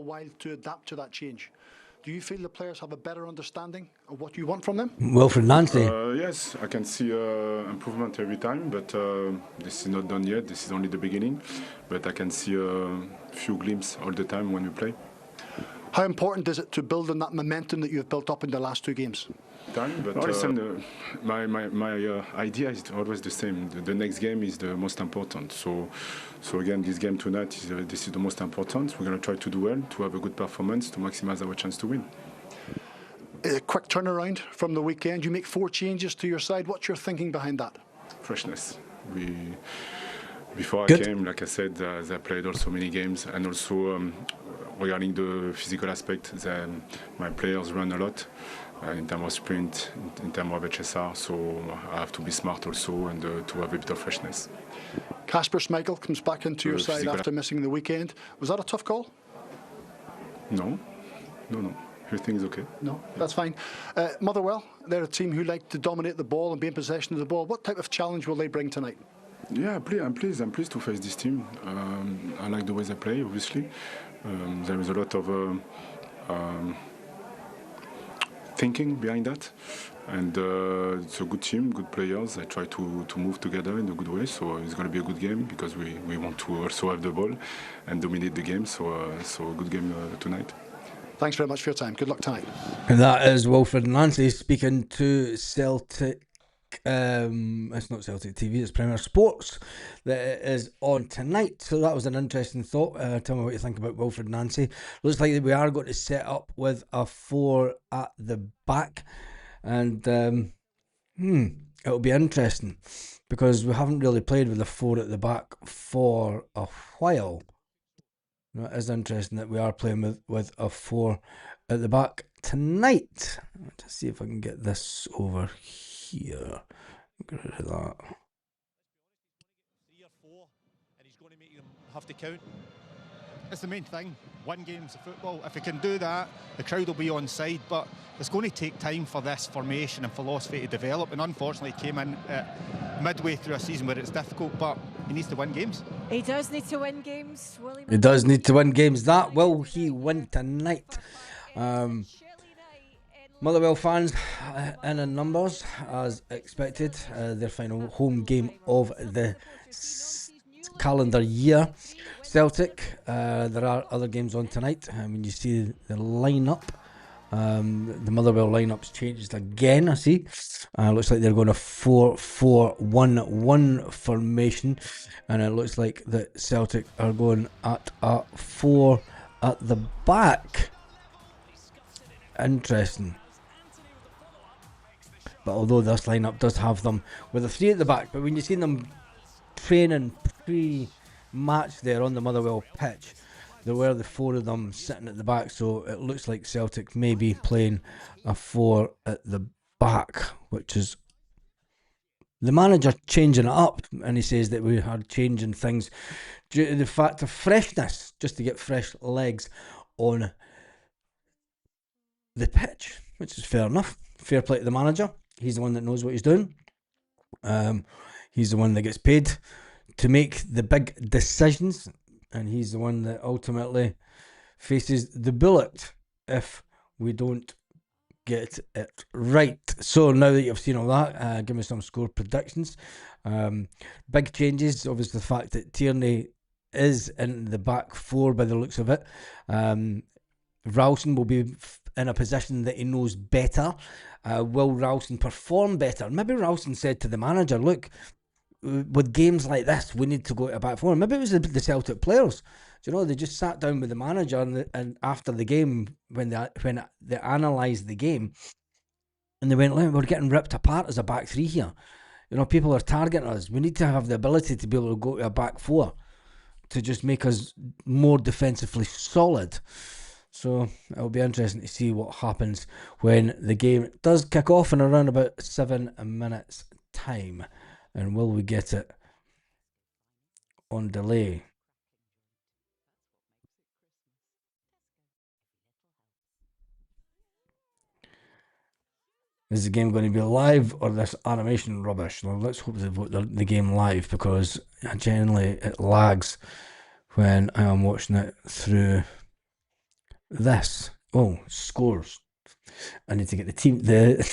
while to adapt to that change. Do you feel the players have a better understanding of what you want from them? Wilfred Nancy. Yes, I can see improvement every time, but this is not done yet. This is only the beginning. But I can see a few glimpses all the time when we play. How important is it to build on that momentum that you've built up in the last two games? My idea is always the same. The next game is the most important. So again, this game tonight this is the most important. We're going to try to do well, to have a good performance, to maximize our chance to win. A quick turnaround from the weekend. You make 4 changes to your side. What's your thinking behind that? Freshness. Before Good. I came, like I said, they played also many games, and also regarding the physical aspect, my players run a lot. In terms of sprint, in terms of HSR, so I have to be smart also and to have a bit of freshness. Kasper Schmeichel comes back into your side after missing the weekend. Was that a tough call? No. Everything's okay. No, that's fine. Motherwell, they're a team who like to dominate the ball and be in possession of the ball. What type of challenge will they bring tonight? Yeah, I'm pleased to face this team. I like the way they play, obviously. There is a lot of thinking behind that, and it's a good team, good players. They try to move together in a good way, so it's going to be a good game because we want to also have the ball and dominate the game, so a good game tonight. Thanks very much for your time. Good luck tonight. And that is Wilfred Nancy speaking to Celtic. It's not Celtic TV, it's Premier Sports that is on tonight. So that was an interesting thought. Tell me what you think about Wilfred Nancy. Looks like we are going to set up with a 4 at the back, and it'll be interesting because we haven't really played with a 4 at the back for a while. It is interesting that we are playing with a 4 at the back tonight. Let's see if I can get this over here. Get rid of that. 3 or 4, and he's going to make them have to count. That's the main thing. 1 game's of football. If he can do that, the crowd will be on side, but it's going to take time for this formation and philosophy to develop, and unfortunately he came in midway through a season where it's difficult, but he needs to win games. He does need to win games, Willie. He does need to win games. That will he win tonight? Motherwell fans in numbers as expected. Their final home game of the calendar year. Celtic, there are other games on tonight. When you see the lineup, the Motherwell lineup's changed again, I see. Looks like they're going to 4-4-1-1 formation, and it looks like that Celtic are going at a 4 at the back. Interesting. But although this lineup does have them with a 3 at the back, but when you see them training pre-match there on the Motherwell pitch, there were the 4 of them sitting at the back, so it looks like Celtic may be playing a 4 at the back, which is the manager changing it up, and he says that we are changing things due to the fact of freshness, just to get fresh legs on the pitch, which is fair enough. Fair play to the manager. He's the one that knows what he's doing. He's the one that gets paid to make the big decisions, and he's the one that ultimately faces the bullet if we don't get it right. So now that you've seen all that, give me some score predictions. Big changes, obviously the fact that Tierney is in the back 4 by the looks of it. Ralston will be in a position that he knows better. Will Ralston perform better? Maybe Ralston said to the manager, look, with games like this, we need to go to a back 4. Maybe it was the Celtic players. Do you know, they just sat down with the manager and after the game, when they analysed the game, and they went, we're getting ripped apart as a back 3 here. You know, people are targeting us. We need to have the ability to be able to go to a back 4 to just make us more defensively solid. So it'll be interesting to see what happens when the game does kick off in around about 7 minutes time. And will we get it on delay? Is the game going to be live or this animation rubbish? Well, let's hope they vote the game live, because generally it lags when I am watching it through this. Oh, scores. I need to get the team. The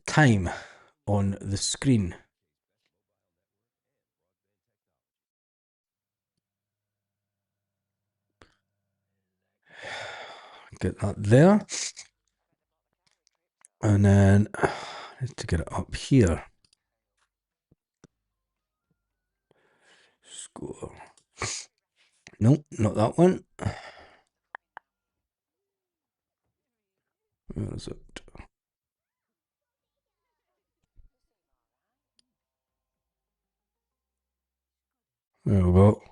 time on the screen. Get that there. And then I need to get it up here. Score. Nope, not that one. Where is it? There we go.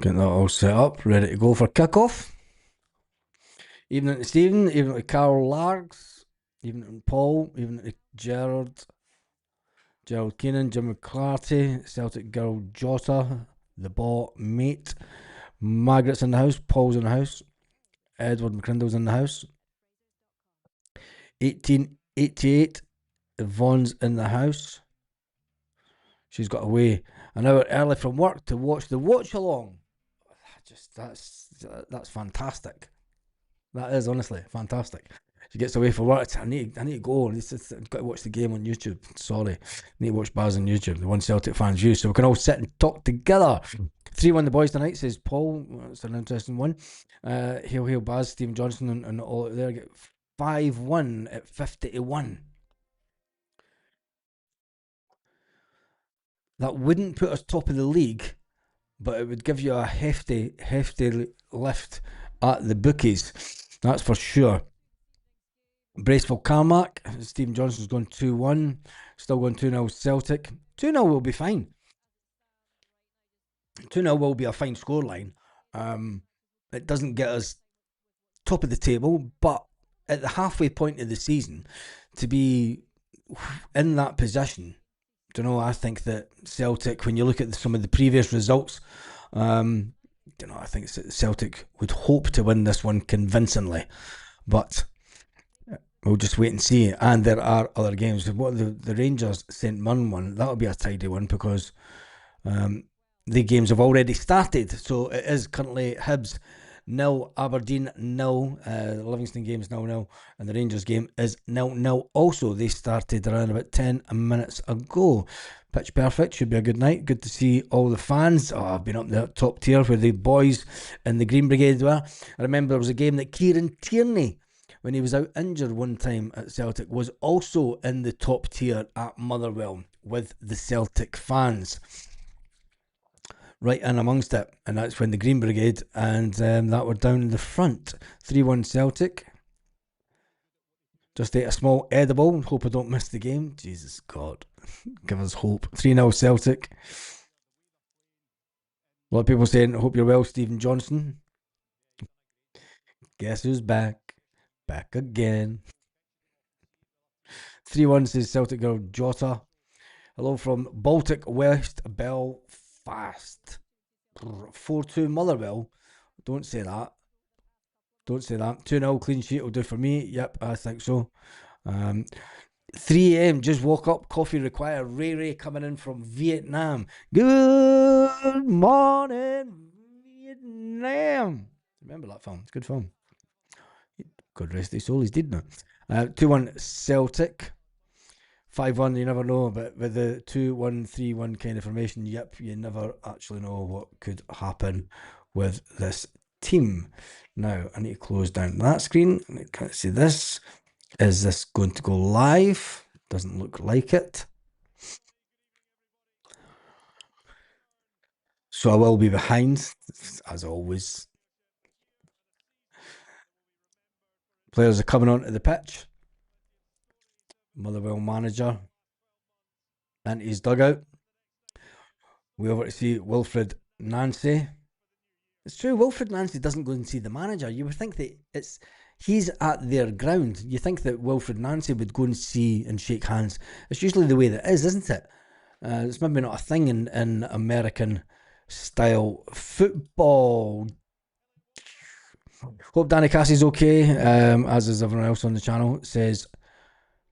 Get that all set up, ready to go for kickoff. Evening to Stephen, evening to Carol Largs, evening to Paul, evening to Gerald Keenan, Jim McClarty, Celtic girl Jota, the ball mate, Margaret's in the house, Paul's in the house, Edward McCrindle's in the house, 1888, Yvonne's in the house. She's got away an hour early from work to watch the watch along. That's fantastic. That is honestly fantastic. She gets away for work. I need to go. I've got to watch the game on YouTube. Sorry, I need to watch Baz on YouTube. The One Celtic Fans View, so we can all sit and talk together. 3-1 the boys tonight, says Paul. That's an interesting one. Hail Baz, Stephen Johnson, and all out there get 5-1 at 50-1. That wouldn't put us top of the league, but it would give you a hefty lift at the bookies. That's for sure. Braceville Carmack, Stephen Johnson's gone 2-1. Still going 2-0 Celtic. 2-0 will be fine. 2-0 will be a fine scoreline. It doesn't get us top of the table, but at the halfway point of the season, to be in that position, I think that Celtic, when you look at some of the previous results, I think Celtic would hope to win this one convincingly, but we'll just wait and see. And there are other games. What the Rangers St Mirren one, that'll be a tidy one because the games have already started. So it is currently Hibs 0, Aberdeen 0, the Livingston game is 0-0, and the Rangers game is 0-0 also. They started around about 10 minutes ago. Pitch perfect, should be a good night. Good to see all the fans. I've been up there top tier where the boys in the Green Brigade were. I remember there was a game that Kieran Tierney, when he was out injured one time at Celtic, was also in the top tier at Motherwell with the Celtic fans. Right in amongst it, and that's when the Green Brigade and that were down in the front. 3-1 Celtic. Just ate a small edible. Hope I don't miss the game. Jesus God, give us hope. 3-0 Celtic. A lot of people saying, hope you're well, Stephen Johnson. Guess who's back? Back again. 3-1 says Celtic girl Jota. Hello from Baltic West Belfast. 4-2 Motherwell. Don't say that. 2-0 clean sheet will do for me. Yep, I think so. 3 a.m. just woke up. Coffee required. Ray coming in from Vietnam. Good morning, Vietnam. Remember that film? It's a good film. God rest his soul, he's dead now. 2-1 Celtic. 5-1, you never know, but with the 2-1, 3-1 kind of formation, yep, you never actually know what could happen with this team. Now, I need to close down that screen. Can't see this. Is this going to go live? Doesn't look like it. So I will be behind, as always. Players are coming onto the pitch. Motherwell manager and his dugout. We over to see Wilfred Nancy. It's true, Wilfred Nancy doesn't go and see the manager. You would think that he's at their ground. You think that Wilfred Nancy would go and see and shake hands. It's usually the way that is, isn't it? It's maybe not a thing in American style football. Hope Danny Cassie's okay, as is everyone else on the channel, says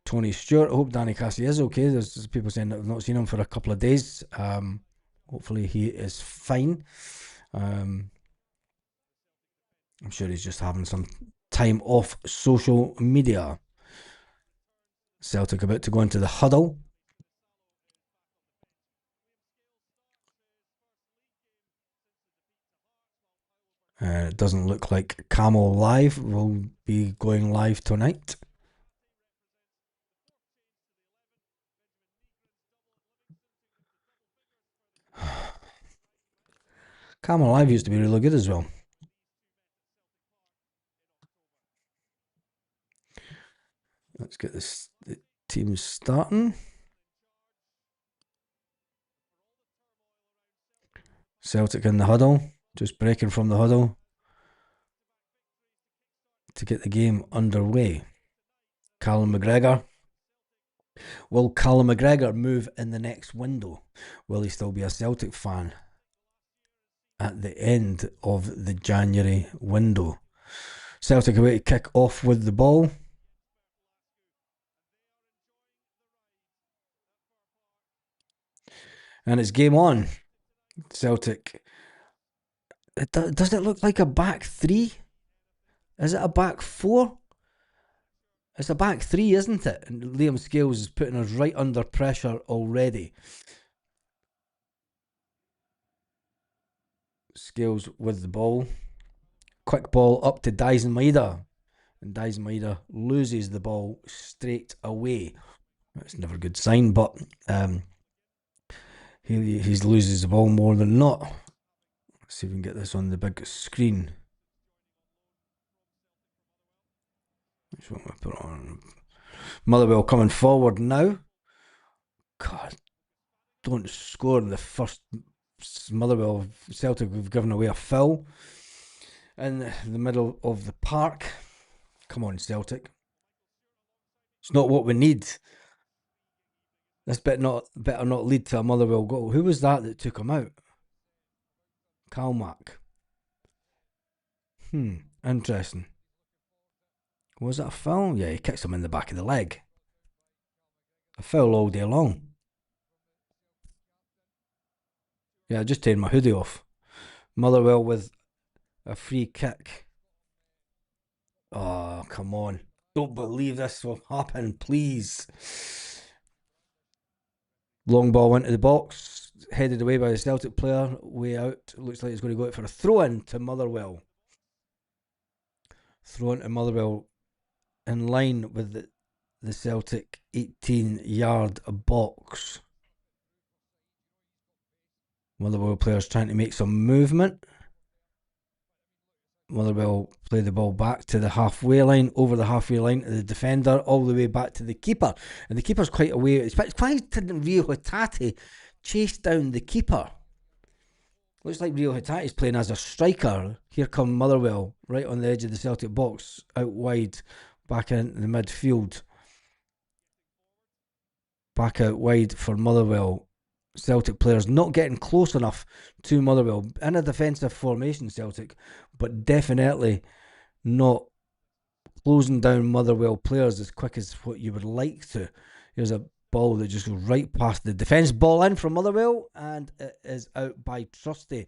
Tony Stewart. I hope Danny Cassie is okay. There's people saying that I've not seen him for a couple of days. Hopefully he is fine. I'm sure he's just having some time off social media. Celtic about to go into the huddle. It doesn't look like Camel Live will be going live tonight. Camel Live used to be really good as well. Let's get the team starting. Celtic in the huddle, just breaking from the huddle to get the game underway. Callum McGregor. Will Callum McGregor move in the next window? Will he still be a Celtic fan at the end of the January window? Celtic away to kick off with the ball. And it's game on. Celtic. Does it look like a back three? Is it a back four? It's a back three, isn't it? And Liam Scales is putting us right under pressure already. Scales with the ball. Quick ball up to Dyson Maeda. And Dyson Maeda loses the ball straight away. That's never a good sign, but he loses the ball more than not. Let's see if we can get this on the big screen. Which one we put on? Motherwell coming forward now. God, don't score in the first. Motherwell Celtic have given away a foul in the middle of the park. Come on, Celtic. It's not what we need. This better not lead to a Motherwell goal. Who was that took him out? Kalmak. Interesting. Was that a foul? Yeah, he kicks him in the back of the leg. A foul all day long. Yeah, I just turned my hoodie off. Motherwell with a free kick. Oh, come on. Don't believe this will happen, please. Long ball into the box. Headed away by the Celtic player. Way out. Looks like he's going to go out for a throw-in to Motherwell. Throw-in to Motherwell in line with the Celtic 18-yard box. Motherwell players trying to make some movement. Motherwell play the ball back to the halfway line, over the halfway line to the defender, all the way back to the keeper. And the keeper's quite away. It's quite Rio Hatate chase down the keeper. Looks like Rio Hatate's playing as a striker. Here come Motherwell, right on the edge of the Celtic box, out wide, back in the midfield. Back out wide for Motherwell. Celtic players not getting close enough to Motherwell. In a defensive formation, Celtic, but definitely not closing down Motherwell players as quick as what you would like to. Here's a ball that just goes right past the defence. Ball in from Motherwell, and it is out by Trusty.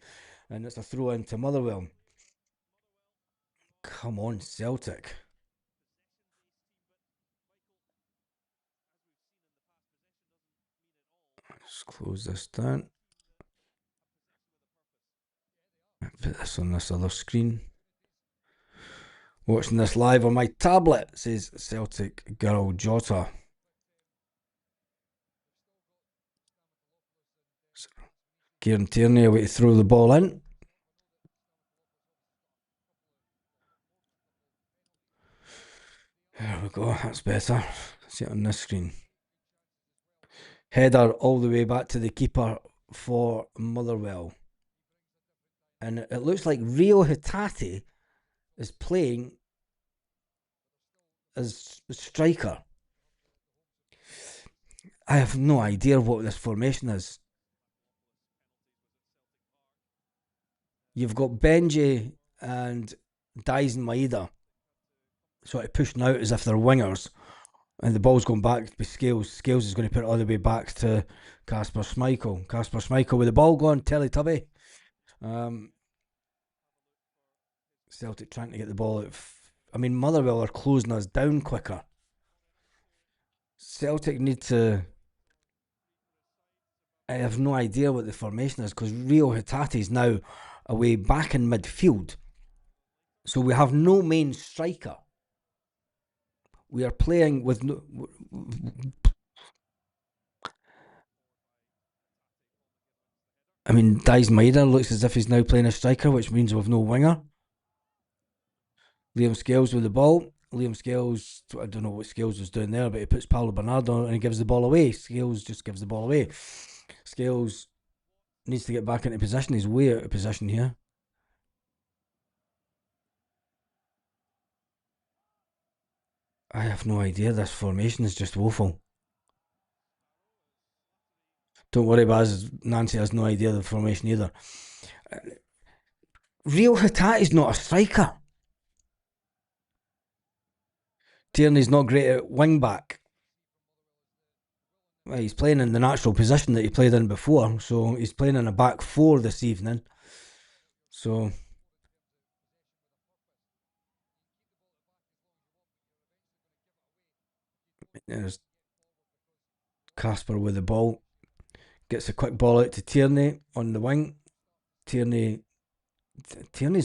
And it's a throw in to Motherwell. Come on, Celtic. Let's close this down. Put this on this other screen. Watching this live on my tablet, says Celtic girl Jota. Kieran Tierney away to throw the ball in. There we go, that's better. See it on this screen. Header all the way back to the keeper for Motherwell. And it looks like Rio Hatate is playing as a striker. I have no idea what this formation is. You've got Benji and Dies and Maeda sort of pushing out as if they're wingers, and the ball's going back to Scales. Scales is going to put it all the way back to Kasper Schmeichel. Kasper Schmeichel with the ball going, Teletubby. Celtic trying to get the ball out. I mean, Motherwell are closing us down quicker. Celtic need to. I have no idea what the formation is because Rio Hitati is now away back in midfield. So we have no main striker. We are playing with no. I mean, Dies Maeda looks as if he's now playing a striker, which means we've no winger. Liam Scales with the ball. Liam Scales, I don't know what Scales was doing there, but he puts Paulo Bernardo and he gives the ball away. Scales just gives the ball away. Scales needs to get back into position. He's way out of position here. I have no idea. This formation is just woeful. Don't worry, Baz. Nancy has no idea of the formation either. Rio Hitati's not a striker. Tierney's not great at wing back. Well, he's playing in the natural position that he played in before, so he's playing in a back four this evening. So there's Casper with the ball. Gets a quick ball out to Tierney on the wing. Tierney's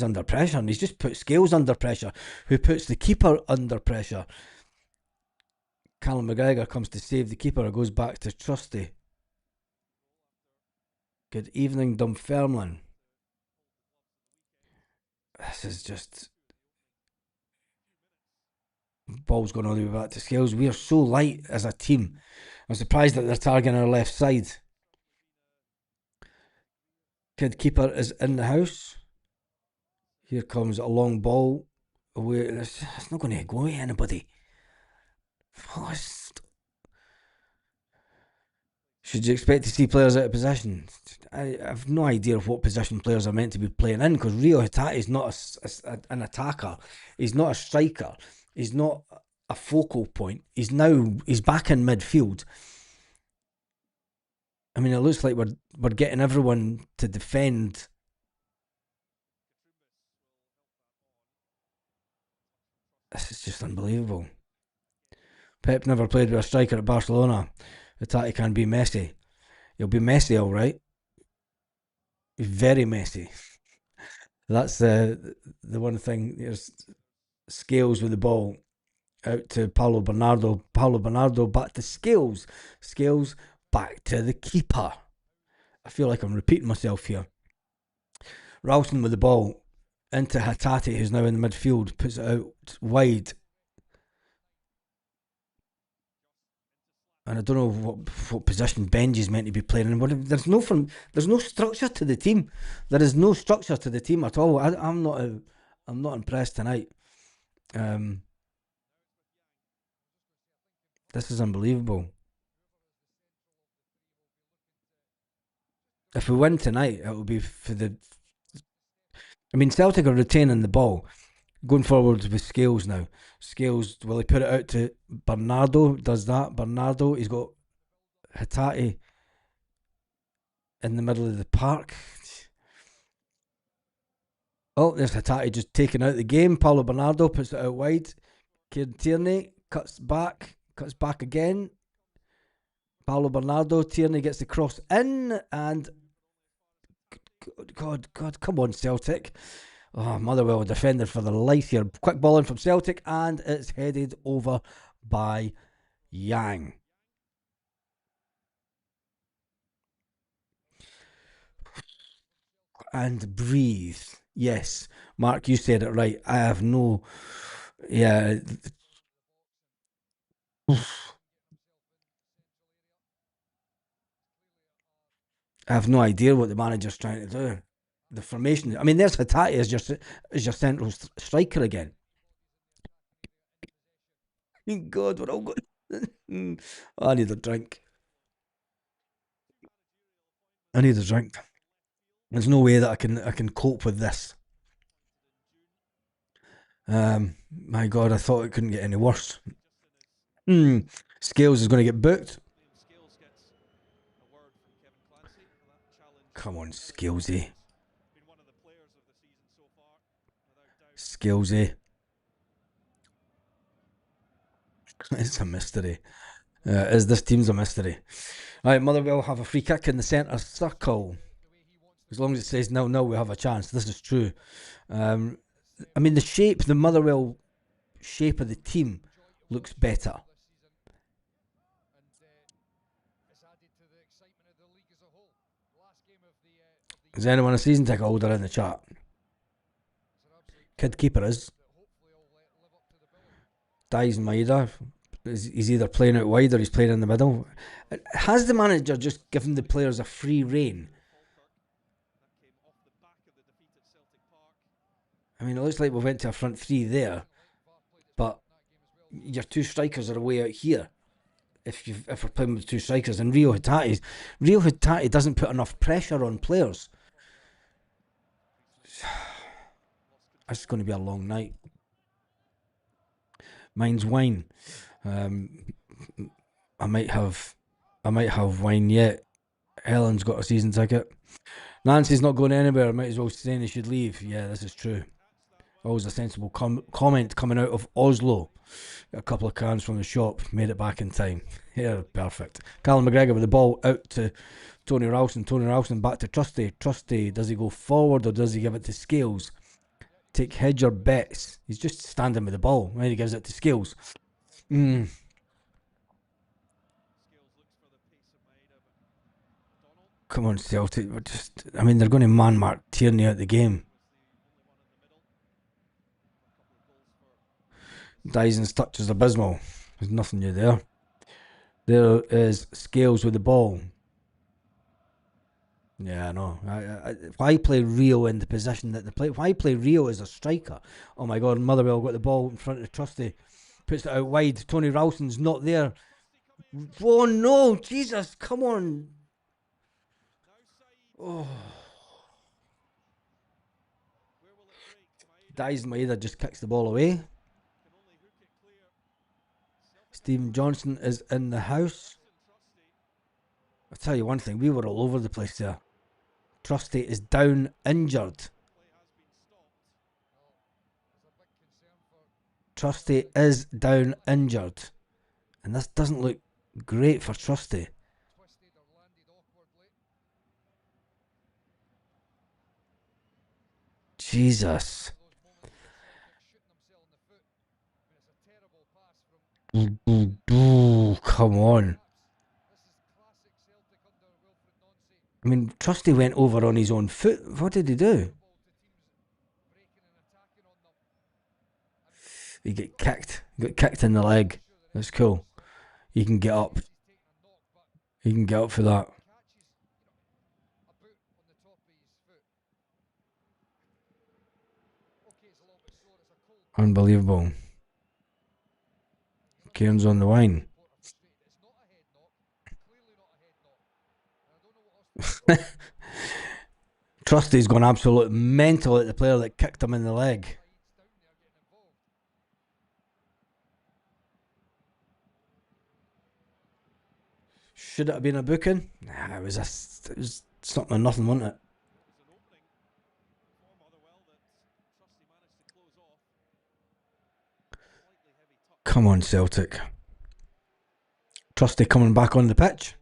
under pressure, and he's just put Scales under pressure, who puts the keeper under pressure. Callum McGregor comes to save the keeper. It goes back to Trusty. Good evening, Dunfermline. This is just... Ball's going all the way back to Scales. We are so light as a team. I'm surprised that they're targeting our left side. Kid keeper is in the house. Here comes a long ball away. It's not going to go to anybody. Should you expect to see players out of position? I have no idea of what position players are meant to be playing in, because Rio Hitati is not an attacker. He's not a striker. He's not a focal point. He's back in midfield. I mean, it looks like we're getting everyone to defend. This is just unbelievable. Pep never played with a striker at Barcelona. Hitati can be messy. He'll be messy, all right. Very messy. That's the one thing. There's Scales with the ball out to Paulo Bernardo. Paulo Bernardo back to Scales. Scales back to the keeper. I feel like I'm repeating myself here. Ralston with the ball into Hitati, who's now in the midfield, puts it out wide. And I don't know what position Benji's meant to be playing in. There's no structure to the team. There is no structure to the team at all. I'm not impressed tonight. This is unbelievable. If we win tonight, it will be for the... I mean, Celtic are retaining the ball. Going forward with Scales now. Scales, will he put it out to Bernardo? Does that. Bernardo, he's got Hitati in the middle of the park. Oh, there's Hitati just taking out the game. Paulo Bernardo puts it out wide. Kieran Tierney cuts back again. Paulo Bernardo, Tierney gets the cross in, and God, come on, Celtic. Oh, Motherwell defended for the life here. Quick ball in from Celtic, and it's headed over by Yang. And breathe. Yes, Mark, you said it right. I have no... Yeah. I have no idea what the manager's trying to do. The formation. I mean, there's Hitati as your central striker again. God, we're all good. I need a drink. I need a drink. There's no way that I can cope with this. My God, I thought it couldn't get any worse. Scales is going to get booked. Come on, Scalesy. Scalesy. It's a mystery. This team's a mystery. Alright, Motherwell have a free kick in the centre circle. As long as it says 0-0, we have a chance. This is true. I mean, the Motherwell shape of the team looks better. Is anyone a season ticket holder in the chat? Kid keeper is. Dies Maeda. He's either playing out wide or he's playing in the middle. Has the manager just given the players a free rein? I mean, it looks like we went to a front three there, but your two strikers are away out here. If we're playing with two strikers, and Rio Hitati doesn't put enough pressure on players. It's going to be a long night. Mine's wine. I might have wine yet. Helen's got a season ticket. Nancy's not going anywhere. I might as well say they should leave. Yeah, this is true. Always a sensible comment coming out of Oslo. Got a couple of cans from the shop. Made it back in time. Yeah, perfect. Callum McGregor with the ball out to Tony Ralston. Tony Ralston back to Trusty. Trusty, does he go forward or does he give it to Scales? Take hedge or bets. He's just standing with the ball. Then he gives it to Scales. Come on, Celtic. They're going to man mark Tierney out the game. Dyson's touch is abysmal. There's nothing new there. There is Scales with the ball. Yeah, I know. Why play Rio in the position that they play? Why play Rio as a striker? Oh my God, Motherwell got the ball in front of Trusty. Puts it out wide. Tony Ralston's not there. Oh no, Jesus, come on. Oh. Dies Maeda just kicks the ball away. Stephen Johnson is in the house. I'll tell you one thing, we were all over the place there. Trusty is down injured. Trusty is down injured. And this doesn't look great for Trusty. Jesus. Come on. I mean, Trusty went over on his own foot. What did he do? He got kicked. He got kicked in the leg. That's cool. He can get up. He can get up for that. Unbelievable. Cairns on the wine. Trusty's gone absolute mental at the player that kicked him in the leg. Should it have been a booking? Nah, it was something or nothing, wasn't it? Come on, Celtic. Trusty coming back on the pitch.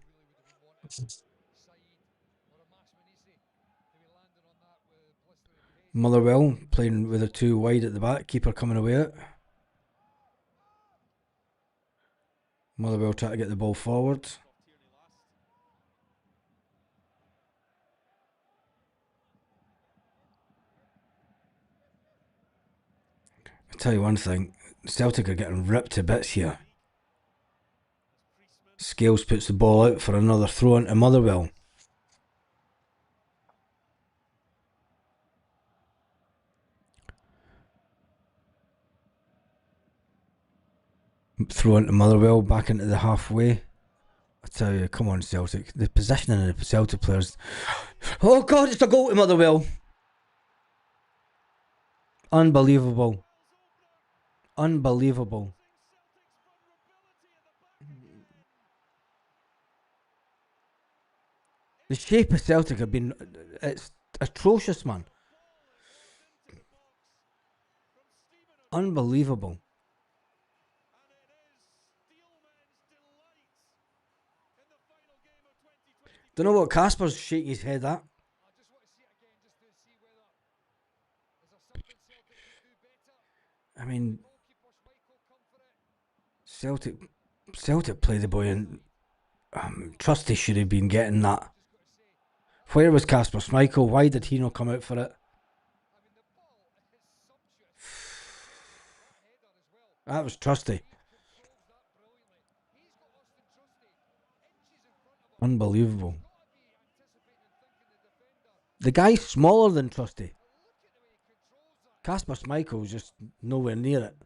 Motherwell playing with a two wide at the back. Keeper coming away out. Motherwell trying to get the ball forward. I'll tell you one thing. Celtic are getting ripped to bits here. Scales puts the ball out for another throw into Motherwell. Throw into Motherwell, back into the halfway. I tell you, come on, Celtic. The positioning of the Celtic players. Oh God, it's a goal to Motherwell. Unbelievable. Unbelievable. The shape of Celtic have been, it's atrocious, man. Unbelievable. Don't know what Casper's shaking his head at. I mean, Celtic play the boy, and Trusty should have been getting that. Where was Casper Schmeichel? Why did he not come out for it? That was Trusty. Unbelievable. The guy's smaller than Trusty. Casper Schmeichel's just nowhere near it.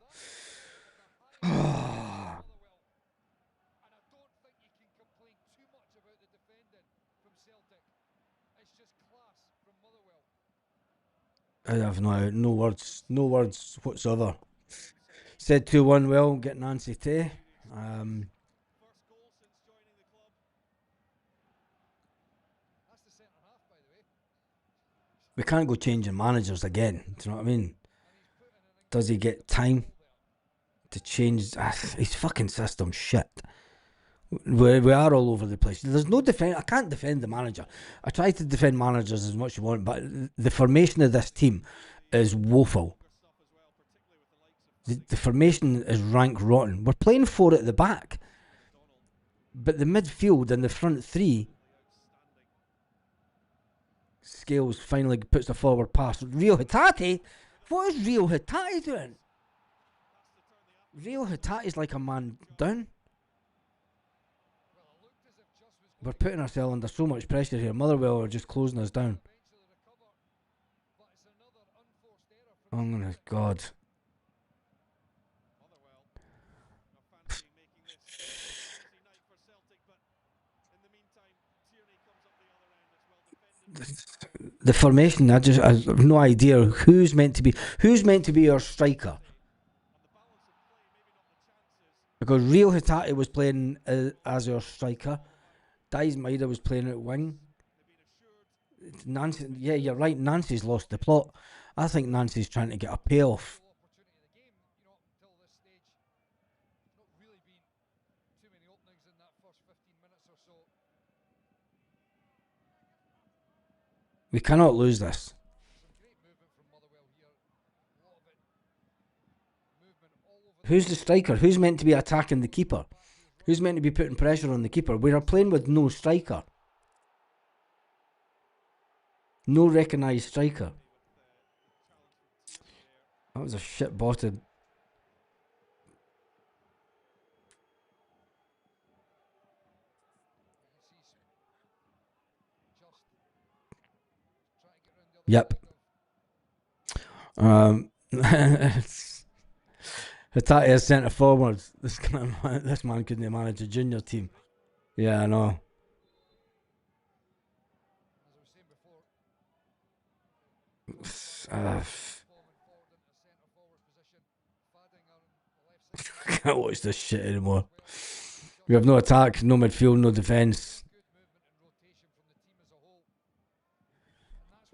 I have no words whatsoever. Said 2-1 well, get Nancy Tay. We can't go changing managers again. Do you know what I mean? Does he get time to change? His fucking system shit. We are all over the place. There's no defend. I can't defend the manager. I try to defend managers as much as you want, but the formation of this team is woeful. The formation is rank rotten. We're playing 4 at the back, but the midfield and the front 3. Scales finally puts a forward pass. Rio Hatate? What is Rio Hatate doing? Rio Hatate's like a man down. We're putting ourselves under so much pressure here. Motherwell are just closing us down. Oh my God. The formation, I have no idea who's meant to be our striker. Because Rio Hatate was playing as our striker. Dies Maida was playing at wing. Nancy, yeah, you're right. Nancy's lost the plot. I think Nancy's trying to get a payoff. We cannot lose this. Who's the striker? Who's meant to be attacking the keeper? Who's meant to be putting pressure on the keeper? We are playing with no striker. No recognised striker. That was a shit botted. Yep. Hatate is centre forward. This man couldn't manage a junior team. Yeah, I know. I can't watch this shit anymore. We have no attack, no midfield, no defence.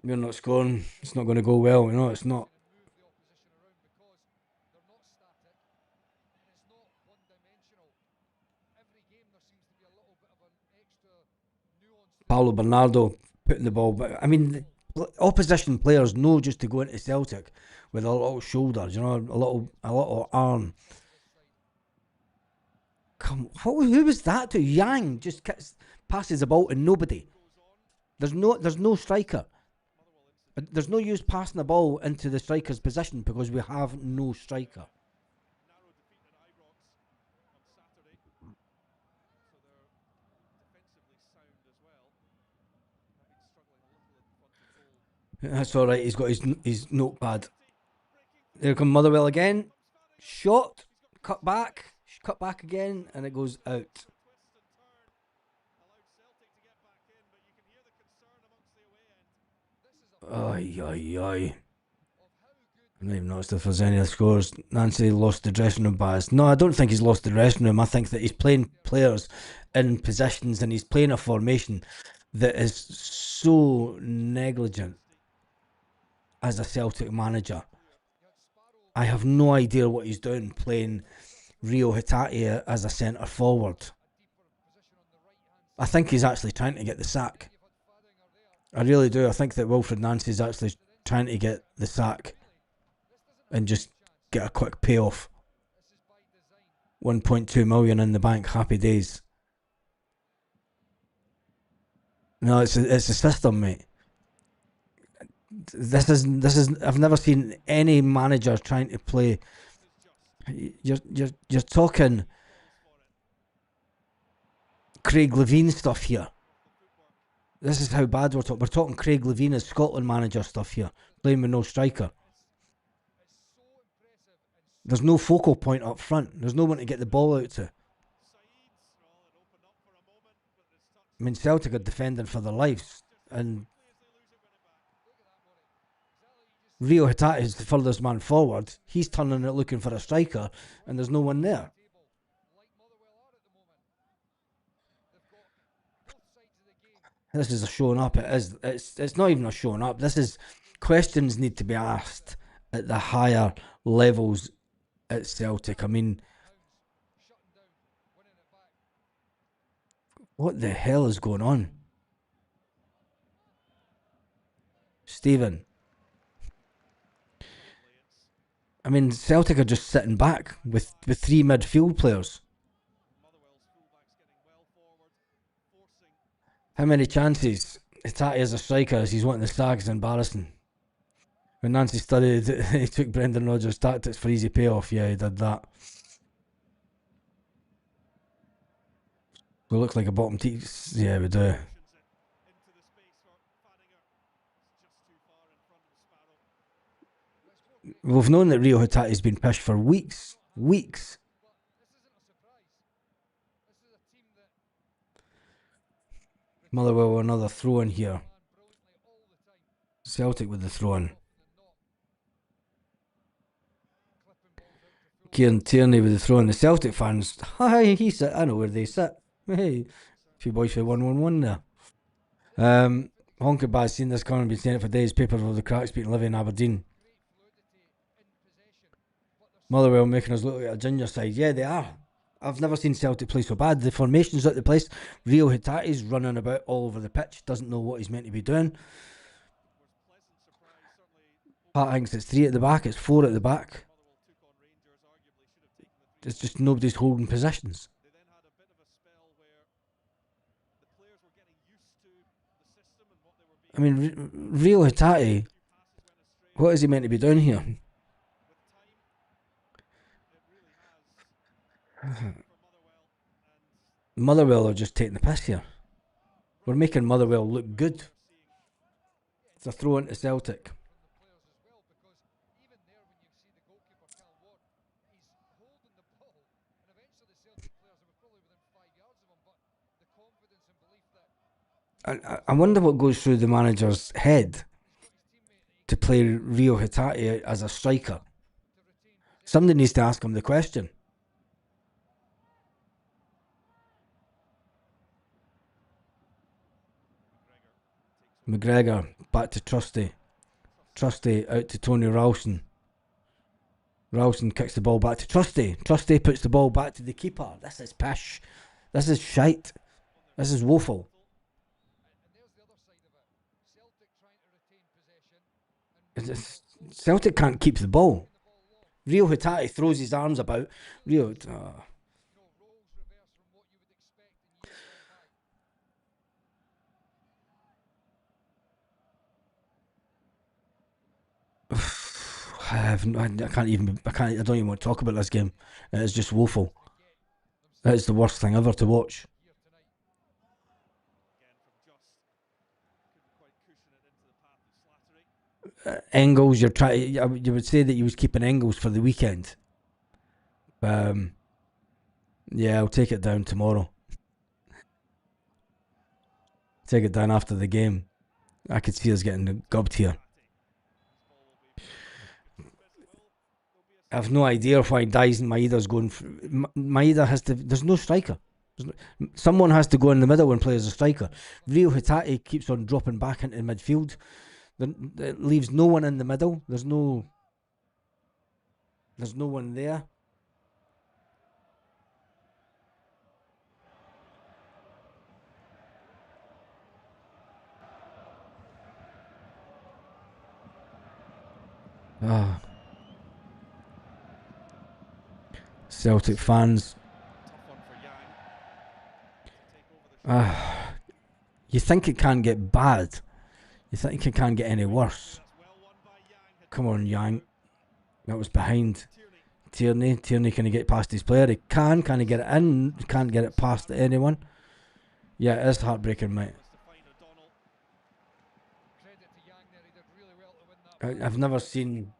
We're not scoring. It's not going to go well. You know, it's not. Paulo Bernardo putting the ball, but I mean, opposition players know just to go into Celtic with a little shoulder, you know, a little arm. Who was that to? Yang just passes the ball to nobody. There's no striker. There's no use passing the ball into the striker's position because we have no striker. That's all right. He's got his notepad. There come Motherwell again. Shot, cut back again, and it goes out. Oi. I don't even noticed if there's any of the scores. Nancy lost the dressing room bias. No, I don't think he's lost the dressing room. I think that he's playing players in positions and he's playing a formation that is so negligent as a Celtic manager. I have no idea what he's doing playing Rio Hatate as a centre forward. I think he's actually trying to get the sack. I really do. I think that Wilfred Nancy's actually trying to get the sack and just get a quick payoff. 1.2 million in the bank, happy days. No, it's a system, mate. This is. I've never seen any manager trying to play. You're talking Craig Levein stuff here. This is how bad we're talking. We're talking Craig Levein as Scotland manager stuff here, playing with no striker. There's no focal point up front. There's no one to get the ball out to. I mean, Celtic are defending for their lives, and Rio Hatate is the furthest man forward. He's turning it looking for a striker, and there's no one there. This is a showing up. It is. It's not even a showing up. This is questions need to be asked at the higher levels at Celtic. I mean, what the hell is going on? Stephen. I mean, Celtic are just sitting back with three midfield players. How many chances Hatate as a striker as he's wanting the sack is embarrassing. When Nancy studied, he took Brendan Rodgers' tactics for easy payoff. Yeah, he did that. We look like a bottom team. Yeah, we do. We've known that Rio Hatate's been pished for weeks. Weeks. Motherwell another throw in here. Celtic with the throw in. Kieran Tierney with the throw in. The Celtic fans, hi, he sit. I know where they sit. Hey, few boys for 1-1-1 there. Honker Baz seen this coming, been saying it for days. Paper over the cracks, beating Livy in Aberdeen. Motherwell making us look like a ginger side. Yeah, they are. I've never seen Celtic play so bad. The formation's out the place. Rio Hatate's running about all over the pitch. Doesn't know what he's meant to be doing. Pat thinks it's 3 at the back. It's 4 at the back. It's just nobody's holding positions. I mean, Rio Hatate, what is he meant to be doing here? Motherwell are just taking the piss here. We're making Motherwell look good. It's a throw into Celtic. I wonder what goes through the manager's head to play Rio Hatate as a striker. Somebody needs to ask him the question. McGregor back to Trusty. Trusty out to Tony Ralston. Ralston kicks the ball back to Trusty. Trusty puts the ball back to the keeper. This is pish. This is shite. This is woeful. Celtic can't keep the ball. Rio Hatate throws his arms about. Rio. I can't even. I don't even want to talk about this game. It is just woeful. It's the worst thing ever to watch. Engels, you're trying. You would say that you was keeping Engels for the weekend. Yeah, I'll take it down tomorrow. Take it down after the game. I could see us getting gubbed here. I have no idea why Dyson Maeda's going. Maeda has to. There's no striker. Someone has to go in the middle and play as a striker. Rio Hitati keeps on dropping back into midfield. It leaves no one in the middle. There's no one there. Celtic fans. You think it can't get bad. You think it can't get any worse. Come on, Yang. That was behind Tierney. Tierney, can he get past his player? He can. Can he get it in? Can't get it past anyone. Yeah, it is heartbreaking, mate. I've never seen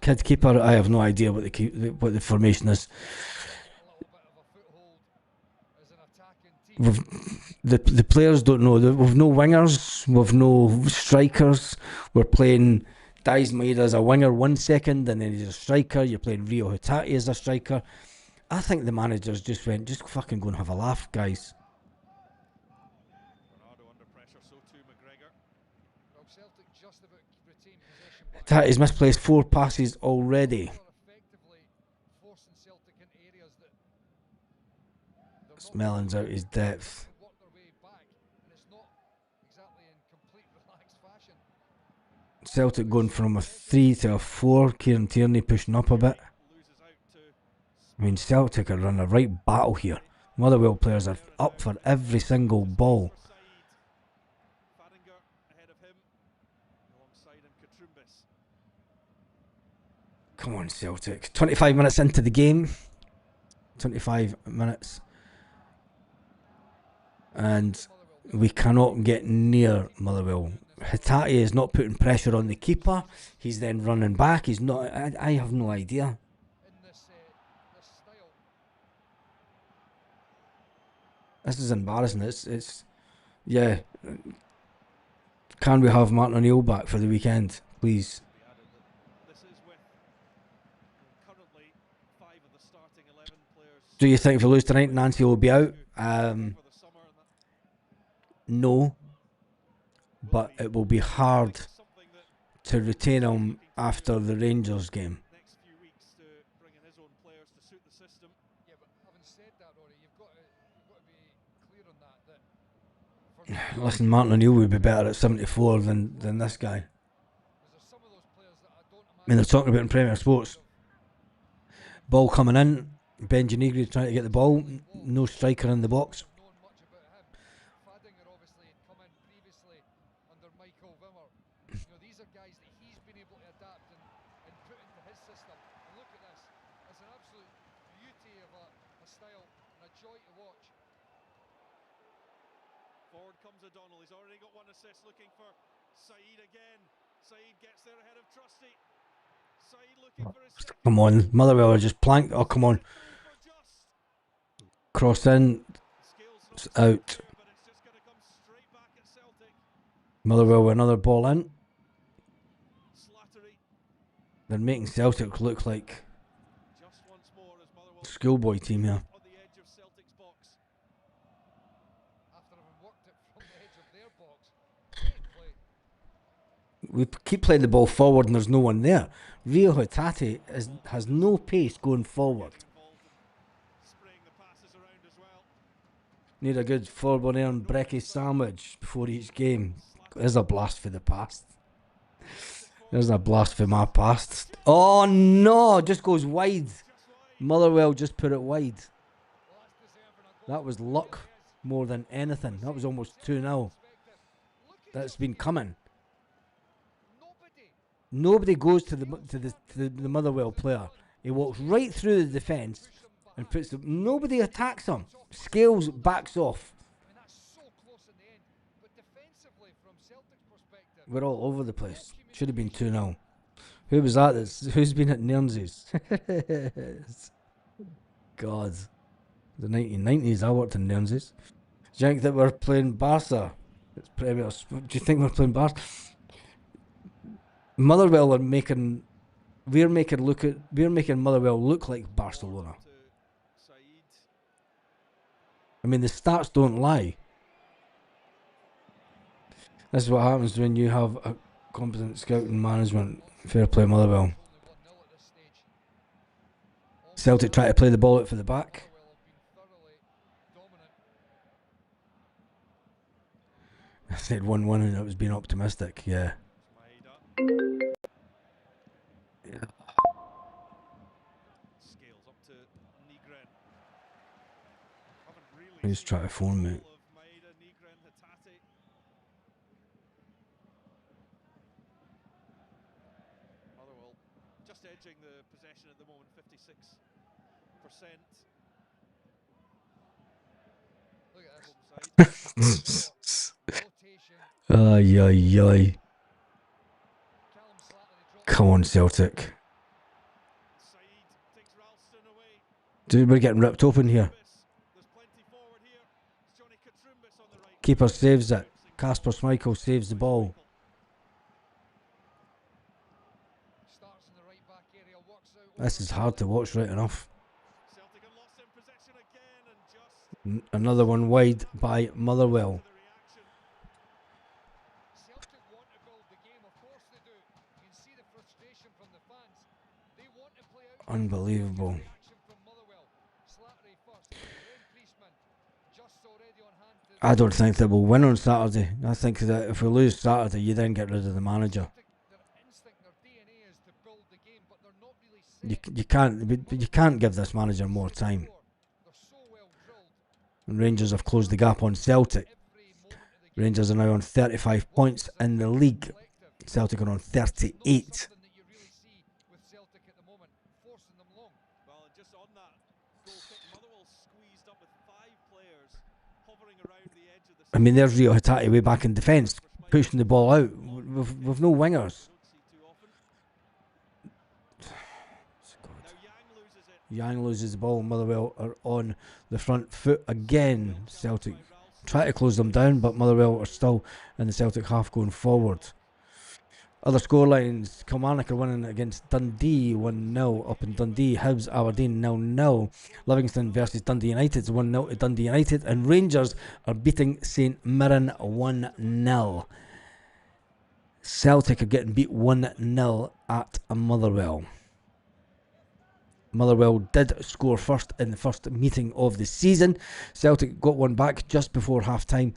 kid keeper. I have no idea what the formation is. The players don't know. We've no wingers. We've no strikers. We're playing Dice Maeda as a winger 1 second, and then he's a striker. You're playing Rio Hitati as a striker. I think the managers just went, just fucking go and have a laugh, guys. Hitati's misplaced 4 passes already. Mellon's out his depth. Celtic going from a 3 to a 4. Kieran Tierney pushing up a bit. I mean, Celtic are running a right battle here. Motherwell players are up for every single ball. Come on, Celtic. 25 minutes into the game. 25 minutes. And we cannot get near Motherwell. Hitati is not putting pressure on the keeper. He's then running back. He's not. I have no idea. This is embarrassing. It's yeah. Can we have Martin O'Neill back for the weekend, please? Do you think if we lose tonight, Nancy will be out? No, but it will be hard to retain him after the Rangers game. Listen, Martin O'Neill would be better at 74 than this guy. I mean, they're talking about in Premier Sports. Ball coming in. Benji Negri trying to get the ball. No striker in the box. Come on, Motherwell are just planked. Oh, come on. Cross in. It's out. Motherwell with another ball in. They're making Celtic look like schoolboy team here. We keep playing the ball forward and there's no one there. Rio Hitati has no pace going forward. Need a good Forbonnaire brekkie sandwich before each game. There's a blast for the past. There's a blast for my past. Oh no, just goes wide. Motherwell just put it wide. That was luck more than anything. That was almost 2-0. That's been coming. Nobody goes to the Motherwell player. He walks right through the defence and puts the. Nobody attacks him. Scales backs off. We're all over the place. Should have been 2-0. Who was that? Who's been at Nairnsies? God. The 1990s, I worked in Nairnsies. Do you think that we're playing Barca? It's Premier. Do you think we're playing Barca? Motherwell are making we're making Motherwell look like Barcelona. I mean, the stats don't lie. This is what happens when you have a competent scouting management. Fair play, Motherwell. Celtic try to play the ball out for the back. I said 1-1 and it was being optimistic, yeah. He's trying to phone me. Motherwell just edging the possession at the moment, 56%. Look at that Ay, ay, ay. Come on, Celtic. Dude, we're getting ripped open here. Keeper saves it. Kasper Schmeichel saves the ball. This is hard to watch, right enough. Another one wide by Motherwell. Unbelievable. I don't think that we'll win on Saturday. I think that if we lose Saturday, you then get rid of the manager. You can't give this manager more time. And Rangers have closed the gap on Celtic. Rangers are now on 35 points in the league. Celtic are on 38. I mean, there's Rio Hatate way back in defence, pushing the ball out with no wingers. Yang loses the ball. Motherwell are on the front foot again. Celtic try to close them down, but Motherwell are still in the Celtic half going forward. Other scorelines: Kilmarnock are winning against Dundee 1-0 up in Dundee. Hibs Aberdeen 0-0. Livingston versus Dundee United 1-0 to Dundee United, and Rangers are beating St Mirren 1-0. Celtic are getting beat 1-0 at Motherwell. Motherwell did score first in the first meeting of the season. Celtic got one back just before half time,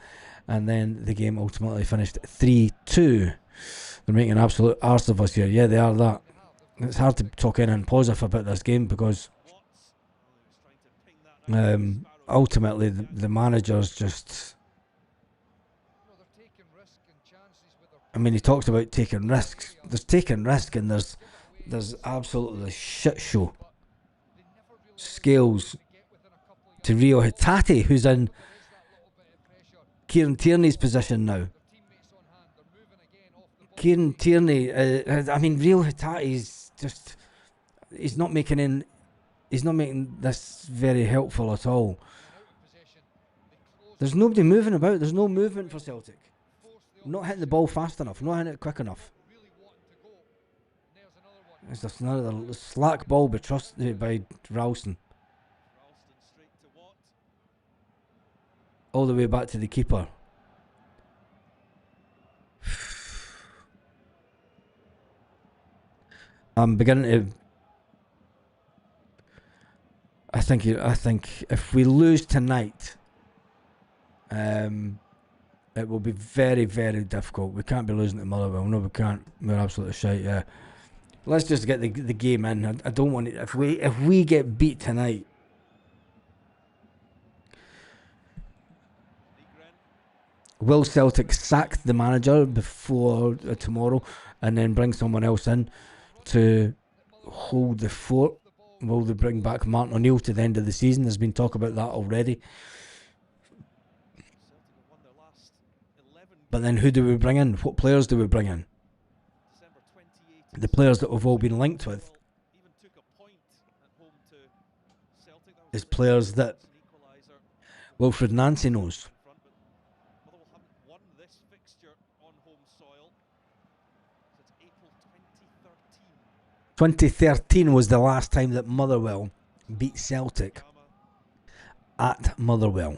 and then the game ultimately finished 3-2. They're making an absolute arse of us here. Yeah, they are that. It's hard to talk in and positive about this game because ultimately the manager's just... I mean, he talks about taking risks. There's taking risk and there's absolutely shit show. Scales to Rio Hatate, who's in Kieran Tierney's position now. Kieran Tierney, I mean, Rio Hatate's just... He's not making this very helpful at all. There's nobody moving about. There's no movement for Celtic. Not hitting the ball fast enough. Not hitting it quick enough. It's just another slack ball by Ralston. All the way back to the keeper. I'm beginning to... I think if we lose tonight, it will be very, very difficult. We can't be losing to Motherwell. No, we can't. We're absolutely shite. Yeah. Let's just get the game in. I don't want it. If we get beat tonight, will Celtic sack the manager before tomorrow and then bring someone else in to hold the fort? Will they bring back Martin O'Neill to the end of the season? There's been talk about that already. But then who do we bring in? What players do we bring in? The players that we've all been linked with is players that Wilfred Nancy knows. 2013 was the last time that Motherwell beat Celtic at Motherwell.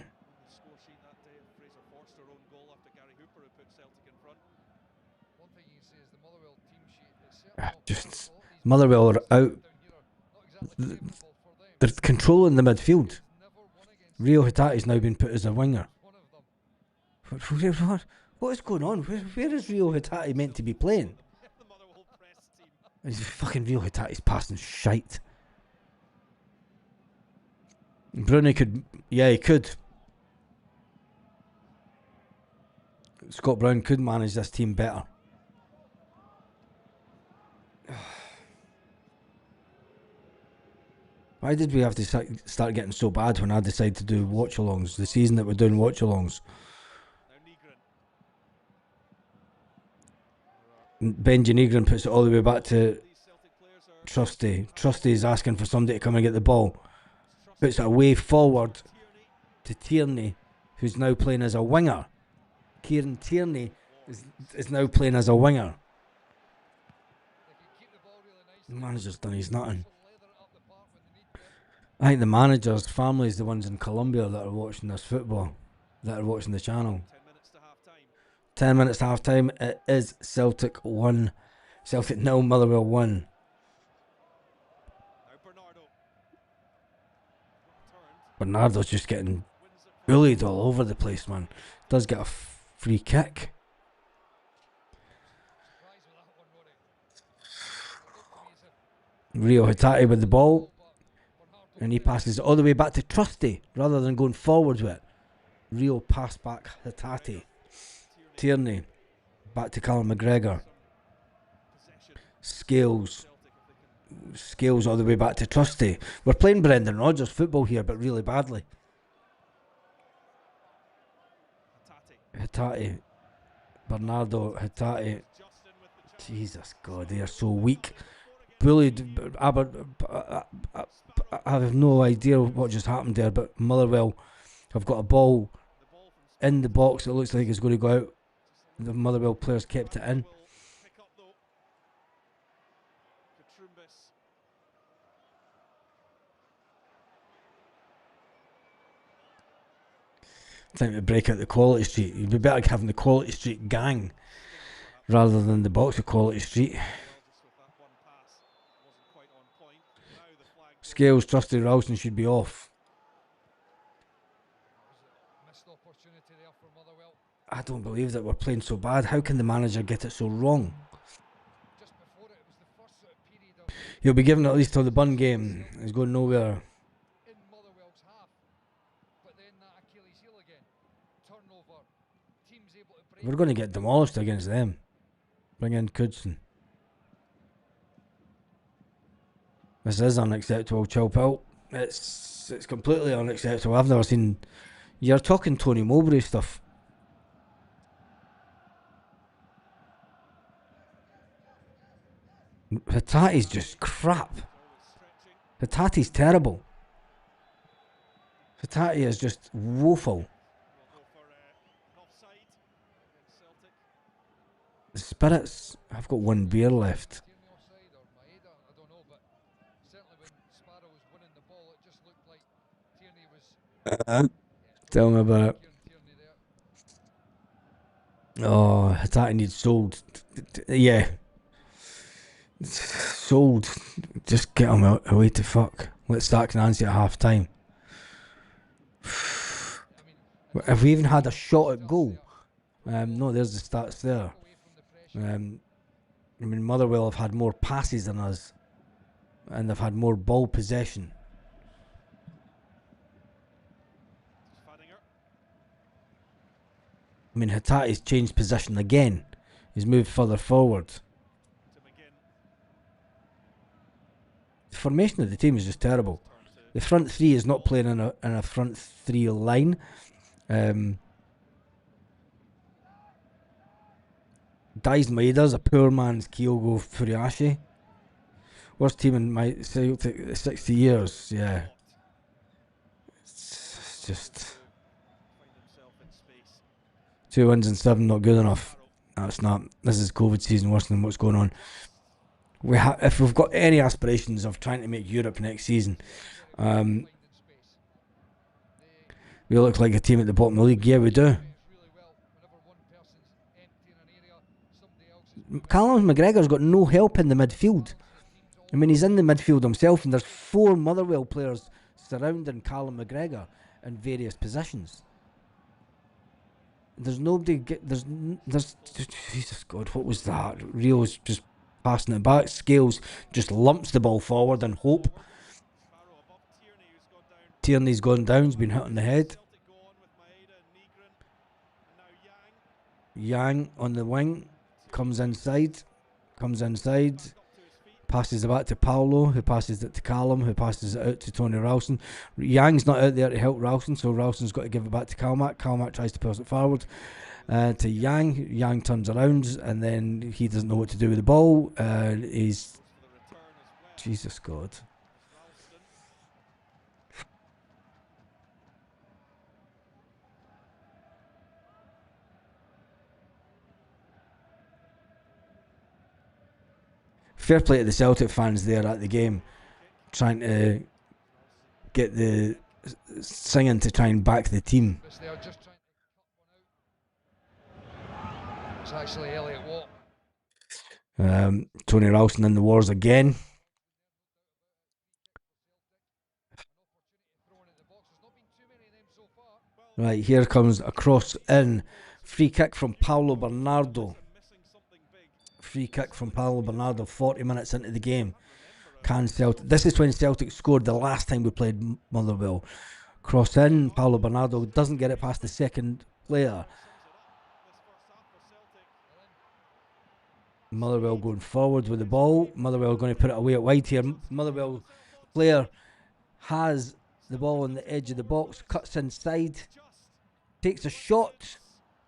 Score sheet that day, Fraser Forster own goal after Gary Hooper, who put Celtic in front. One thing you can say is the Motherwell team sheet is certainly not Just bad. Motherwell are out. Down here are not exactly favourable for them. They're controlling the midfield. Never won against Rio Hitate's now been put as a winger. one of them. What is going on? Where is Rio Hitate meant to be playing? The Motherwell press team. He's fucking Rio Hitate's passing shite. Bruni could, yeah, he could. Scott Brown could manage this team better. Why did we have to start getting so bad when I decided to do watch-alongs? The season that we're doing watch-alongs. Now Negrin. Benji Negrin puts it all the way back to These Celtic players are Trusty. Trusty is asking for somebody to come and get the ball. Puts it away forward Tierney. to Tierney, who's now playing as a winger. Kieran Tierney is now playing as a winger. They can keep the ball really nice. The manager's done his nothing. Leather it up the park when they need to. I think the manager's family is the ones in Colombia that are watching this football, that are watching the channel. 10 minutes to half time. 10 minutes to half time. It is Celtic 1. Celtic 0, Motherwell 1. Now Bernardo. Turned. Bernardo's just getting Wins it. bullied all over the place, man. Does get a free kick. Surprised with that one, Rory. Rio Hitate with the ball. Bernardo And he passes it all the way back to Trusty rather than going forwards with it. Rio pass back Hitate. Tierney. Back to Callum McGregor. Possession. Scales. Celtic if they can. Scales all the way back to Trusty. We're playing Brendan Rodgers football here, but really badly. Hatate. Hitate. Bernardo. Hitate. Justin with the chance. Jesus God, they are so weak. Bullied. I have no idea what just happened there, but Motherwell have got a ball The ball from in the box. It looks like it's going to go out. The Motherwell players kept it in. will pick up though. Katrumbis. Time to break out the Quality Street. You'd be better having the Quality Street gang rather than the box of Quality Street. Well, just with that one pass, wasn't quite on point. Now the flag. Scales, Trusty, Ralston should be off. missed opportunity there for Motherwell. I don't believe that we're playing so bad. How can the manager get it so wrong? Just before it was the first sort of period of He'll be giving it at least till the Bun game. He's going nowhere. in Motherwell's half. But then that Achilles heel again. Turnover. Teams able to break. We're going to get demolished against them. Bring in Kudson. This is unacceptable, Chilpelt. It's completely unacceptable. I've never seen... You're talking Tony Mowbray stuff. Hitate's just crap. Hitate's terrible. Hitate is just woeful. We'll go for an offside against Celtic. The Spirits, I've got one beer left. Tierney offside or Maeda, I don't know, but certainly when Sparrow was winning the ball, it just looked like Tierney was. Tell me about it. Tierney there. Oh, Hitate needs sold. Yeah. Sold. Just get him away to fuck. Let Stark Nancy at half time. I mean, Have we even had a shot at goal? No, there's the stats there. away from the pressure. I mean, Motherwell have had more passes than us, and they've had more ball possession. Fadinger. I mean, Hitate's changed position again. He's moved further forward. To McGinn. The formation of the team is just terrible. Turn to The front three is not playing in a front three line. Dies Maeda's a poor man's Kyogo Furiashi. Worst team in my Celtic 60 years, yeah. It's just find himself in space. 2 wins and 7 not good enough. That's not. This is COVID season worse than what's going on. if we've got any aspirations of trying to make Europe next season, we look like a team at the bottom of the league. Yeah, we do. Callum McGregor's got no help in the midfield. I mean, he's in the midfield himself, and there's 4 Motherwell players surrounding Callum McGregor in various positions. There's nobody. There's Jesus God, what was that? Rio's just passing it back. Scales just lumps the ball forward and hope. Tierney's gone down. He's been hit on the head. Yang on the wing comes inside. Passes it back to Paolo, who passes it to Callum, who passes it out to Tony Ralston. Yang's not out there to help Ralston, so Ralston's got to give it back to Kalmak. Kalmak tries to pass it forward to Yang. Yang turns around, and then he doesn't know what to do with the ball. He's... Jesus God. Fair play to the Celtic fans there at the game, trying to get the singing to try and back the team. It's actually Elliot Watt. Tony Ralston in the wars again. Right, here comes a cross in. Free kick from Paulo Bernardo. 40 minutes into the game. Can Celtic? This is when Celtic scored the last time we played Motherwell. Cross in. Paulo Bernardo doesn't get it past the second player. Motherwell going forward with the ball. Motherwell going to put it away at wide here. Motherwell player has the ball on the edge of the box, cuts inside, takes a shot,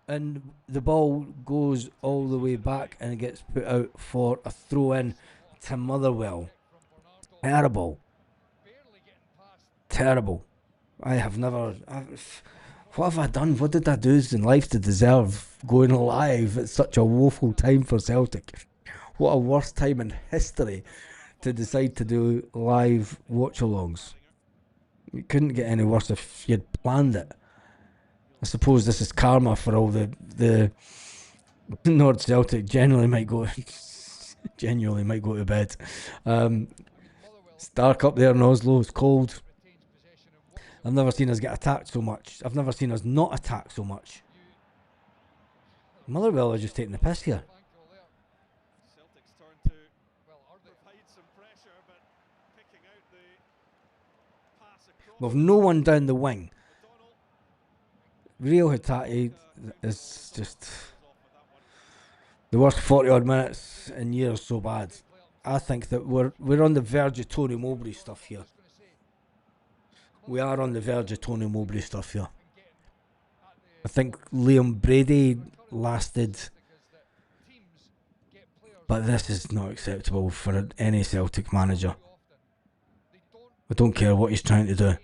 and the ball goes all the way back and it gets put out for a throw in to Motherwell. Terrible. I have never... what have I done? What did I do in life to deserve going live at such a woeful time for Celtic? What a worse time in history to decide to do live watch-alongs. It couldn't get any worse if you'd planned it. I suppose this is karma for all the North Celtic genuinely might go to bed. It's dark up there in Oslo. It's cold. I've never seen us get attacked so much. I've never seen us not attack so much. Motherwell are just taking the piss here. With no one down the wing. Rio Hatate is just the worst 40 odd minutes in years so bad. I think that we're on the verge of Tony Mowbray stuff here. We are on the verge of Tony Mowbray stuff here. I think Liam Brady lasted, but this is not acceptable for any Celtic manager. I don't care what he's trying to do.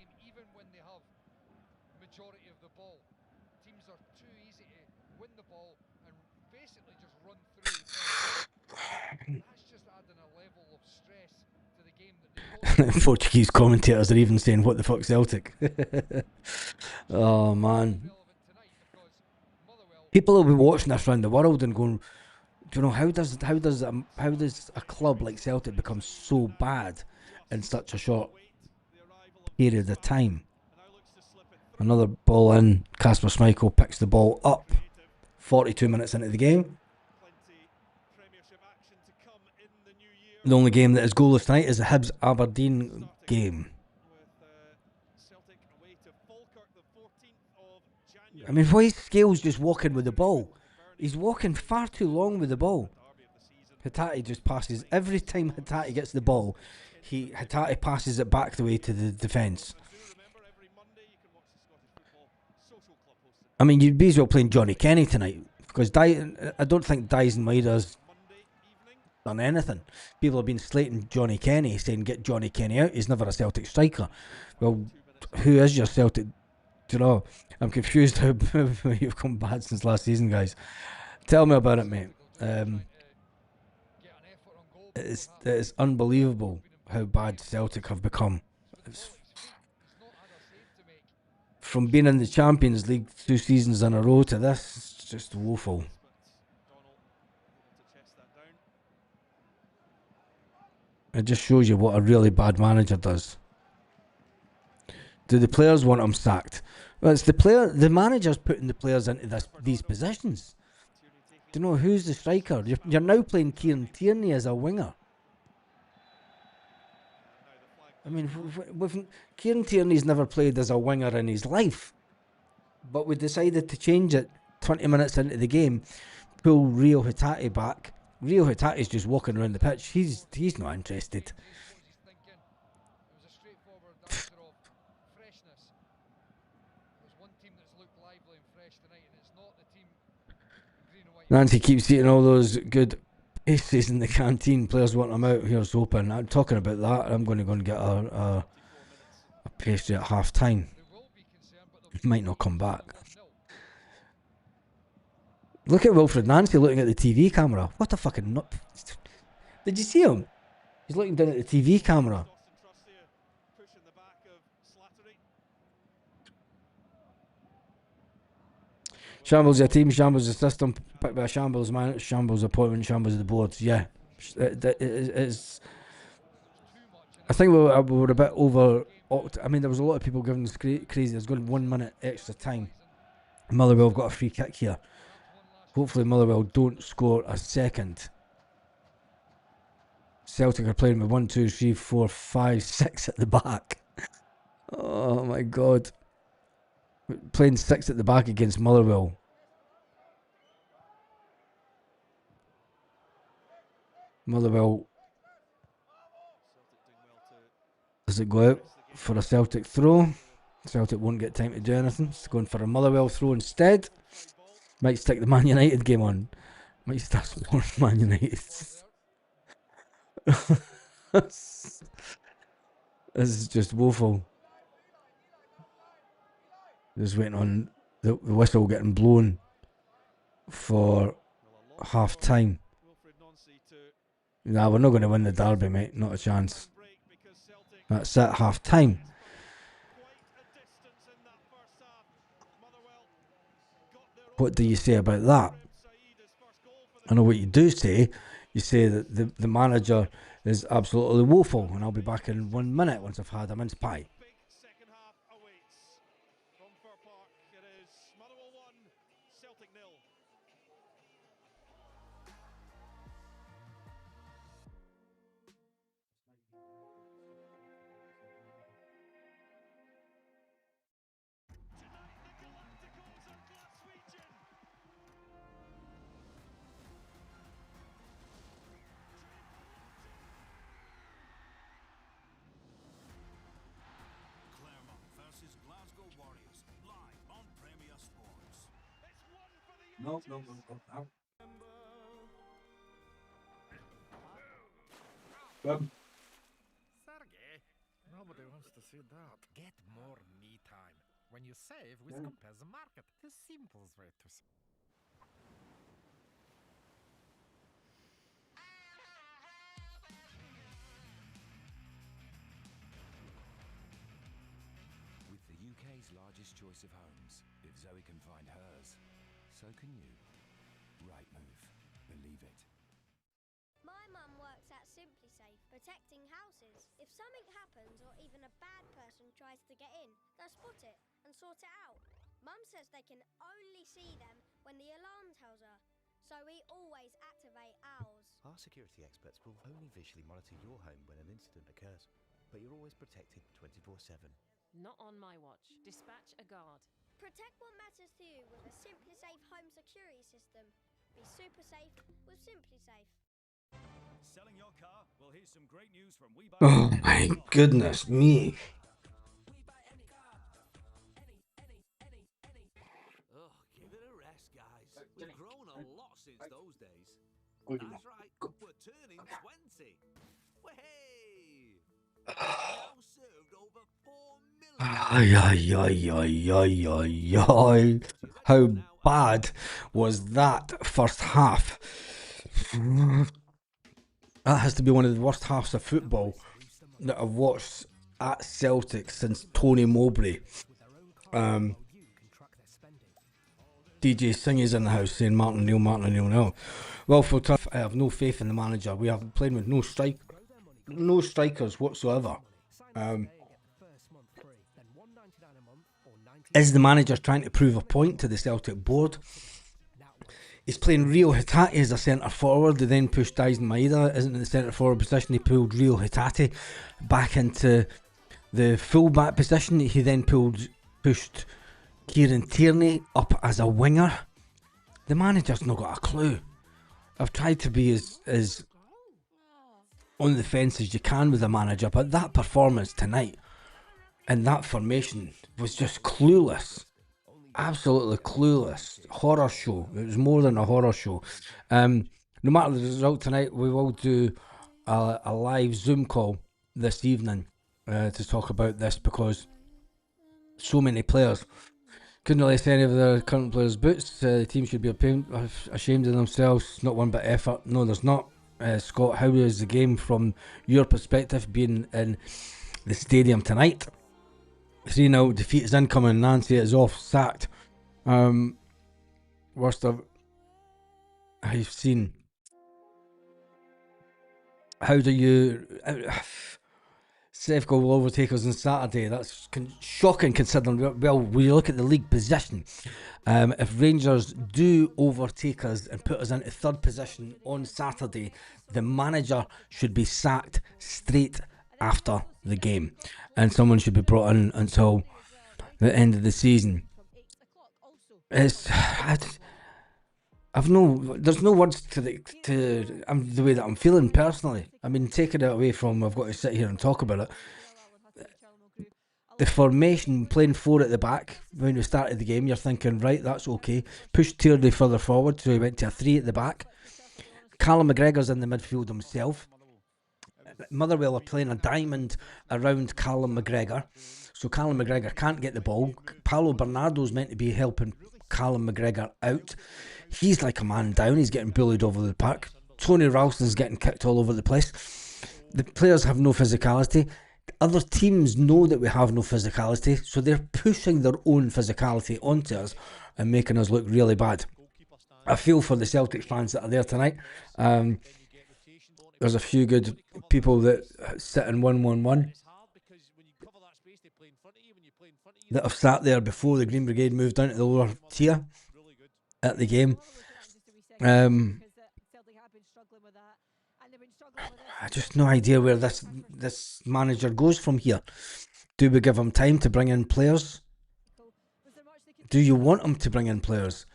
Portuguese commentators are even saying, "What the fuck, Celtic?" Oh man, people will be watching this around the world and going, "Do you know how does a club like Celtic become so bad in such a short period of time?" Another ball in. Kasper Schmeichel picks the ball up. 42 minutes into the game. The only game that is goalless tonight is the Hibs Aberdeen game. I mean, why is Scales just walking with the ball? He's walking far too long with the ball. Hatate just passes. Every time Hatate gets the ball, Hatate passes it back the way to the defence. I mean, you'd be as well playing Johnny Kenny tonight, because I don't think Dyson Maida's done anything. People have been slating Johnny Kenny, saying get Johnny Kenny out. He's never a Celtic striker. Well, who is your Celtic? Do you know? I'm confused how you've come bad since last season, guys. Tell me about it, mate. It's unbelievable how bad Celtic have become. It's, from being in the Champions League 2 seasons in a row to this, it's just woeful. It just shows you what a really bad manager does. Do the players want him sacked? Well, it's the manager's putting the players into these positions. Do you know who's the striker? You're now playing Kieran Tierney as a winger. I mean, Kieran Tierney's never played as a winger in his life, but we decided to change it 20 minutes into the game, pull Rio Hatate back. Rio Hatate's just walking around the pitch. He's not interested. Nancy keeps eating all those good pastries in the canteen. Players want them out. Here's hoping. I'm talking about that. I'm going to go and get a pastry at half time. Might not come back. Look at Wilfred Nancy looking at the TV camera. What a fucking nut. Did you see him? He's looking down at the TV camera. Shambles your team, shambles the system, picked by a shambles man, shambles appointment, shambles the boards. Yeah. It's, I think we were a bit over. I mean, there was a lot of people giving us crazy. There's going 1 minute extra time. Motherwell have got a free kick here. Hopefully Motherwell don't score a second. Celtic are playing with 1, 2, 3, 4, 5, 6 at the back. Oh my god. Playing 6 at the back against Motherwell. Motherwell. Does it go out for a Celtic throw? Celtic won't get time to do anything. It's going for a Motherwell throw instead. Might stick the Man United game on. Might start scoring Man United. This is just woeful. Just waiting on the whistle getting blown for half time. Nah, we're not going to win the derby, mate. Not a chance. That's it, half time. What do you say about that? I know what you do say. You say that the manager is absolutely woeful, and I'll be back in 1 minute once I've had a mince pie. No. Sergey, nobody wants to see that. Get more me time. When you save with Compare the Market, the simplest way to save. With the UK's largest choice of homes, if Zoe can find hers, so can you. Right move. Believe it. My mum works at SimpliSafe, protecting houses. If something happens or even a bad person tries to get in, they'll spot it and sort it out. Mum says they can only see them when the alarm tells her, so we always activate ours. Our security experts will only visually monitor your home when an incident occurs, but you're always protected 24/7. Not on my watch. Dispatch a guard. Protect what matters to you with a SimpliSafe home security system. Be super safe with SimpliSafe. Selling your car? Well, here's some great news from We Buy. Oh my goodness me. Oh, give it a rest, guys. We've grown a lot since those days. That's right, we're turning 20. Way! Now served over 4 million. How bad was that first half? That has to be one of the worst halves of football that I've watched at Celtic since Tony Mowbray. DJ Singy's in the house saying Martin O'Neill, no. Well, for tough, I have no faith in the manager. We have playing with no strikers whatsoever. Is the manager trying to prove a point to the Celtic board? He's playing Rio Hitati as a centre forward. They then pushed Dyson Maeda isn't in the centre forward position. He pulled Rio Hitati back into the full back position. He then pushed Kieran Tierney up as a winger. The manager's not got a clue. I've tried to be as on the fence as you can with the manager, but that performance tonight and that formation was just clueless. Absolutely clueless. Horror show. It was more than a horror show. No matter the result tonight, we will do a live Zoom call this evening to talk about this, because so many players couldn't lace any of their current players' boots. The team should be ashamed of themselves. Not one bit of effort. No, there's not. Scott, how is the game from your perspective, being in the stadium tonight? 3-0 defeat is incoming. Nancy is off, sacked. Worst I've seen. How do you... Sefco will overtake us on Saturday. That's shocking considering, well, when you look at the league position. If Rangers do overtake us and put us into third position on Saturday, the manager should be sacked straight after the game, and someone should be brought in until the end of the season. There's no words to the way that I'm feeling personally. I mean, taking it away from, I've got to sit here and talk about it. The formation, playing 4 at the back, when we started the game, you're thinking, right, that's okay. Push Tierney further forward, so he went to a 3 at the back. Callum McGregor's in the midfield himself. Motherwell are playing a diamond around Callum McGregor, so Callum McGregor can't get the ball. Paulo Bernardo's meant to be helping Callum McGregor out. He's like a man down. He's getting bullied over the park. Tony Ralston's getting kicked all over the place. The players have no physicality. Other teams know that we have no physicality, so they're pushing their own physicality onto us and making us look really bad. I feel for the Celtic fans that are there tonight. There's a few good people that sit in 1-1-1 that have sat there before the Green Brigade moved down to the lower tier at the game. I just no idea where this manager goes from here. Do we give him time to bring in players? Do you want him to bring in players?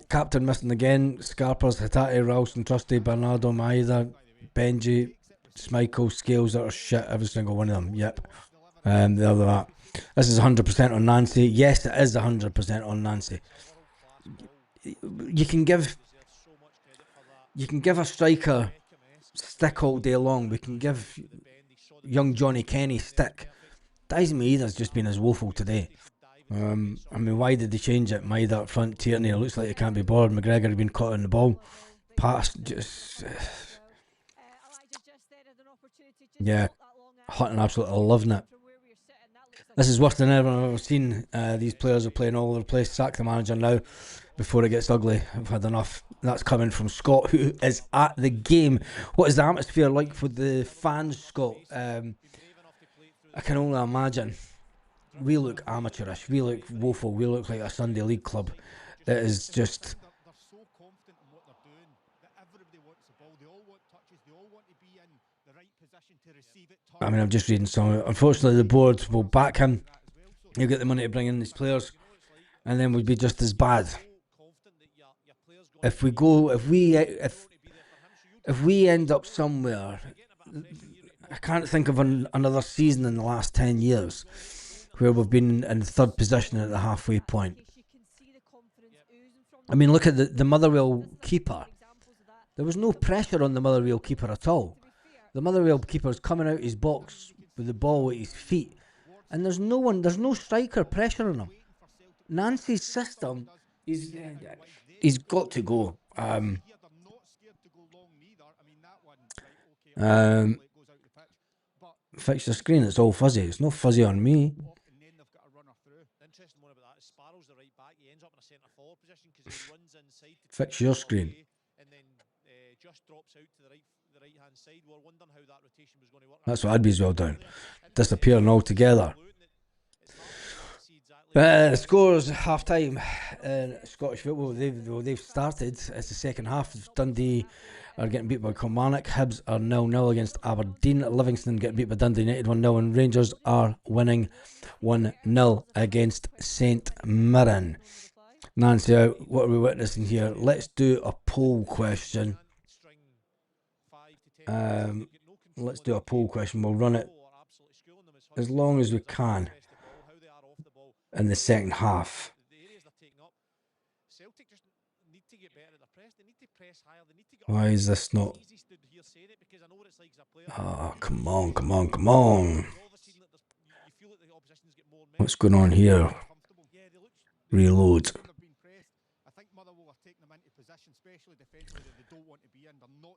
Captain missing again. Scarpers, Hitati, Ralston, Trusty, Bernardo, Maeda, Benji, Schmeichel, Scales that are shit. Every single one of them. Yep. The other that. This is 100% on Nancy. Yes, it is 100% on Nancy. You can give a striker stick all day long. We can give young Johnny Kenny stick. Dyson Maeda's just been as woeful today. I mean, why did they change it? Maeda up front, Tierney, it looks like he can't be bothered. McGregor had been caught on the ball. Pass, just... yeah, Hutton absolutely loving it. This is worse than ever I've ever seen. These players are playing all over the place. Sack the manager now before it gets ugly. I've had enough. That's coming from Scott, who is at the game. What is the atmosphere like for the fans, Scott? I can only imagine. We look amateurish. We look woeful. We look like a Sunday League club. That is just... I mean, I'm just reading some. Unfortunately, the board will back him. He'll get the money to bring in these players, and then we'd be just as bad. If we end up somewhere, I can't think of another season in the last 10 years where we've been in third position at the halfway point. I mean, look at the Motherwell keeper. There was no pressure on the Motherwell keeper at all. The Motherwell keeper's coming out his box with the ball at his feet, and there's no striker pressuring him. Nancy's system, he's got to go. Fix your screen, it's all fuzzy. It's not fuzzy on me. The interesting one about that is Sparrow's the right back. He ends up in a centre forward position because he runs inside to Fix your screen. and then just drops out to the right hand side. We're wondering how that rotation was going to work. That's what I'd be as well doing. Disappearing altogether. The scores half time in Scottish football. They've started. It's the second half. Dundee are getting beat by Kilmarnock. Hibs are 0-0 against Aberdeen. Livingston getting beat by Dundee United 1-0, and Rangers are winning 1-0 against St Mirren. Nancy out. What are we witnessing here? Let's do a poll question. Let's do a poll question. We'll run it as long as we can in the second half. Why is this not? Oh, come on. What's going on here? Reload. I think Motherwell are taking them into position, especially defensively, that they don't want to be in. They're not.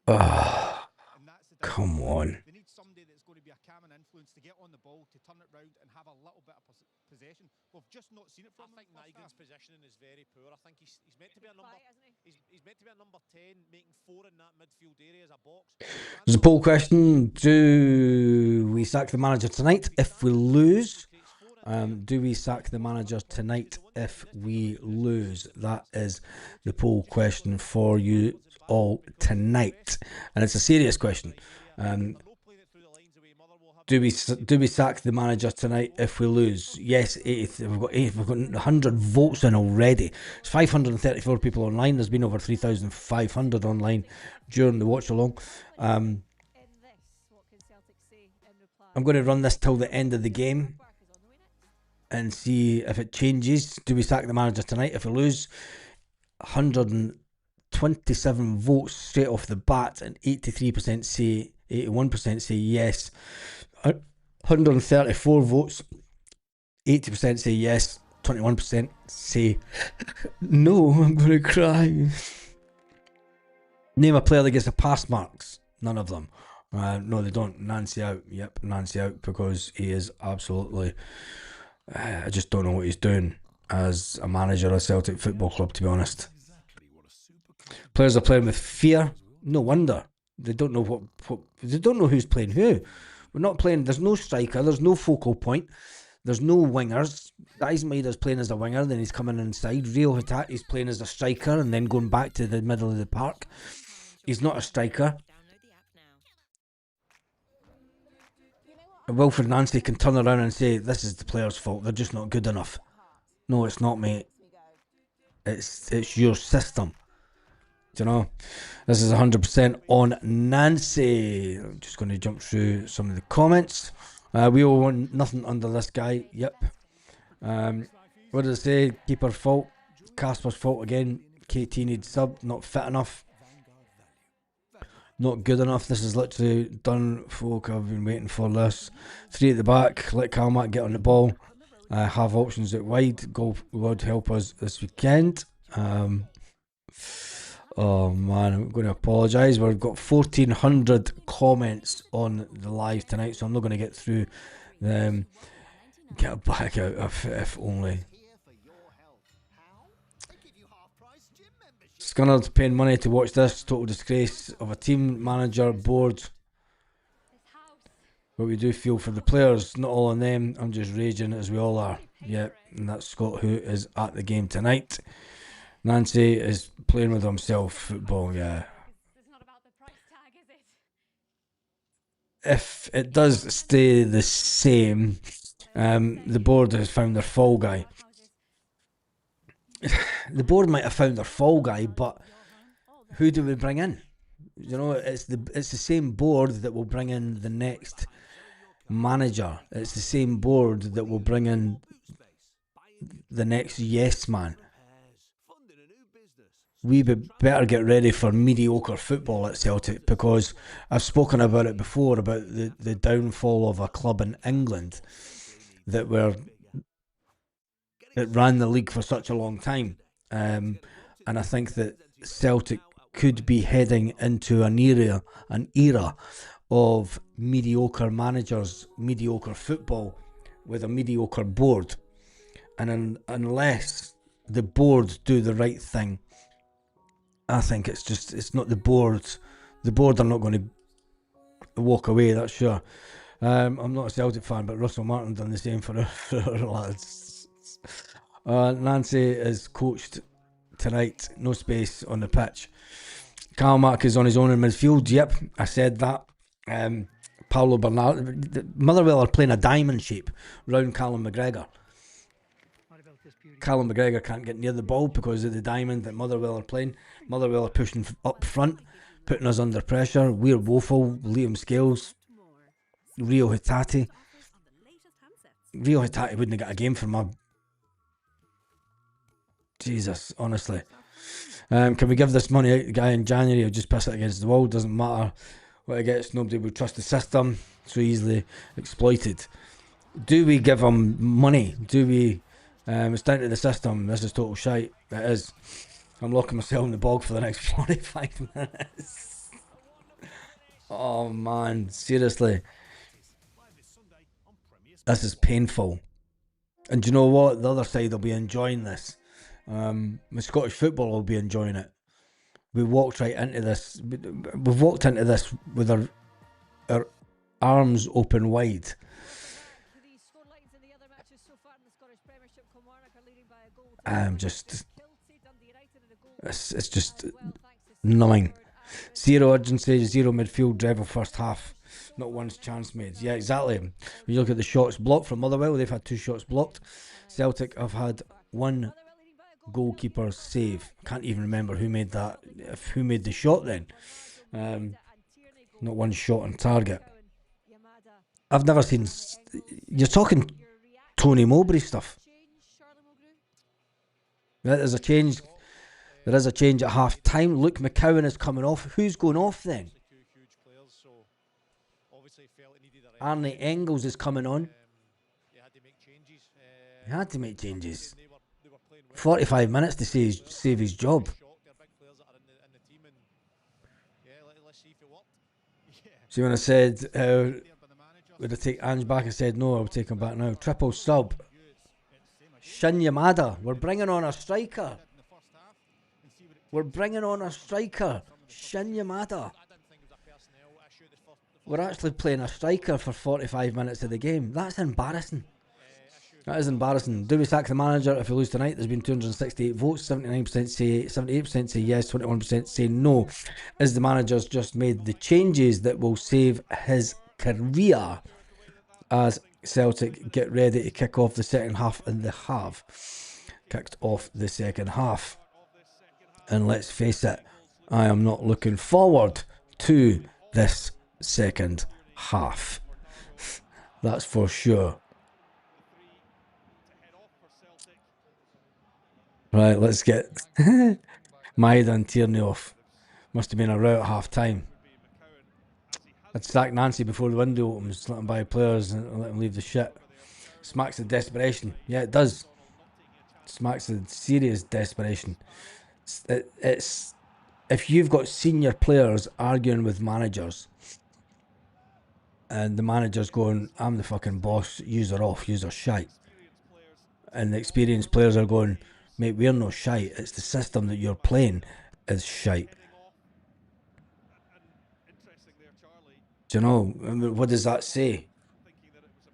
Come on. They need somebody that's going to be a calming influence to get on the ball, to turn it round and have a little bit of possession. We've just not seen it from him. I think Nigan's positioning is very poor. I think he's meant to be a number. He's meant to be a number 10, making 4 in that midfield area as a box. There's a poll question. Do we sack the manager tonight if we lose? Do we sack the manager tonight if we lose? That is the poll question for you all tonight, and it's a serious question. Do we sack the manager tonight if we lose? Yes, 80. We've got 100 votes in already. It's 534 people online. There's been over 3,500 online during the watch along. I'm going to run this till the end of the game and see if it changes. Do we sack the manager tonight if we lose? 127 votes straight off the bat, and 81% say yes. 134 votes, 80% say yes, 21% say no. I'm going to cry. Name a player that gets the pass marks. None of them. No, they don't. Nancy out. Yep, Nancy out because he is absolutely... I just don't know what he's doing as a manager of Celtic Football Club, to be honest. Players are playing with fear. No wonder. They don't know what they don't know who's playing who. We're not playing. There's no striker. There's no focal point. There's no wingers. Ismaida's playing as a winger, then he's coming inside. Rio Hitati's playing as a striker and then going back to the middle of the park. He's not a striker. Wilfred Nancy can turn around and say, this is the player's fault. They're just not good enough. No, it's not, mate. It's your system. Do you know? This is 100% on Nancy. I'm just going to jump through some of the comments. We all want nothing under this guy. Yep. What does it say? Keeper fault. Casper's fault again. KT needs sub. Not fit enough. Not good enough. This is literally done, folk. I've been waiting for this. 3 at the back. Let Calmac get on the ball. Have options out wide. Goal would help us this weekend. Oh man, I'm going to apologise. We've got 1,400 comments on the live tonight, so I'm not going to get through them. Get back out if only. Skinner's paying money to watch this. Total disgrace of a team, manager, board. But we do feel for the players, not all on them. I'm just raging as we all are. Yep, and that's Scott who is at the game tonight. Nancy is playing with himself football, yeah. If it does stay the same, the board has found their fall guy. The board might have found their fall guy, but who do we bring in? You know, it's the same board that will bring in the next manager. It's the same board that will bring in the next yes man. We better get ready for mediocre football at Celtic, because I've spoken about it before, about the downfall of a club in England that ran the league for such a long time. And I think that Celtic could be heading into an era of mediocre managers, mediocre football with a mediocre board. And unless the board do the right thing, I think it's not the board. The board are not going to walk away, that's sure. I'm not a Celtic fan, but Russell Martin done the same for our lads. Nancy is coached tonight, no space on the pitch. Carmack is on his own in midfield. Yep, I said that. Paulo Bernard, Motherwell are playing a diamond shape round Callum McGregor. Callum McGregor can't get near the ball because of the diamond that Motherwell are playing. Motherwell are pushing up front, putting us under pressure. We're woeful. Liam Scales, Rio Hitati. Rio Hitati wouldn't have got a game for my... Jesus, honestly. Can we give this money out to the guy in January or just piss it against the wall? Doesn't matter what it gets. Nobody would trust the system. So easily exploited. Do we give him money? Do we... it's down to the system. This is total shite. It is. I'm locking myself in the bog for the next 45 minutes. Oh man, seriously. This is painful. And do you know what? The other side will be enjoying this. The Scottish football will be enjoying it. We walked right into this. We've walked into this with our arms open wide. It's just numbing. Zero urgency, zero midfield drive of first half. Not one chance made. Yeah, exactly. When you look at the shots blocked from Motherwell, they've had 2 shots blocked. Celtic have had 1 goalkeeper save. Can't even remember who made that. Who made the shot then? Not 1 shot on target. I've never seen... You're talking Tony Mowbray stuff. There's a change. There is a change at half time. Luke McCowan is coming off. Who's going off then? Arne Engels is coming on. He had to make changes. 45 minutes to save his job. See, when I said would I take Ange back, I said no, I would take him back now. Triple sub. Shin Yamada. We're bringing on a striker. We're bringing on a striker. Shin Yamada. We're actually playing a striker for 45 minutes of the game. That's embarrassing. That is embarrassing. Do we sack the manager if we lose tonight? There's been 268 votes. 79% say 78% say yes. 21% say no. Is the manager's just made the changes that will save his career as Celtic get ready to kick off the second half, and they have kicked off the second half. And let's face it, I am not looking forward to this second half. That's for sure. Right, let's get Maeda and Tierney off. Must have been a row at half time. I'd sack Nancy before the window opens, let him buy players and let him leave the shit. Smacks of desperation. Yeah, it does. Smacks of serious desperation. It's if you've got senior players arguing with managers and the manager's going, I'm the fucking boss, yous are off, yous are shite. And the experienced players are going, mate, we're no shite, it's the system that you're playing is shite. Do you know, what does that say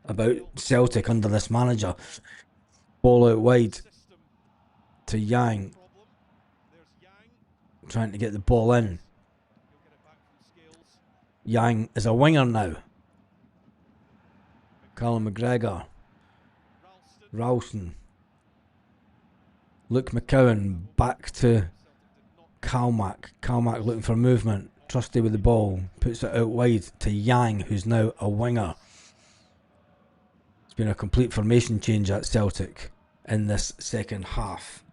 about Celtic under this manager? Ball out wide to Yang, trying to get the ball in. Yang is a winger now. Callum McGregor, Ralston, Luke McCowan back to Carmack. Carmack looking for movement. Trusty with the ball, puts it out wide to Yang, who's now a winger. It's been a complete formation change at Celtic in this second half.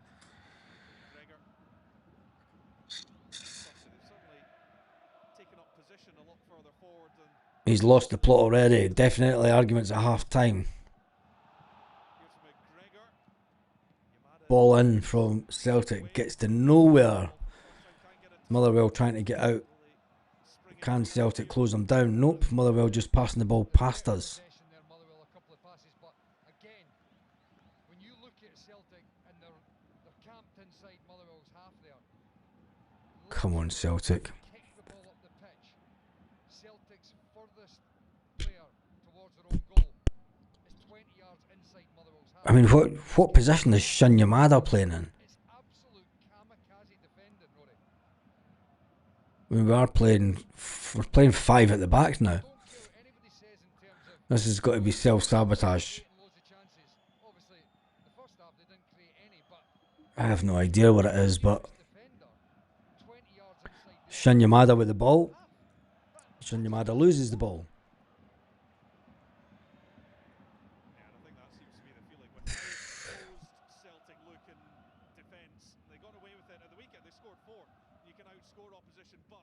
He's lost the plot already. Definitely arguments at half time. Ball in from Celtic, gets to nowhere. Motherwell trying to get out. Can Celtic close them down? Nope. Motherwell just passing the ball past us. Motherwell a couple of passes, but again, when you look at Celtic and they're camped inside Motherwell's half there. Come on, Celtic. Kick the ball up the pitch. Celtic's furthest player towards their own goal is 20 yards inside Motherwell's half. I mean, what position is Shin Yamada playing in? It's absolute kamikaze defending, Rory. I mean, we're playing 5 at the back now. This has got to be self-sabotage. I have no idea what it is, but Shin Yamada with the ball. Shin Yamada loses the ball. Celtic look in defence. They got away with it at the weekend. They scored 4. You can outscore opposition, but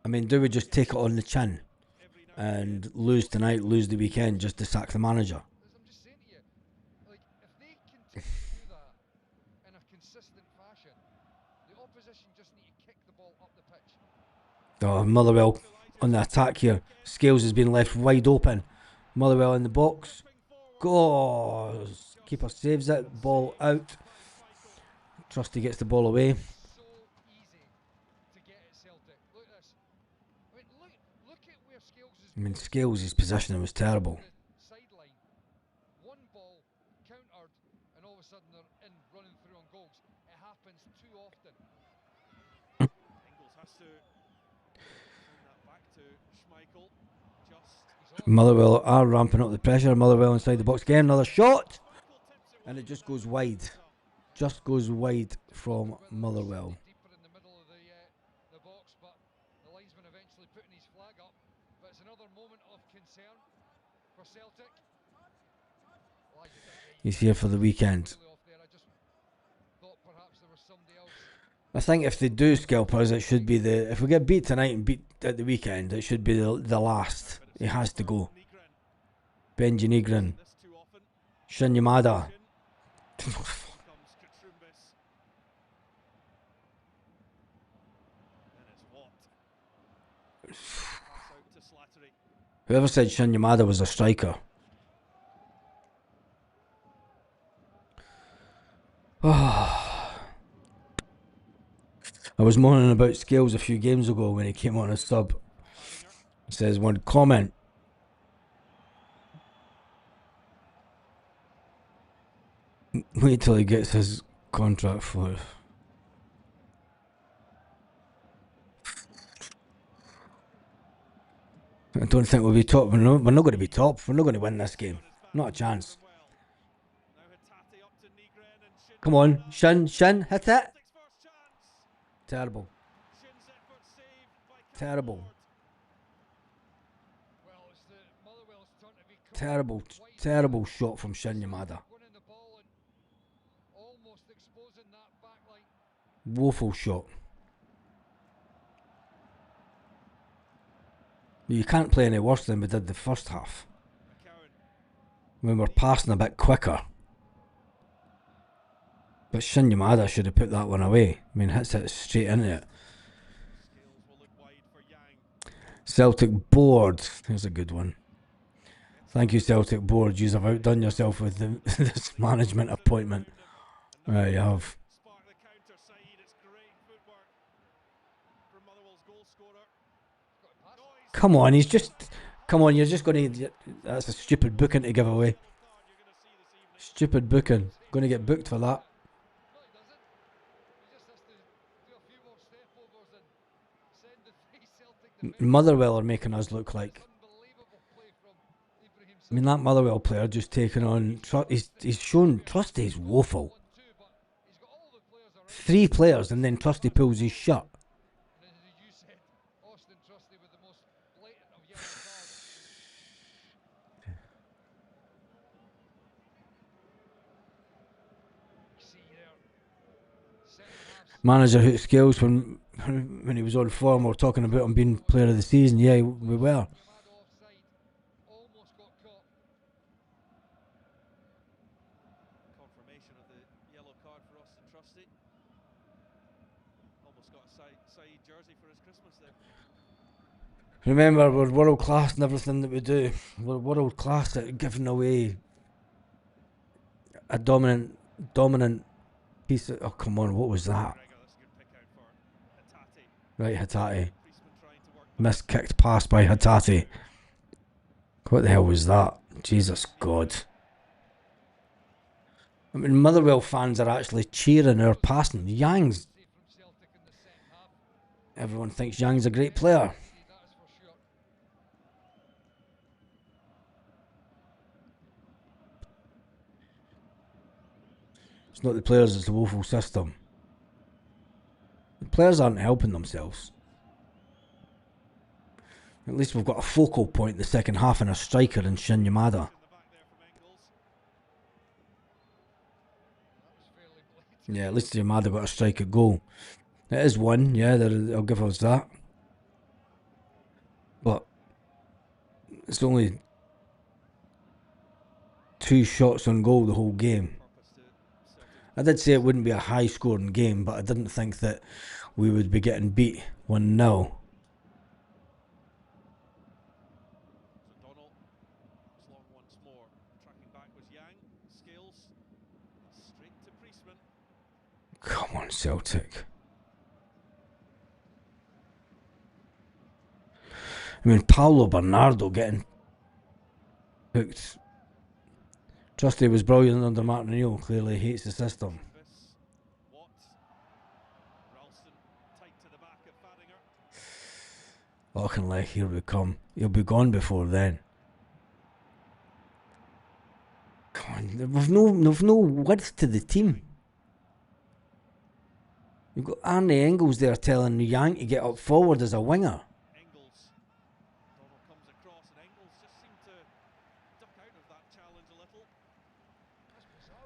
I mean, do we just take it on the chin and lose tonight, lose the weekend, just to sack the manager? I'm just saying to you, like, if they continue to do that in a consistent fashion, the opposition just need to kick the ball up the pitch. Oh, Motherwell on the attack here. Scales has been left wide open. Motherwell in the box. Goes. Keeper saves it. Ball out. Trusty gets the ball away. So easy to get at Celtic. Look at this. I mean, look at where Scales is. I mean, Scales' positioning was terrible. Sideline. One ball countered, and all of a sudden they're in running through on goals. It happens too often. Ingles has to send that back to Schmeichel. Motherwell are ramping up the pressure. Motherwell inside the box again. Another shot. And it just goes wide. Just goes wide from Motherwell. Deeper in the middle of the box, but the linesman eventually putting his flag up. But it's another moment of concern for Celtic. He's here for the weekend. I think if they do scalp us, it should be if we get beat tonight and beat at the weekend, it should be the last. He has to go. Benji Nigren. Shin Yamada. Whoever said Shin Yamada was a striker? I was moaning about Scales a few games ago when he came on as sub. It says one comment. Wait till he gets his contract for it. I don't think we'll be top. We're not going to be top. We're not going to win this game. Not a chance. Come on, Shin, hit it. Terrible. Terrible. Terrible shot from Shin Yamada. Woeful shot. You can't play any worse than we did the first half. When we're passing a bit quicker. But Shin Yamada should have put that one away. I mean, hits it straight into it. Celtic board. Here's a good one. Thank you, Celtic board. You have outdone yourself with this management appointment. Right, you have. Come on, come on, you're just going to... That's a stupid booking to give away. Stupid booking. Going to get booked for that. Motherwell are making us look like... I mean, that Motherwell player just taking on... He's shown Trusty's woeful. 3 players and then Trusty pulls his shirt. Manager who Scales when he was on form, we were talking about him being player of the season. Yeah, we were. Confirmation of the yellow card for Austin Trusty. Almost got a Saeed jersey for his Christmas there. Remember, we're world class in everything that we do. We're world class at giving away a dominant piece of... Oh, come on, what was that? Right, Hatate. Miskicked pass by Hatate. What the hell was that? Jesus God. I mean, Motherwell fans are actually cheering our passing. Yang's... Everyone thinks Yang's a great player. It's not the players, it's the woeful system. The players aren't helping themselves. At least we've got a focal point in the second half and a striker in Shin Yamada. Yeah, at least Yamada got a striker goal. It is one, yeah, I'll give us that. But it's only 2 shots on goal the whole game. I did say it wouldn't be a high scoring game, but I didn't think that we would be getting beat 1-0. Come on, Celtic. I mean, Paulo Bernardo getting hooked. Trusty was brilliant under Martin O'Neill. Clearly hates the system. Auchinleck, here we come. He'll be gone before then. Come on, we've no width to the team. You've got Arne Engels there telling Yang to get up forward as a winger.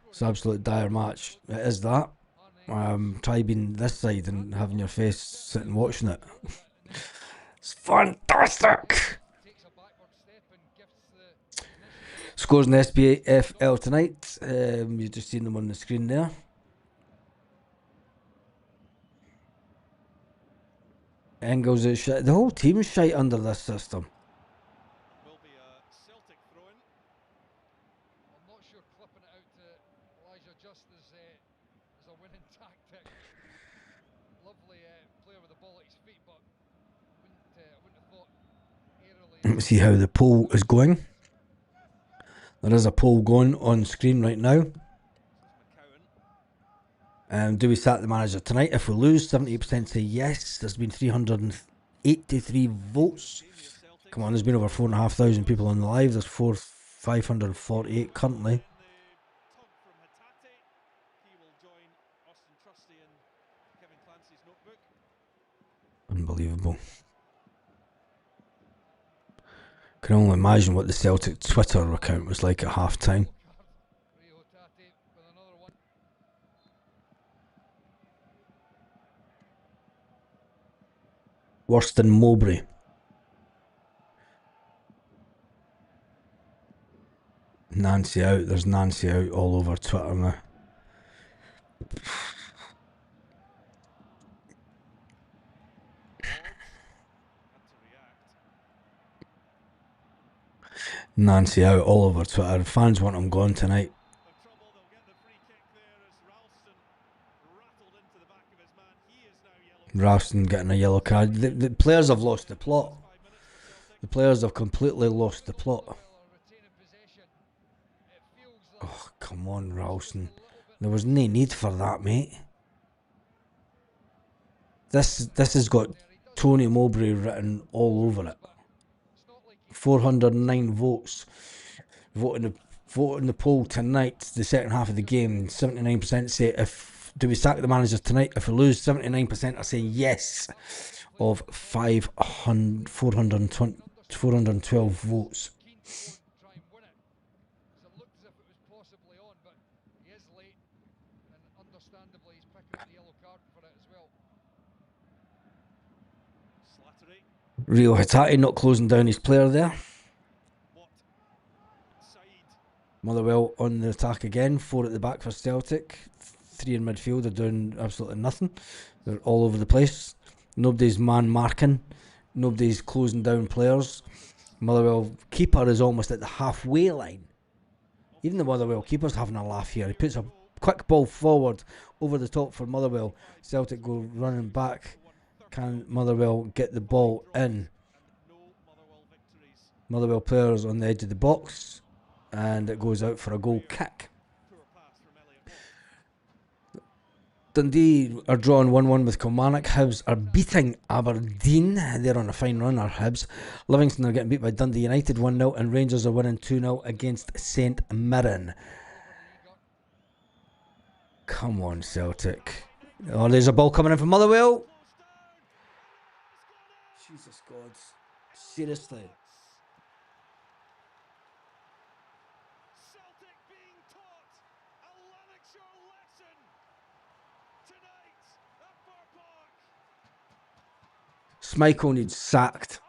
It's an absolute dire match. It is that. Try being this side and having your face sitting watching it. It's fantastic! Scores in the SPFL tonight. You've just seen them on the screen there. Engels is shite. The whole team's shite under this system. Let's see how the poll is going. There is a poll going on screen right now. Do we sack the manager tonight? If we lose, 78% say yes. There's been 383 votes. Come on, there's been over 4,500 people on the live. There's 548 currently. Unbelievable. Can only imagine what the Celtic Twitter account was like at half time. Worse than Mowbray. Nancy out. There's Nancy out all over Twitter now. Nancy out all over Twitter. Fans want him gone tonight. Ralston getting a yellow card. The players have lost the plot. The players have completely lost the plot. Oh, come on, Ralston. There was no need for that, mate. This has got Tony Mowbray written all over it. 409 votes. Vote in the poll tonight, the second half of the game. 79% say do we sack the manager tonight? If we lose, 79% are saying yes of 412 votes. Rio Hatate not closing down his player there. Motherwell on the attack again. 4 at the back for Celtic. 3 in midfield. They're doing absolutely nothing. They're all over the place. Nobody's man marking. Nobody's closing down players. Motherwell keeper is almost at the halfway line. Even the Motherwell keeper's having a laugh here. He puts a quick ball forward over the top for Motherwell. Celtic go running back. Can Motherwell get the ball in? Motherwell players on the edge of the box, and it goes out for a goal kick. Dundee are drawing 1-1 with Kilmarnock. Hibs are beating Aberdeen. They're on a fine run, our Hibs. Livingston are getting beat by Dundee United 1-0, and Rangers are winning 2-0 against St Mirren. Come on, Celtic. Oh, there's a ball coming in from Motherwell. Jesus God. Seriously. Schmeichel needs sacked.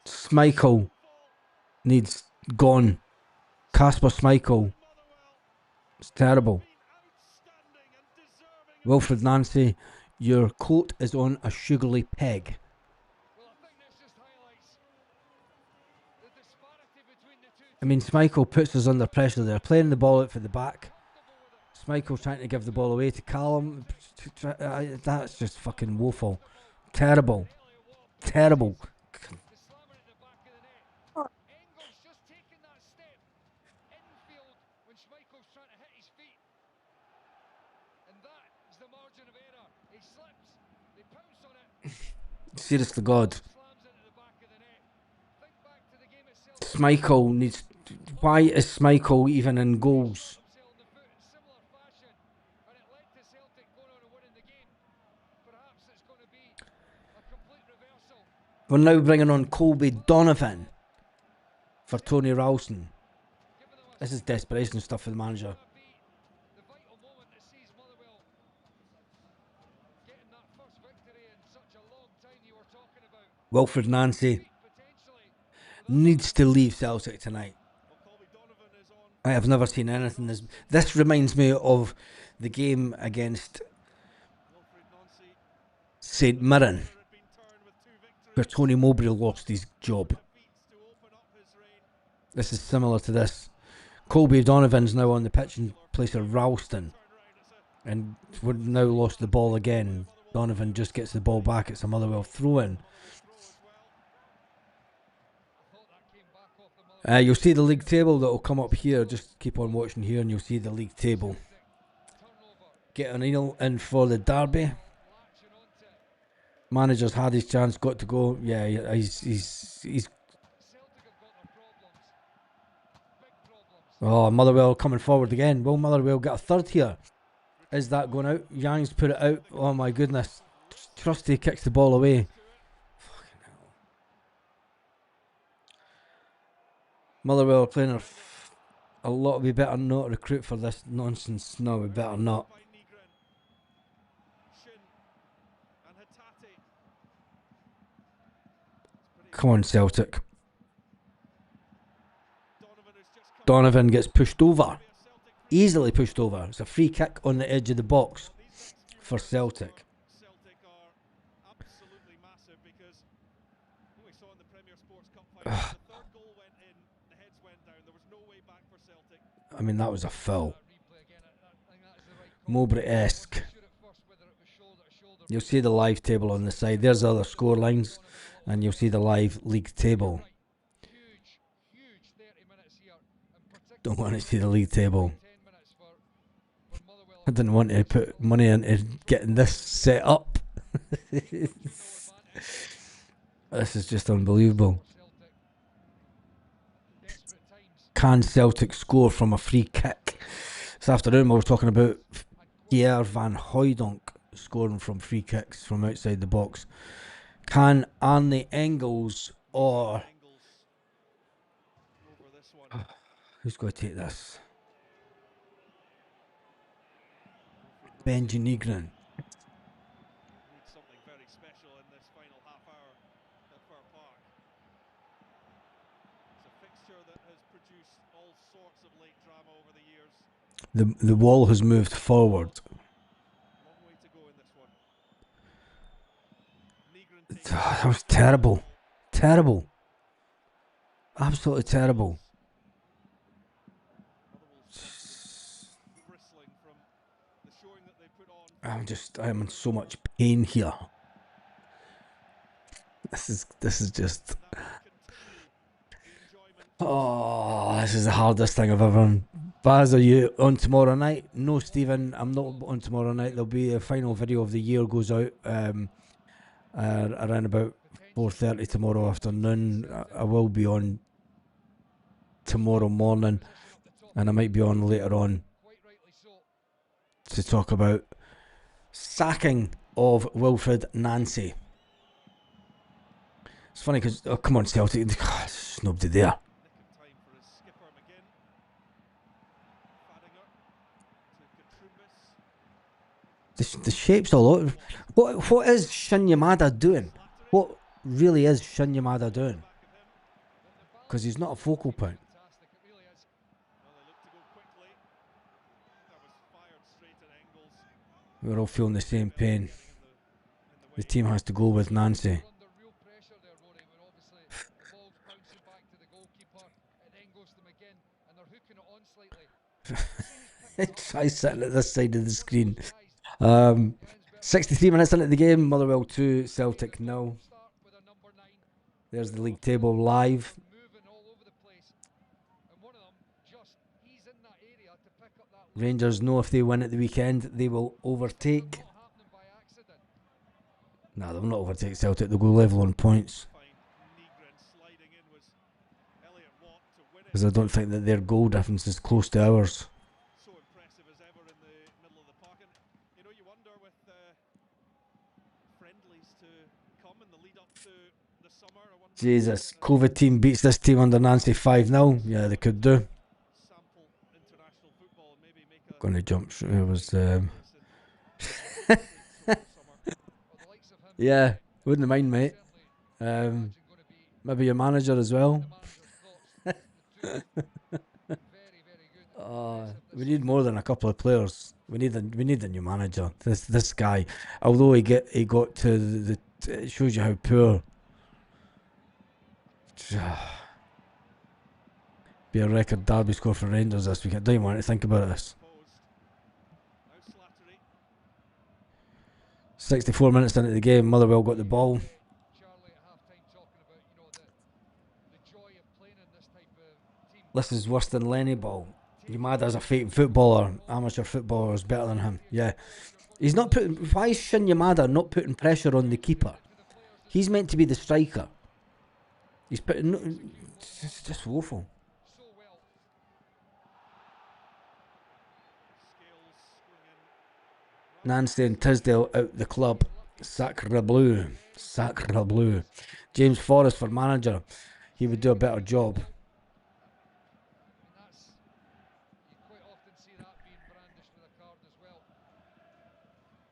Schmeichel needs gone. Kasper Schmeichel. It's terrible. Wilfred Nancy, your coat is on a sugary peg. I mean, Schmeichel puts us under pressure there, playing the ball out for the back. Schmeichel trying to give the ball away to Callum. That's just fucking woeful. Terrible. Terrible. Seriously, God. Schmeichel needs... Why is Schmeichel even in goals? We're now bringing on Colby Donovan for Tony Ralston. This is desperation stuff for the manager. Wilfred Nancy needs to leave Celtic tonight. I have never seen anything this reminds me of the game against St Mirren, where Tony Mowbray lost his job. This is similar to this. Colby Donovan's now on the pitch in place of Ralston, and we've now lost the ball again. Donovan just gets the ball back. It's a Motherwell throw-in. You'll see the league table that will come up here. Just keep on watching here and you'll see the league table. Get O'Neill in for the derby. Manager's had his chance, got to go. Yeah, he's Oh, Motherwell coming forward again. Will Motherwell get a third here? Is that going out? Yang's put it out. Oh my goodness. Trusty kicks the ball away. Fucking hell. Motherwell are playing a lot. We better not recruit for this nonsense. No, we better not. Come on, Celtic. Donovan gets pushed over. Easily pushed over. It's a free kick on the edge of the box for Celtic. I mean, that was a foul. Mowbray-esque. You'll see the live table on the side. There's the other score lines, and you'll see the live league table. Don't want to see the league table. I didn't want to put money into getting this set up. This is just unbelievable. Can Celtic score from a free kick? This afternoon we were talking about Pierre van Hooijdonk scoring from free kicks from outside the box. Can Arne Engels or... Who's going to take this? Benji Negrin. The wall has moved forward. That was terrible. terrible. Absolutely terrible. I am in so much pain here. This is just. Oh, this is the hardest thing I've ever done. Baz, are you on tomorrow night? No, Stephen, I'm not on tomorrow night. There'll be a final video of the year goes out around about 4:30 tomorrow afternoon. I will be on tomorrow morning, and I might be on later on to talk about sacking of Wilfred Nancy. It's funny because, oh, come on, Celtic, there's nobody there. The shape's all over. What is Shin Yamada doing? What really is Shin Yamada doing? Because he's not a focal point. We're all feeling the same pain. The team has to go with Nancy. Try sitting at this side of the screen. 63 minutes into the game, Motherwell 2, Celtic 0. There's the league table live. Rangers know if they win at the weekend, they will overtake. No, they'll not overtake Celtic, they'll go level on points. Because I don't think that their goal difference is close to ours. Jesus, COVID team beats this team under Nancy 5-0. Yeah, they could do. Going to jump. It was. Yeah, wouldn't mind, mate. Maybe your manager as well. We need more than a couple of players. We need a new manager. This guy, although he got to the it shows you how poor. Be a record derby score for Rangers this week. I don't even want to think about this. 64 minutes into the game, Motherwell got the ball. This is worse than Lenny Ball. Yamada's a fake footballer. Amateur footballer is better than him. Yeah. He's not putting. Why is Shin Yamada not putting pressure on the keeper? He's meant to be the striker. He's putting. It's just woeful. Nancy and Tisdale out the club. Sacre bleu. Sacre bleu. James Forrest for manager. He would do a better job.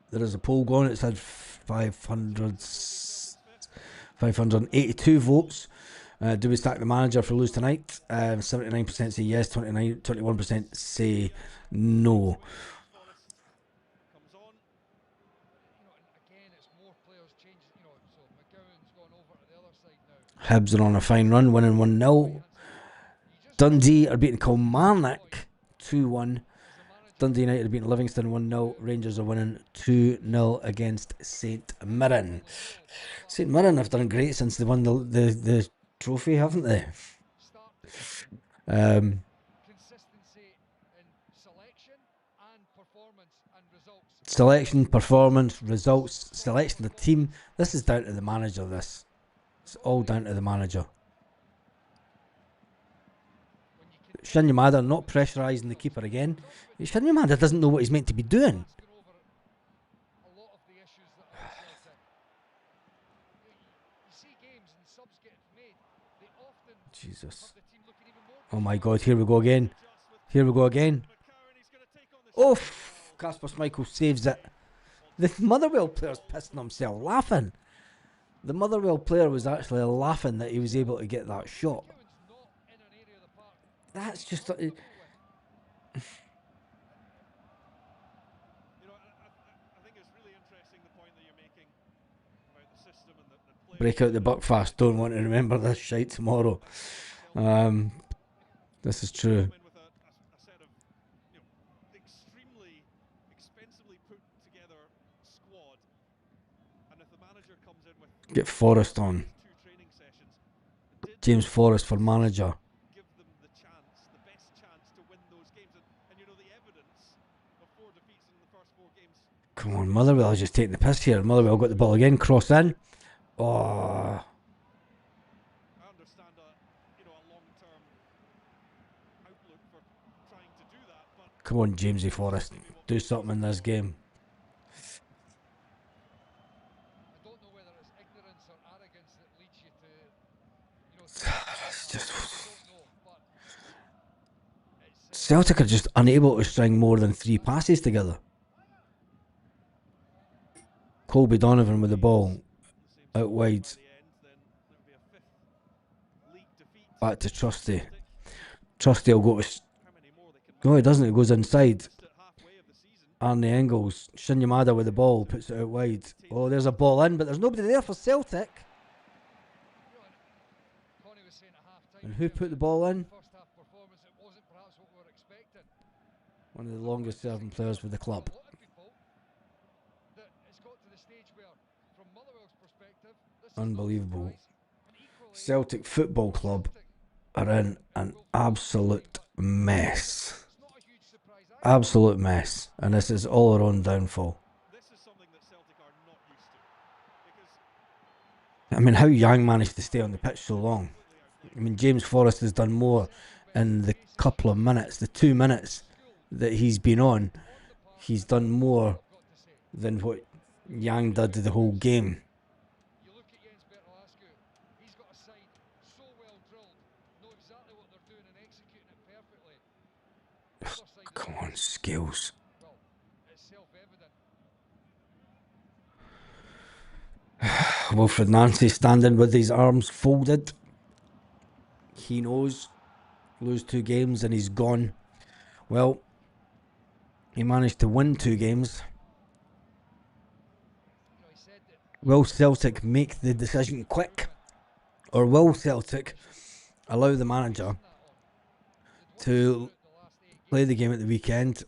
There is a poll going. It's had 582 votes. Do we sack the manager if we lose tonight? 79% say yes, 21% say no. Hibs are on a fine run, winning 1-0. Dundee are beating Kilmarnock 2-1. Dundee United are beating Livingston 1-0. Rangers are winning 2-0 against St Mirren. St Mirren have done great since they won the trophy, haven't they? Selection, performance, results, selection of the team. This is down to the manager, this. It's all down to the manager. Shin Yamada not pressurising the keeper again. Shin Yamada doesn't know what he's meant to be doing. Jesus. Oh my God, here we go again. Here we go again. Oh, Kasper Schmeichel saves it. The Motherwell player's pissing himself laughing. The Motherwell player was actually laughing that he was able to get that shot. That's just... Break out the Buckfast. Don't want to remember this shite tomorrow. This is true. Get Forrest on. James Forrest for manager. Come on, Motherwell is just taking the piss here. Motherwell got the ball again, cross in. Oh. Come on, Jamesy Forrest. Do something in this game. It's just... Celtic are just unable to string more than 3 passes together. Colby Donovan with the ball out wide. Back to Trusty. Trusty will go to... No, he doesn't. It goes inside. Arnie Engels. Shinyamada with the ball. Puts it out wide. Oh, there's a ball in, but there's nobody there for Celtic. And who put the ball in? One of the longest serving players with the club. Unbelievable. Celtic Football Club are in an absolute mess. Absolute mess. And this is all our own downfall. I mean, how Yang managed to stay on the pitch so long. I mean, James Forrest has done more in the couple of minutes, the 2 minutes that he's been on. He's done more than what Yang did the whole game. Come on, skills. Wilfred Nancy standing with his arms folded. He knows. Lose 2 games and he's gone. Well, he managed to win 2 games. Will Celtic make the decision quick? Or will Celtic allow the manager to play the game at the weekend,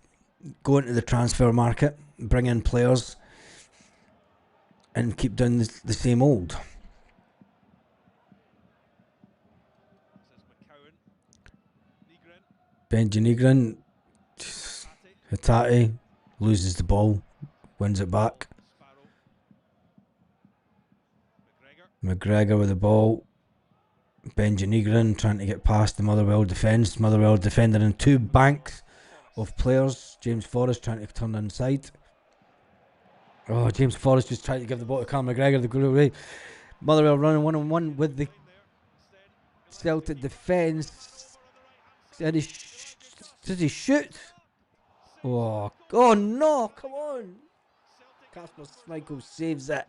go into the transfer market, bring in players, and keep doing the same old? Benji Negrin, Hatate loses the ball, wins it back. McGregor with the ball. Benji Negrin trying to get past the Motherwell defence. Motherwell defending in 2 banks of players. James Forrest trying to turn inside. Oh, James Forrest just tried to give the ball to Carl McGregor. The goal away. Motherwell running 1-on-1 with the Celtic defence. And did he shoot? Oh no! Come on! Kasper Schmeichel saves it.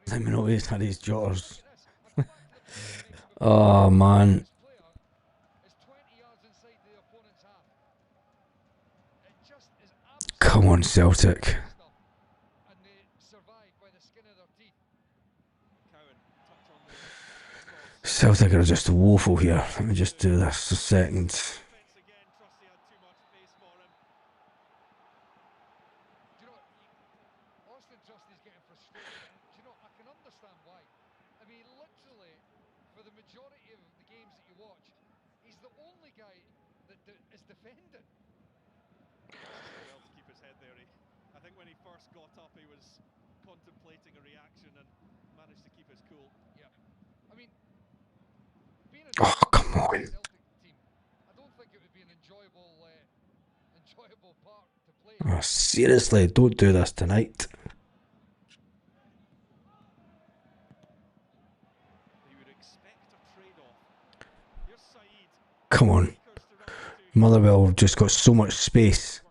Simon always had his jotters. Oh man. Come on, Celtic. Celtic are just woeful here. Let me just do this a second. Oh, come on. Oh, seriously, don't do this tonight. Come on. Motherwell just got so much space.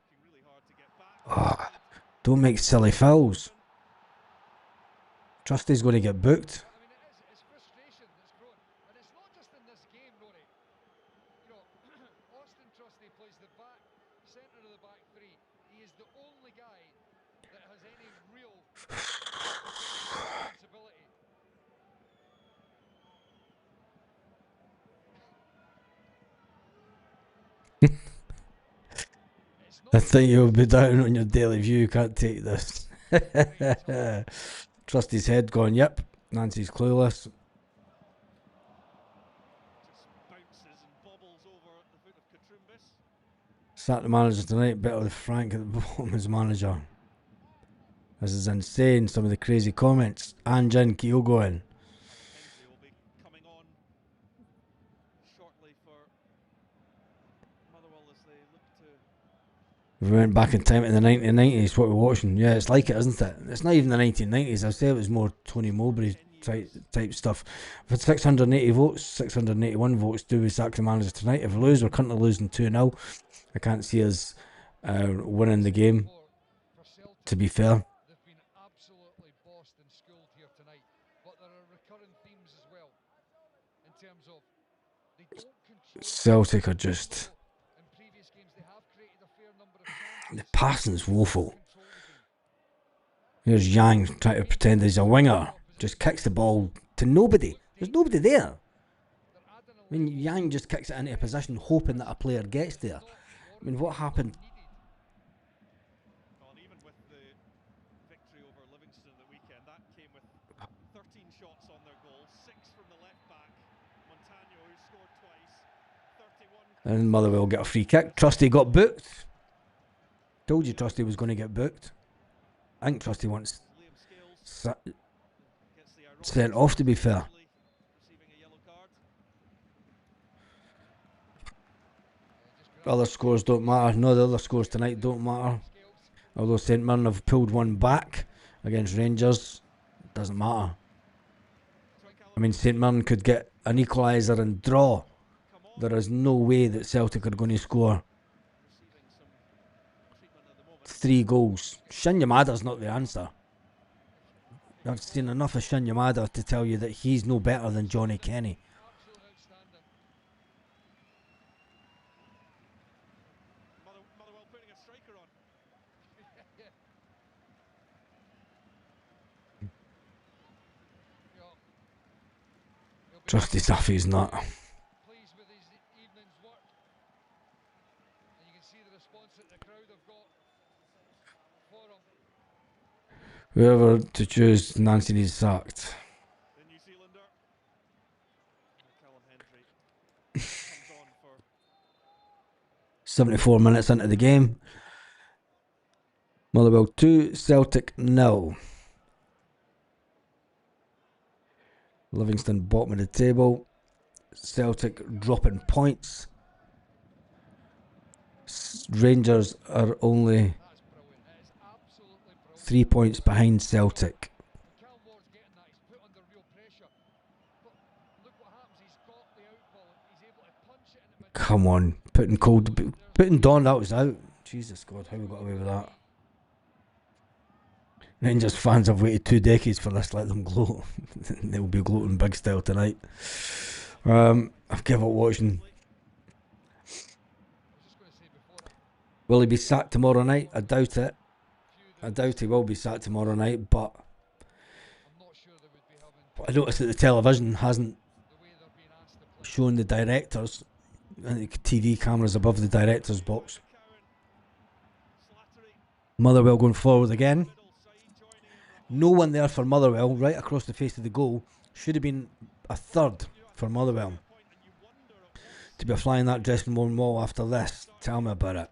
Don't make silly fouls. Trusty's going to get booked. I think you'll be down on your daily view. Can't take this. Trusty's head going, yep. Nancy's clueless. Sack the manager tonight. Better with Frank at the bottom as manager. This is insane. Some of the crazy comments. And Jen Keel going. We went back in time to the 1990s, what we're watching. Yeah, it's like it, isn't it? It's not even the 1990s. I'd say it was more Tony Mowbray type stuff. If it's 680 votes, 681 votes, do we sack the manager tonight? If we lose, we're currently losing 2-0. I can't see us winning the game, to be fair. They've been absolutely bossed and schooled here tonight, but there are recurring themes as well in terms of they don't control. Celtic are just... The passing's woeful. Here's Yang trying to pretend he's a winger. Just kicks the ball to nobody. There's nobody there. I mean, Yang just kicks it into a position hoping that a player gets there. I mean, what happened? Even with the victory over Livingston the weekend, that came with 13 shots on their goal, 6 from the left back. Montano, who scored twice, 31. And Motherwell get a free kick. Trusty got booked. Told you Trusty was going to get booked. I think Trusty wants sent off, to be fair. Other scores don't matter. No, the other scores tonight don't matter. Although St Mirren have pulled one back against Rangers, doesn't matter. I mean, St Mirren could get an equaliser and draw. There is no way that Celtic are going to score 3 goals. Shin Yamada's not the answer. I've seen enough of Shin Yamada to tell you that he's no better than Johnny Kenny. Motherwell putting a striker on. Trusty Safi's not. Pleased with his evening's work, and you can see the response that the crowd have got for him. Whoever to choose, Nancy needs sacked. The New Zealander, Callum Hendry, comes on for 74 minutes into the game. Motherwell 2, Celtic 0. Livingston bottom of the table. Celtic dropping points. Rangers are only 3 points behind Celtic. Come on, putting Don out was out. Jesus God, how we got away with that? Rangers fans have waited 2 decades for this. Let them gloat. They'll be gloating big style tonight. I've given up watching. Will he be sacked tomorrow night? I doubt it. I doubt he will be sacked tomorrow night, but I noticed that the television hasn't shown the directors and the TV cameras above the director's box. Motherwell going forward again. No one there for Motherwell, right across the face of the goal. Should have been a third for Motherwell. To be flying that dressing room wall after this, tell me about it.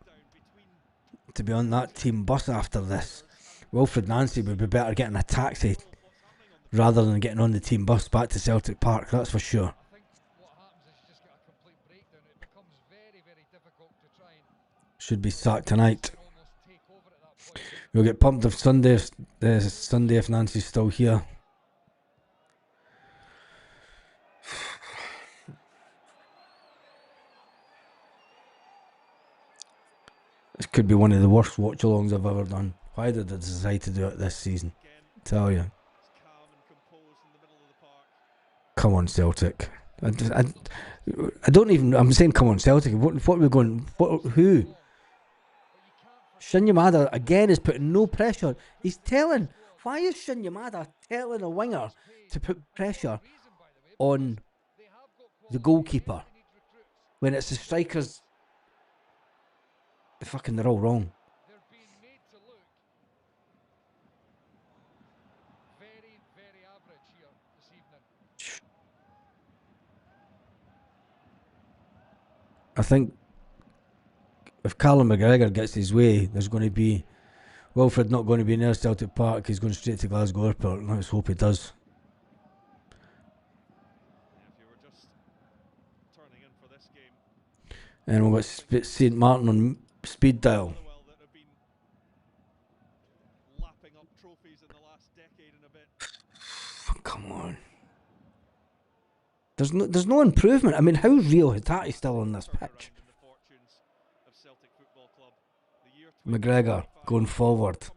To be on that team bus after this. Wilfred Nancy would be better getting a taxi rather than getting on the team bus back to Celtic Park, that's for sure. Should be sacked tonight. We'll get pumped if Sunday if Nancy's still here. This could be one of the worst watch-alongs I've ever done. Why did I decide to do it this season? Tell you. Come on, Celtic. I don't even. I'm saying come on, Celtic. What are we going? Who? Shin Yamada again is putting no pressure. He's telling. Why is Shin Yamada telling a winger to put pressure on the goalkeeper when it's the striker's they're all wrong. They're being made to look very, very average here this evening. I think if Callum McGregor gets his way, there's going to be Wilfred not going to be near Celtic Park. He's going straight to Glasgow Airport. Let's hope he does. And we've got St Martin on speed dial. Come on. There's no improvement. I mean, how's Rio Hitati still on this pitch? McGregor going forward.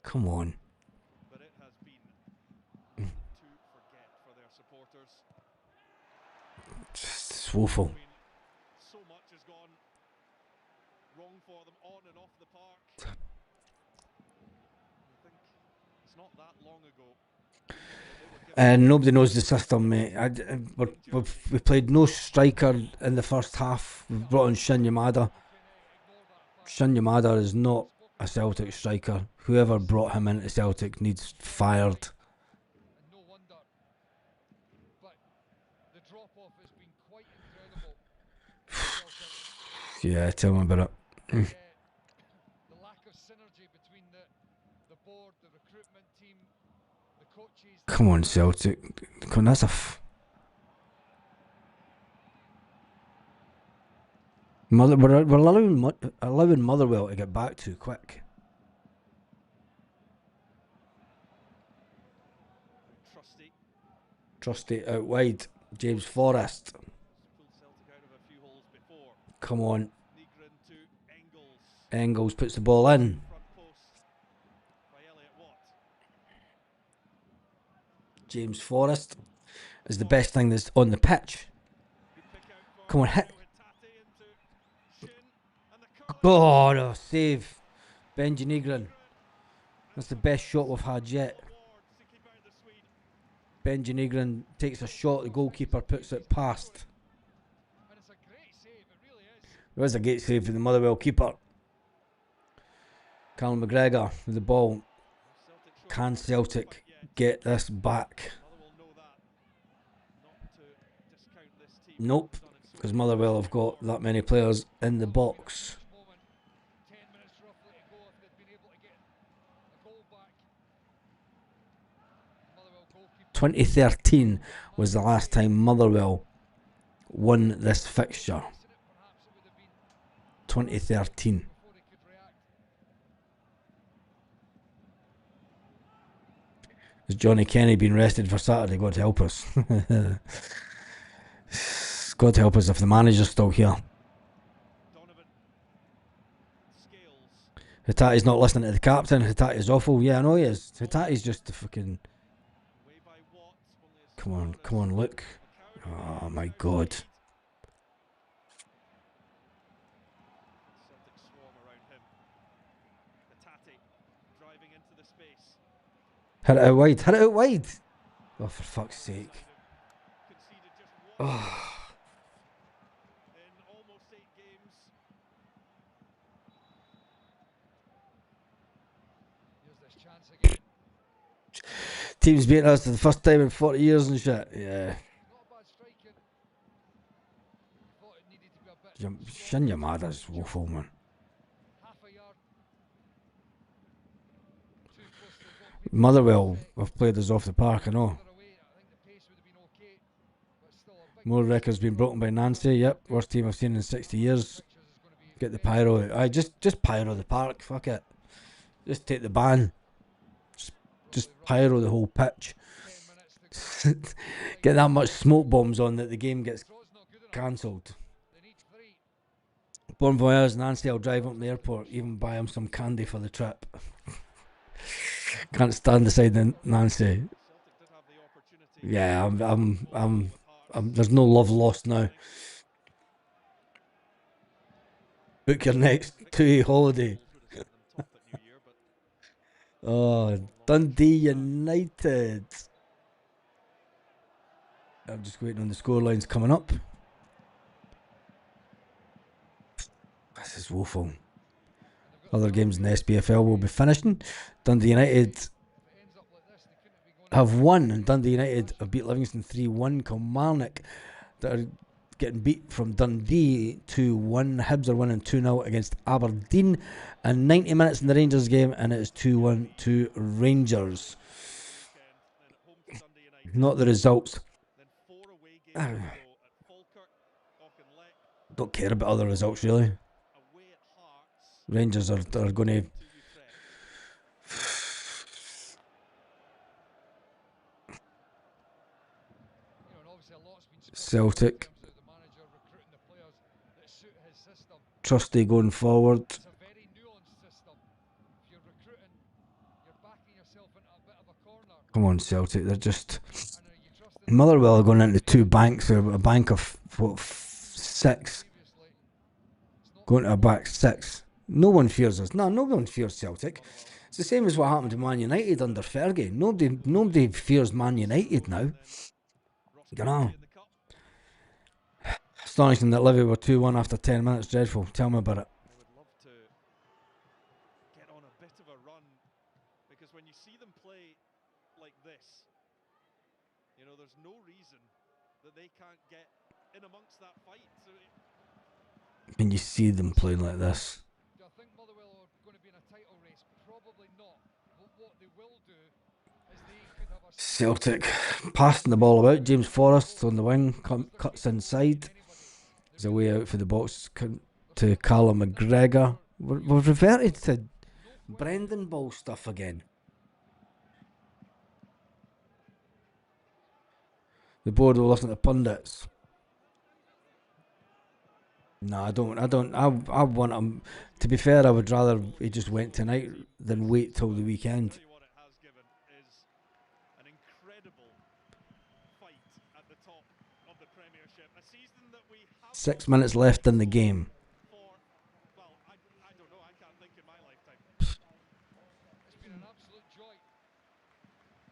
Come on. It's woeful. So much has gone wrong for them on and off the park. I think it's not that long ago. And nobody knows the system, mate. We played no striker in the first half. We've brought in Shin Yamada. Shin Yamada is not a Celtic striker. Whoever brought him into Celtic needs fired. And no wonder. But the drop-off has been quite incredible. Yeah, tell me about it. The lack of synergy between the board, the recruitment team, the coaches. Come on, Celtic. Come on, that's a we're allowing Motherwell to get back too quick. Trusty out wide. James Forrest. Come on. Engels puts the ball in. James Forrest is the best thing that's on the pitch. Come on, hit. Oh, no, save. Benji Negrin. That's the best shot we've had yet. Benji Negrin takes a shot, the goalkeeper puts it past. There is a great save for the Motherwell keeper. Callum McGregor with the ball. Can Celtic get this back? Nope, because Motherwell have got that many players in the box. 2013 was the last time Motherwell won this fixture. 2013. Has Johnny Kenny been rested for Saturday? God help us. God help us if the manager's still here. Hitati's not listening to the captain. Hitati's awful. Yeah, I know he is. Hitati's just a fucking... Come on, look. Oh my God. Hit it out wide. Hit it out wide. Oh, for fuck's sake. Oh. Team's beating us for the first time in 40 years and shit. Yeah. Shin Yamada's woeful, man. Motherwell have played us off the park, I know. More records been broken by Nancy. Yep, worst team I've seen in 60 years. Get the pyro. Aye, just pyro the park. Fuck it. Just take the ban. Just pyro the whole pitch. Get that much smoke bombs on that the game gets cancelled. Bon voyage, Nancy. I'll drive up to the airport, even buy him some candy for the trip. Can't stand the side of Nancy. Yeah, I'm there's no love lost now. Book your next 2 holiday. Oh, Dundee United. I'm just waiting on the scorelines coming up. This is woeful. Other games in the SPFL will be finishing. Dundee United have won, and Dundee United have beat Livingston 3-1. Kilmarnock, that are getting beat from Dundee 2-1. Hibs are winning 2-0 against Aberdeen. And 90 minutes in the Rangers game, and it is 2-1 to Rangers. Not the results. Don't care about other results, really. Rangers are going to... Celtic. Trusty going forward. Come on, Celtic. They're just... Motherwell are going into 2 banks. A bank of, what, 6. Going to a back 6. No one fears us. No one fears Celtic. It's the same as what happened to Man United under Fergie. Nobody fears Man United now. You know. Astonishing that Livy were 2-1 after 10 minutes. Dreadful. Tell me about it. I would love to get on a bit of a run, because when you see them play like this, you know, there's no reason that they can't get in amongst that fight. So When you see them playing like this. Do I think Motherwell are going to be in a title race? Probably not. But what they will do is they could have a... Celtic passing the ball about. James Forrest on the wing cuts inside. There's a way out for the box to Callum McGregor. We've reverted to Brendan Ball stuff again. The board will listen to pundits. No, I don't. I want him. To be fair, I would rather he just went tonight than wait till the weekend. 6 minutes left in the game. It's been an absolute joy.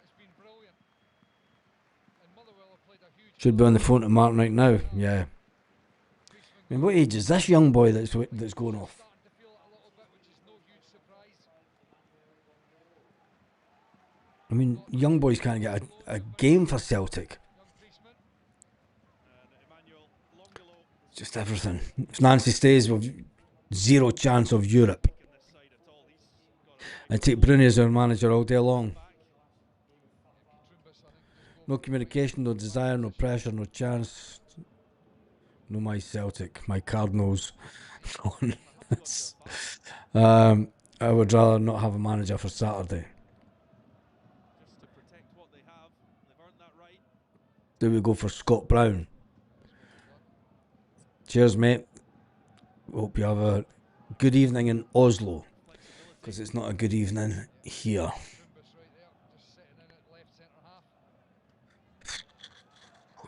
It's been brilliant. And Motherwell have played a huge... Should be on the phone to Martin right now. Yeah. I mean, what age is this young boy that's going off? I mean, young boys can't get a game for Celtic. Just everything. If Nancy stays, we've 0 chance of Europe. I take Bruni as our manager all day long. No communication, no desire, no pressure, no chance. No, my Celtic, my Cardinals. I would rather not have a manager for Saturday. Do we go for Scott Brown? Cheers, mate. Hope you have a good evening in Oslo, because it's not a good evening here.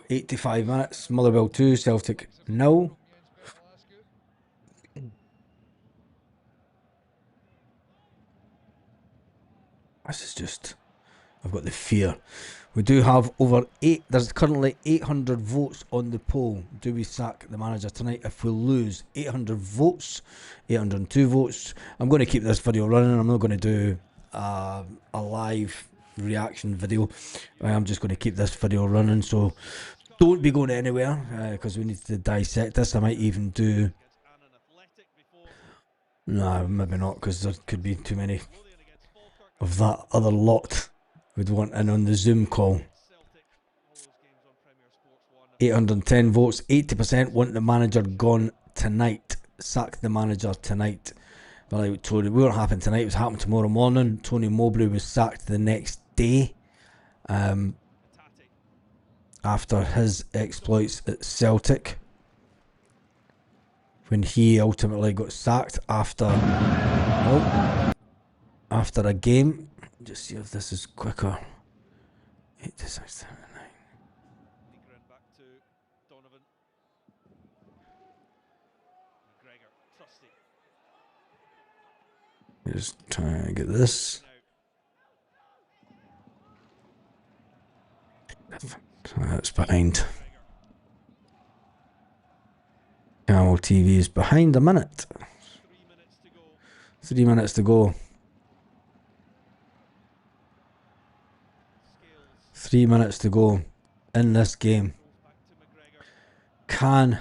85 minutes, Motherwell 2, Celtic 0. This is just... I've got the fear. We do have there's currently 800 votes on the poll. Do we sack the manager tonight if we lose? 800 votes, 802 votes. I'm going to keep this video running. I'm not going to do a live reaction video. I'm just going to keep this video running, so don't be going anywhere, because we need to dissect this. I might even do... No, maybe not, because there could be too many of that other lot would want in on the Zoom call. 810 votes, 80% want the manager gone tonight. Sack the manager tonight. But like Tony, it won't happen tonight, it was happening tomorrow morning. Tony Mowbray was sacked the next day. After his exploits at Celtic. When he ultimately got sacked after a game. Just see if this is quicker. 8 to 6 to 9. back to Donovan. McGregor, trusty. Just trying to get this. That's behind. Camel TV is behind a minute. 3 minutes to go. 3 minutes to go in this game. Can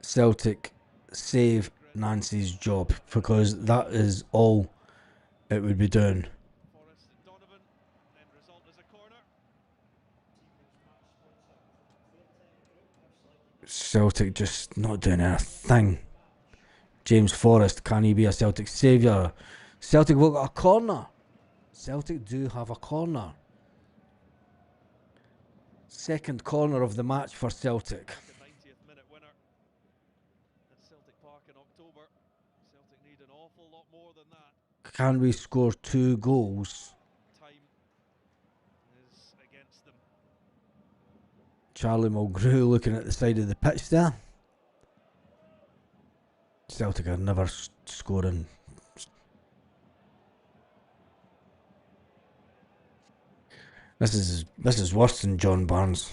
Celtic save Nancy's job? Because that is all it would be doing. Celtic just not doing anything. James Forrest, can he be a Celtic saviour? Celtic will get a corner. Celtic do have a corner. Second corner of the match for Celtic. Can we score 2 goals? Charlie Mulgrew looking at the side of the pitch there. Celtic are never scoring. This is worse than John Barnes.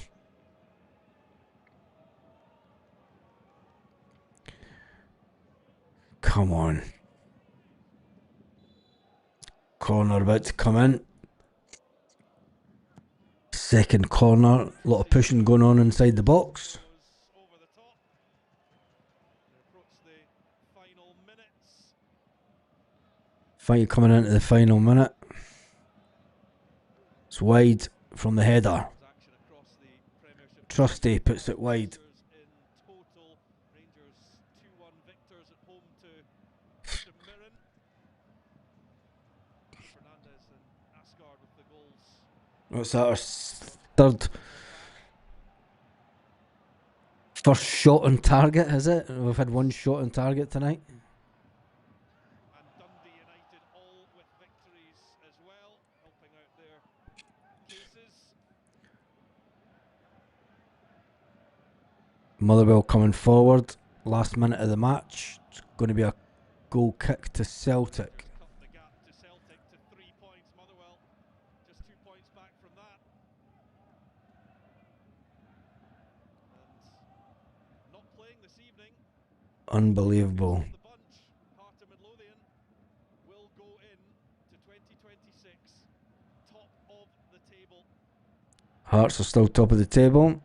Come on. Corner about to come in. Second corner. A lot of pushing going on inside the box. Fight coming into the final minute. It's wide from the header. Trusty puts it wide. What's that? Our third first shot on target, is it? We've had 1 shot on target tonight. Motherwell coming forward. Last minute of the match. It's going to be a goal kick to Celtic. Unbelievable. Hearts are still top of the table.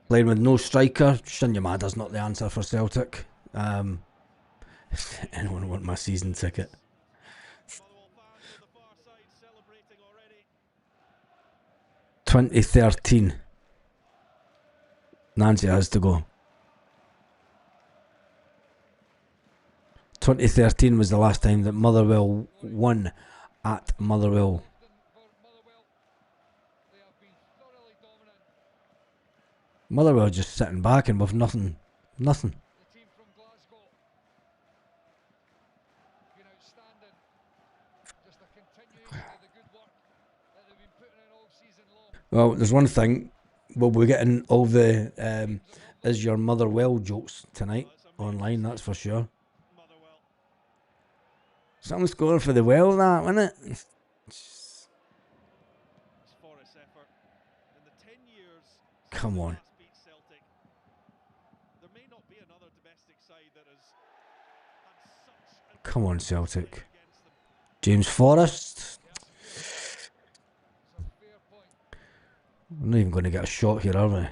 Playing with no striker. Shinyamada's not the answer for Celtic. Anyone want my season ticket? 2013. Nancy has to go. 2013 was the last time that Motherwell won at Motherwell. Motherwell just sitting back and with nothing. Well, there's one thing. We'll be getting all the Is Your Mother Well jokes tonight online, that's for sure. Someone's scoring for the well, that, wasn't it? Come on. Come on, Celtic. James Forrest. We're not even going to get a shot here, are we?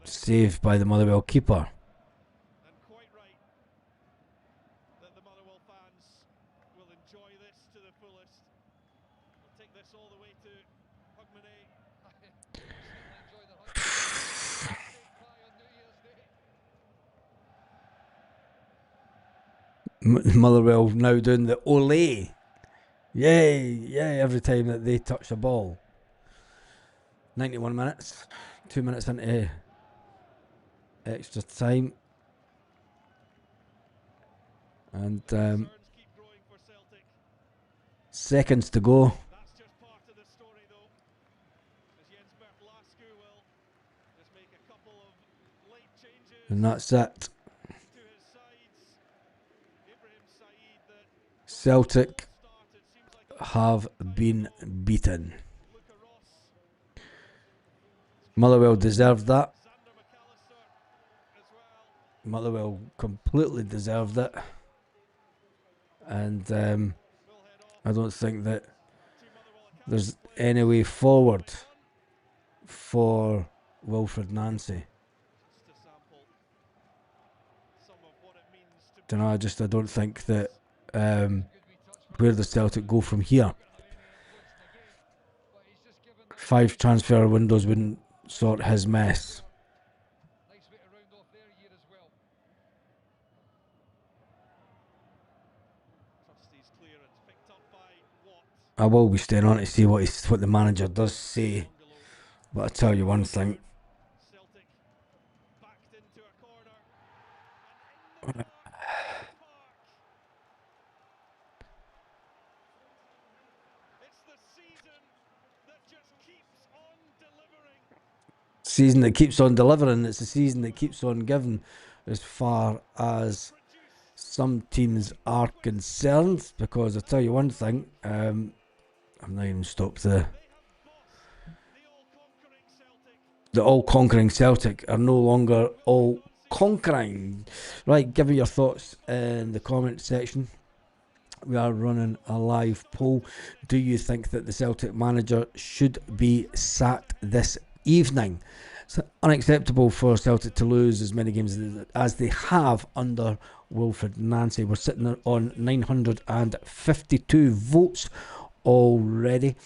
Saved by the Motherwell keeper. Motherwell now doing the ole. Yay, yay, every time that they touch the ball. 91 minutes. 2 minutes into extra time. And seconds to go. And that's it. Celtic have been beaten. Motherwell deserved that. Motherwell completely deserved it. And I don't think that there's any way forward for Wilfred Nancy. I don't think that where does Celtic go from here? 5 transfer windows wouldn't sort his mess. I will be staying on to see what the manager does say. But I tell you one thing. Season that keeps on delivering. It's a season that keeps on giving, as far as some teams are concerned. Because I tell you one thing, I'm not even stopped the all-conquering Celtic are no longer all-conquering. Right, give me your thoughts in the comment section. We are running a live poll. Do you think that the Celtic manager should be sacked this evening? It's unacceptable for Celtic to lose as many games as they have under Wilfred Nancy. We're sitting on 952 votes already.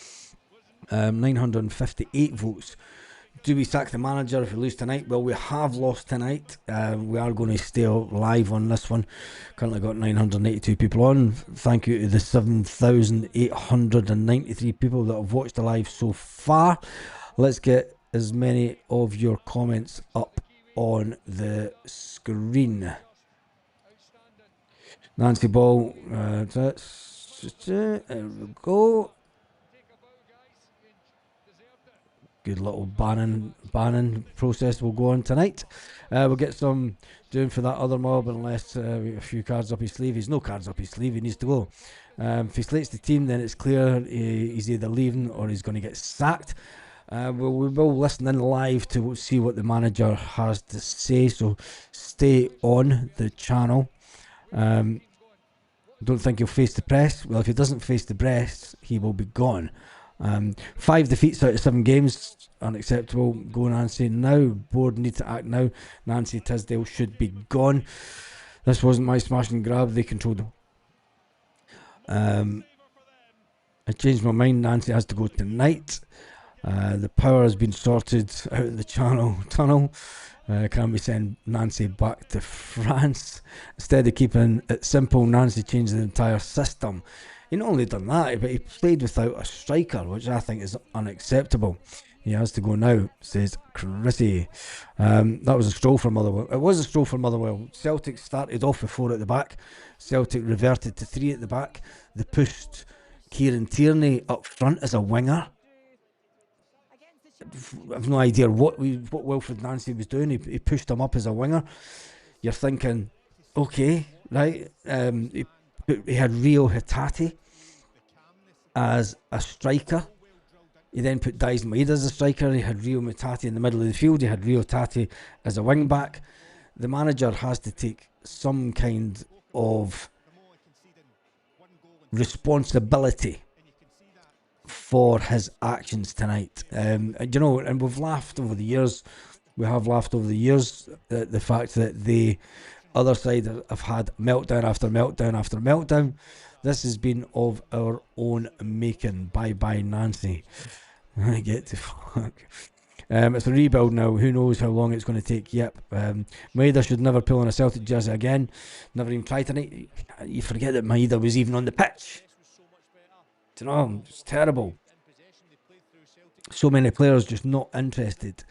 958 votes. Do we sack the manager if we lose tonight? Well, we have lost tonight. We are going to stay live on this one. Currently got 982 people on. Thank you to the 7,893 people that have watched the live so far. Let's get as many of your comments up on the screen. Nancy Ball. There we go. Good little banning process will go on tonight. We'll get some doing for that other mob unless we have a few cards up his sleeve. He's no cards up his sleeve, he needs to go. If he slates the team, then it's clear he's either leaving or he's going to get sacked. We will listen in live to see what the manager has to say, so stay on the channel. Don't think he'll face the press. Well, if he doesn't face the press, he will be gone. 5 defeats out of 7 games, unacceptable. Go Nancy now. Board need to act now. Nancy Tisdale should be gone. This wasn't my smash and grab. They controlled them. I changed my mind. Nancy has to go tonight. The power has been sorted out of the tunnel. Can we send Nancy back to France? Instead of keeping it simple, Nancy changed the entire system. He not only done that, but he played without a striker, which I think is unacceptable. He has to go now, says Chrissy. That was a stroll for Motherwell. It was a stroll for Motherwell. Celtic started off with 4 at the back. Celtic reverted to 3 at the back. They pushed Kieran Tierney up front as a winger. I have no idea what Wilfred Nancy was doing. He pushed him up as a winger. You're thinking, okay, right. He had Rio Hitati as a striker. He then put Dyson Maeda as a striker. He had Rio Hitati in the middle of the field. He had Rio Hitati as a wing back. The manager has to take some kind of responsibility for his actions tonight. And we've laughed over the years. We have laughed over the years at the fact that the other side have had meltdown after meltdown after meltdown. This has been of our own making. Bye Nancy. I get to fuck. It's a rebuild now. Who knows how long it's going to take. Yep. Maeda should never pull on a Celtic jersey again. Never even try tonight. You forget that Maeda was even on the pitch. It's terrible. So many players just not interested.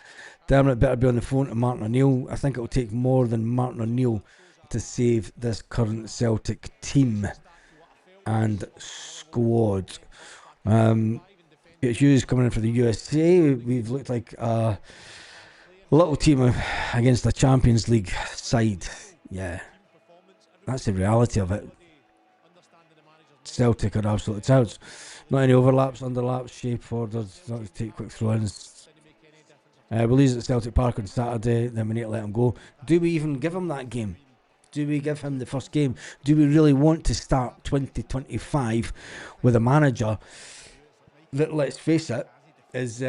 Dermot better be on the phone to Martin O'Neill. I think it will take more than Martin O'Neill to save this current Celtic team and squad. Hughes coming in for the USA. We've looked like a little team against a Champions League side. Yeah, that's the reality of it. Celtic are absolute touts. Not any overlaps, underlaps, shape orders, not to take quick throw-ins. We lose at Celtic Park on Saturday, then we need to let him go. Do we even give him that game? Do we give him the first game? Do we really want to start 2025 with a manager that, let's face it, is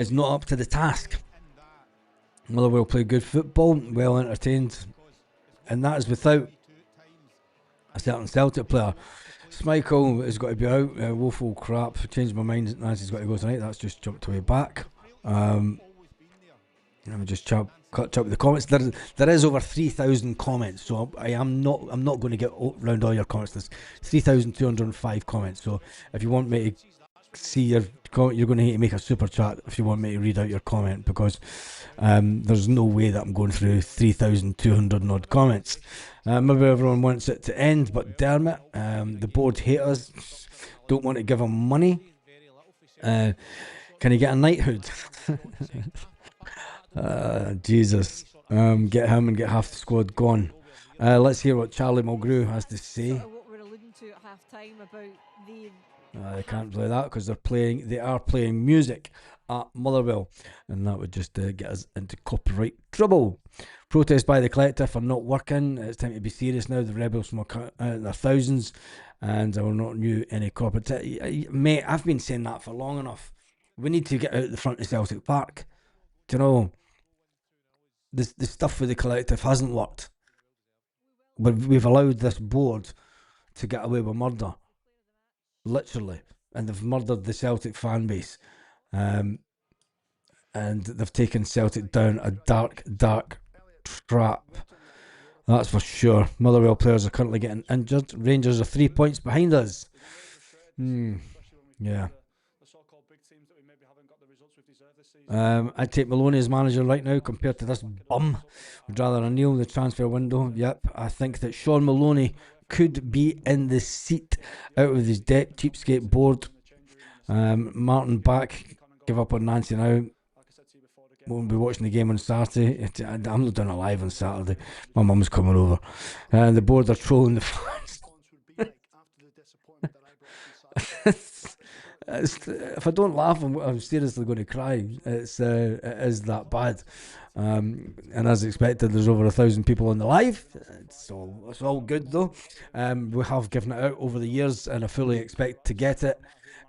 not up to the task? Motherwell play good football, well entertained, and that is without a certain Celtic player. Schmeichel has got to be out. Woeful crap. Changed my mind. Nancy's got to go tonight. That's just jumped way back. Let me just catch up with the comments. There is over 3,000 comments, so I'm not going to get round all your comments. There's 3,205 comments. So if you want me to see your comment, you're going to need to make a super chat if you want me to read out your comment, because there's no way that I'm going through 3,200 odd comments. Maybe everyone wants it to end, but Dermot, the board hate us, don't want to give him money. Can he get a knighthood? Jesus. Get him and get half the squad gone. Let's hear what Charlie Mulgrew has to say. What we're alluding to at half time about the They can't play that because they are playing music at Motherwell, and that would just get us into copyright trouble. Protests by the collective are not working. It's time to be serious now. The rebels from their thousands, and I will not renew any corporate. Mate, I've been saying that for long enough. We need to get out the front of Celtic Park. Do you know, the stuff with the collective hasn't worked, but we've allowed this board to get away with murder, literally, and they've murdered the Celtic fan base, and they've taken Celtic down a dark trap. That's for sure. Motherwell players are currently getting injured. Rangers are 3 points behind us. Yeah. I'd take Maloney as manager right now compared to this bum. Would rather O'Neill in the transfer window. Yep, I think that Sean Maloney could be in the seat out of his debt cheapskate board. Martin back. Give up on Nancy now. Won't be watching the game on Saturday. I'm not doing it live on Saturday. My mum's coming over. The board are trolling the fans. If I don't laugh, I'm seriously going to cry. It is that bad. And as expected, there's over 1,000 people on the live. It's all good though. We have given it out over the years, and I fully expect to get it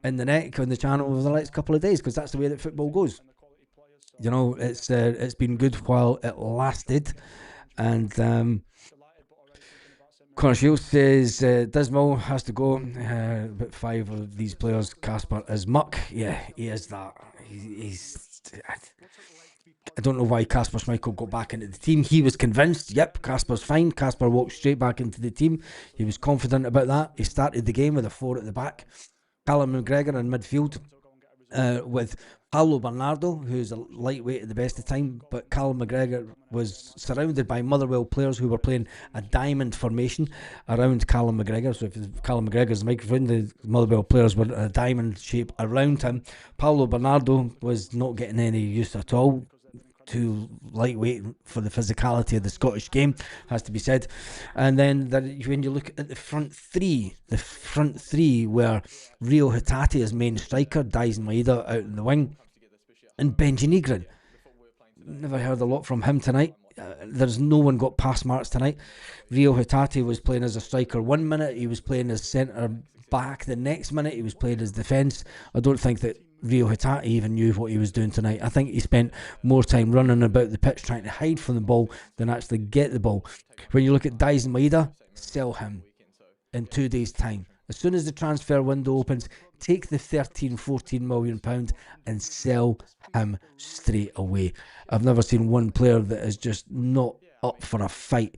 in the neck on the channel over the next couple of days, because that's the way that football goes. You know, it's been good while it lasted. And Connor Shields says Dismal has to go. But 5 of these players, Casper is muck. Yeah, he is that. He's. I don't know why Casper Schmeichel got back into the team. He was convinced, yep, Casper's fine. Casper walked straight back into the team. He was confident about that. He started the game with a 4 at the back. Callum McGregor in midfield with Paulo Bernardo, who's a lightweight at the best of time, but Callum McGregor was surrounded by Motherwell players who were playing a diamond formation around Callum McGregor. So if Callum McGregor's microphone, the Motherwell players were a diamond shape around him. Paulo Bernardo was not getting any use at all. Too lightweight for the physicality of the Scottish game, has to be said. And then when you look at the front three were Rio Hatate as main striker, Dyson Maeda out in the wing, and Benji Negrin. Never heard a lot from him tonight. There's no one got pass marks tonight. Rio Hatate was playing as a striker 1 minute, he was playing as centre back the next minute, he was playing as defence. I don't think that Rio Hatate even knew what he was doing tonight. I think he spent more time running about the pitch trying to hide from the ball than actually get the ball. When you look at Dyson Maeda, sell him in 2 days' time. As soon as the transfer window opens, take the £13-14 million and sell him straight away. I've never seen one player that is just not up for a fight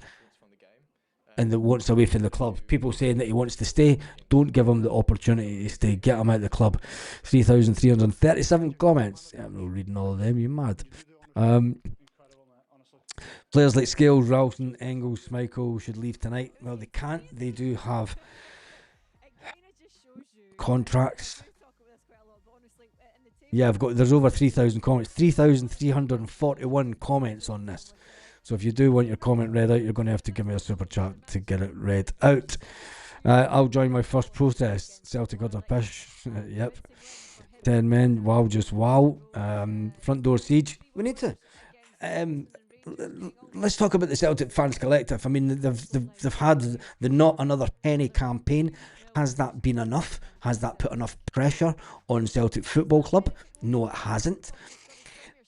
and that wants away from the club. People saying that he wants to stay, don't give him the opportunity to stay. Get him out of the club. 3,337 comments. Yeah, I'm not reading all of them, you mad. Players like Scales, Ralston, Engels, Schmeichel should leave tonight. Well, they can't. They do have contracts. Yeah, there's over 3,000 comments. 3,341 comments on this. So if you do want your comment read out, you're going to have to give me a super chat to get it read out. I'll join my first protest. Celtic under pish. Yep. 10 men. Wow, just wow. Front door siege. We need to. Let's talk about the Celtic fans collective. I mean, they've had the not another penny campaign. Has that been enough? Has that put enough pressure on Celtic Football Club? No, it hasn't.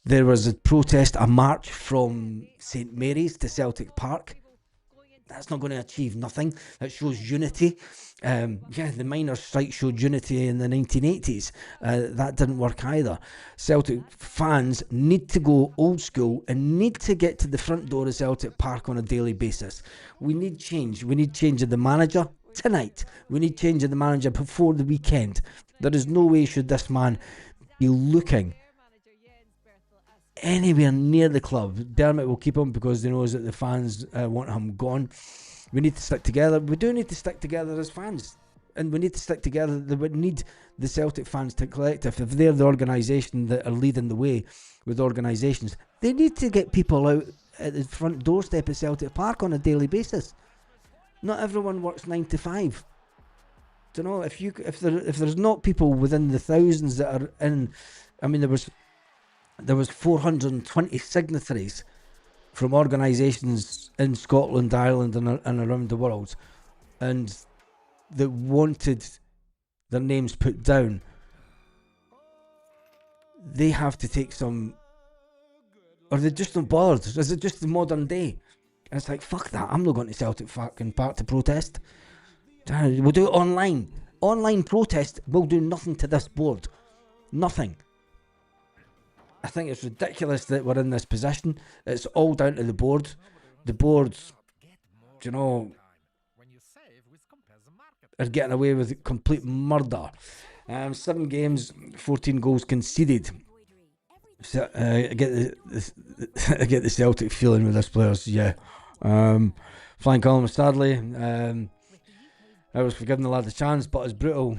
There was a protest, a march from St Mary's to Celtic Park. That's not going to achieve nothing. That shows unity. The miners' strike showed unity in the 1980s. That didn't work either. Celtic fans need to go old school and need to get to the front door of Celtic Park on a daily basis. We need change. We need change of the manager tonight. We need change of the manager before the weekend. There is no way should this man be looking anywhere near the club. Dermot will keep him because he knows that the fans want him gone. We need to stick together. We do need to stick together as fans, and we need to stick together. We need the Celtic fans to collective. If they're the organisation that are leading the way with organisations, they need to get people out at the front doorstep of Celtic Park on a daily basis. Not everyone works 9 to 5. Do you know, if there's not people within the thousands that are in, I mean, there was 420 signatories from organisations in Scotland, Ireland and around the world, and that wanted their names put down. They have to take some, or they're just not bothered. Is it just the modern day? And it's like, fuck that, I'm not going to Celtic fucking Park to protest. We'll do it online. Online protest will do nothing to this board. Nothing. I think it's ridiculous that we're in this position. It's all down to the board. The boards, you know, are getting away with complete murder. 7 games, 14 goals conceded. So, I get the Celtic feeling with this players, yeah. Flying Column, sadly, I was forgiving the lad a chance, but it's brutal.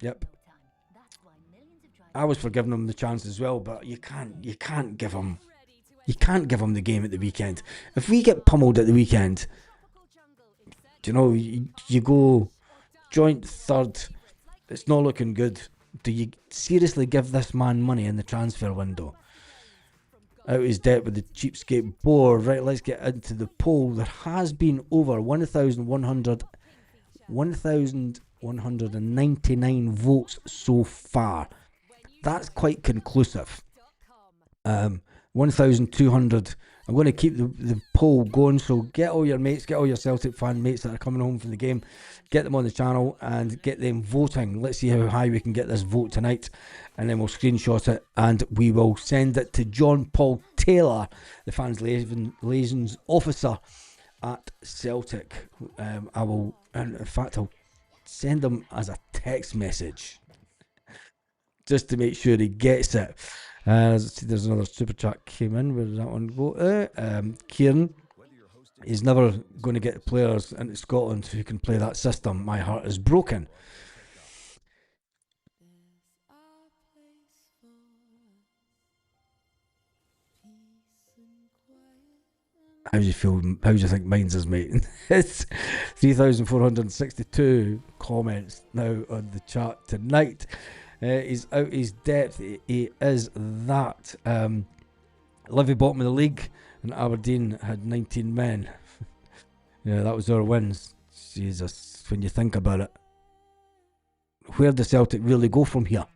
Yep. I was forgiving him the chance as well, but you can't give him the game at the weekend. If we get pummeled at the weekend, do you know, you go joint third, it's not looking good. Do you seriously give this man money in the transfer window? Out his debt with the cheapskate board. Right, let's get into the poll. There has been over 1,199 votes so far. That's quite conclusive. 1,200. I'm going to keep the poll going, so get all your mates, get all your Celtic fan mates that are coming home from the game, get them on the channel and get them voting. Let's see how high we can get this vote tonight, and then we'll screenshot it and we will send it to John Paul Taylor, the fans liaisons officer at Celtic. I'll send him as a text message just to make sure he gets it. There's another super chat came in. Where did that one go? Kieran, he's never going to get players into Scotland who can play that system. My heart is broken. How do you feel? How do you think mine's is, mate? It's 3,462 comments now on the chat tonight. He's out his depth. He is that. Livy bottom of the league, and Aberdeen had 19 men. Yeah, that was our wins. Jesus, when you think about it, where does Celtic really go from here?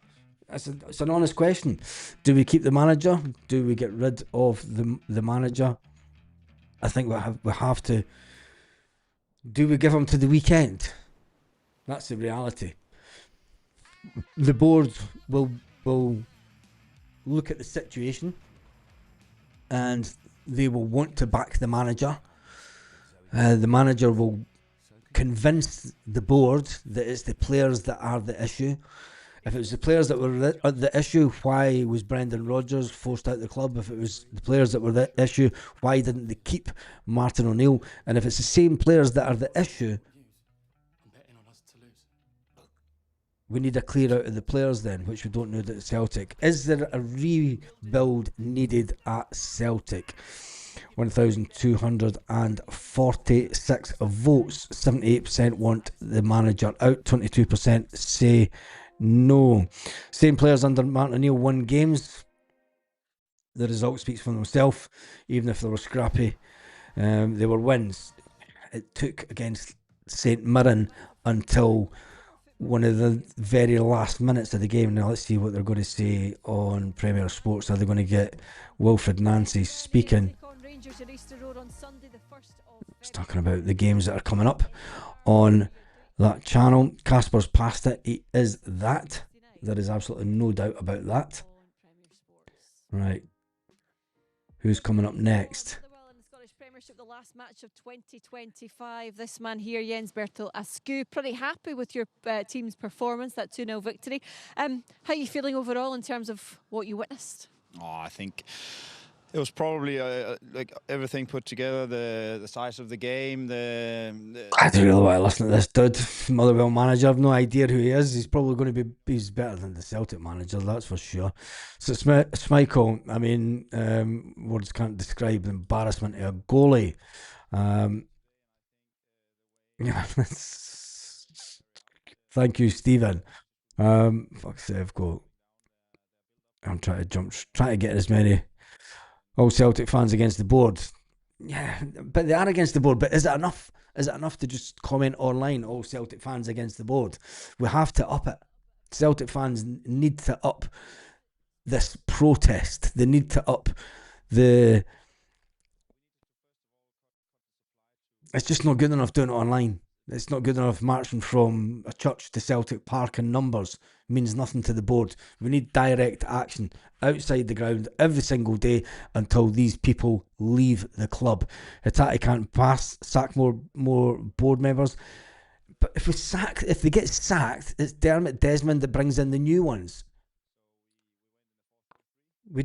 It's an honest question. Do we keep the manager? Do we get rid of the manager? I think we have to. Do we give him to the weekend? That's the reality. The board will look at the situation and they will want to back the manager. The manager will convince the board that it's the players that are the issue. If it was the players that were the issue, why was Brendan Rodgers forced out the club? If it was the players that were the issue, why didn't they keep Martin O'Neill? And if it's the same players that are the issue, we need a clear out of the players then, which we don't know at Celtic. Is there a rebuild needed at Celtic? 1,246 votes. 78% want the manager out. 22% say No. Same players under Martin O'Neill won games. The result speaks for themselves, even if they were scrappy. They were wins. It took against St Mirren until one of the very last minutes of the game. Now let's see what they're going to say on Premier Sports. Are they going to get Wilfred Nancy speaking? He's talking about the games that are coming up on that channel. Casper's past it. He is that. There is absolutely no doubt about that. Right. Who's coming up next? The last match of 2025. This man here, Jens Bertel Askew, pretty happy with your team's performance, that 2-0 victory. How are you feeling overall in terms of what you witnessed? Oh, I think it was probably like everything put together, the size of the game, I don't really want to listen to this dude. Motherwell manager, I've no idea who he is. He's probably going to be, he's better than the Celtic manager, that's for sure. So Schmeichel, I mean, words can't describe the embarrassment of a goalie. Yeah, thank you, Stephen. Fuck's sake, I've got. I'm trying to get as many all Celtic fans against the board. Yeah, but they are against the board. But is it enough? Is it enough to just comment online, all Celtic fans against the board? We have to up it. Celtic fans need to up this protest. They need to up the... It's just not good enough doing it online. It's not good enough marching from a church to Celtic Park in numbers. It means nothing to the board. We need direct action outside the ground every single day until these people leave the club. Hitati can't sack more board members. But if they get sacked, it's Dermot Desmond that brings in the new ones. We're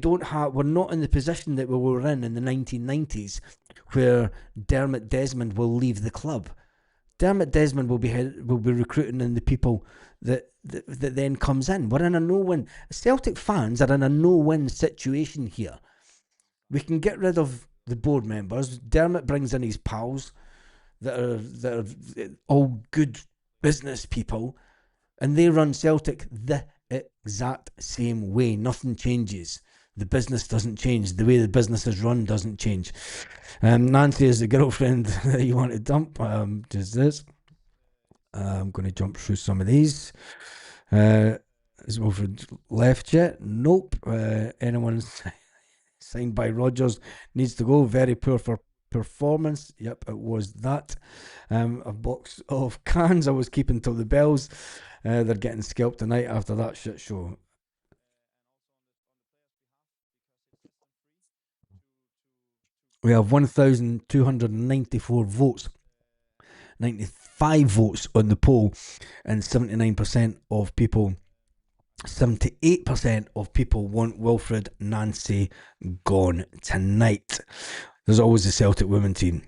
not in the position that we were in the 1990s where Dermot Desmond will leave the club. Dermot Desmond will be recruiting in the people that then comes in. We're in a no-win. Celtic fans are in a no-win situation here. We can get rid of the board members. Dermot brings in his pals that are all good business people, and they run Celtic the exact same way. Nothing changes. The business doesn't change. The way the business is run doesn't change. Nancy is the girlfriend that you want to dump. Just this. I'm going to jump through some of these. Is Wilfred left yet? Nope. Anyone signed by Rodgers needs to go. Very poor for performance. Yep, it was that. A box of cans I was keeping till the bells. They're getting scalped tonight after that shit show. We have 1,294 votes, 95 votes on the poll, and 79% of people, 78% of people want Wilfred Nancy gone tonight. There's always the Celtic women team.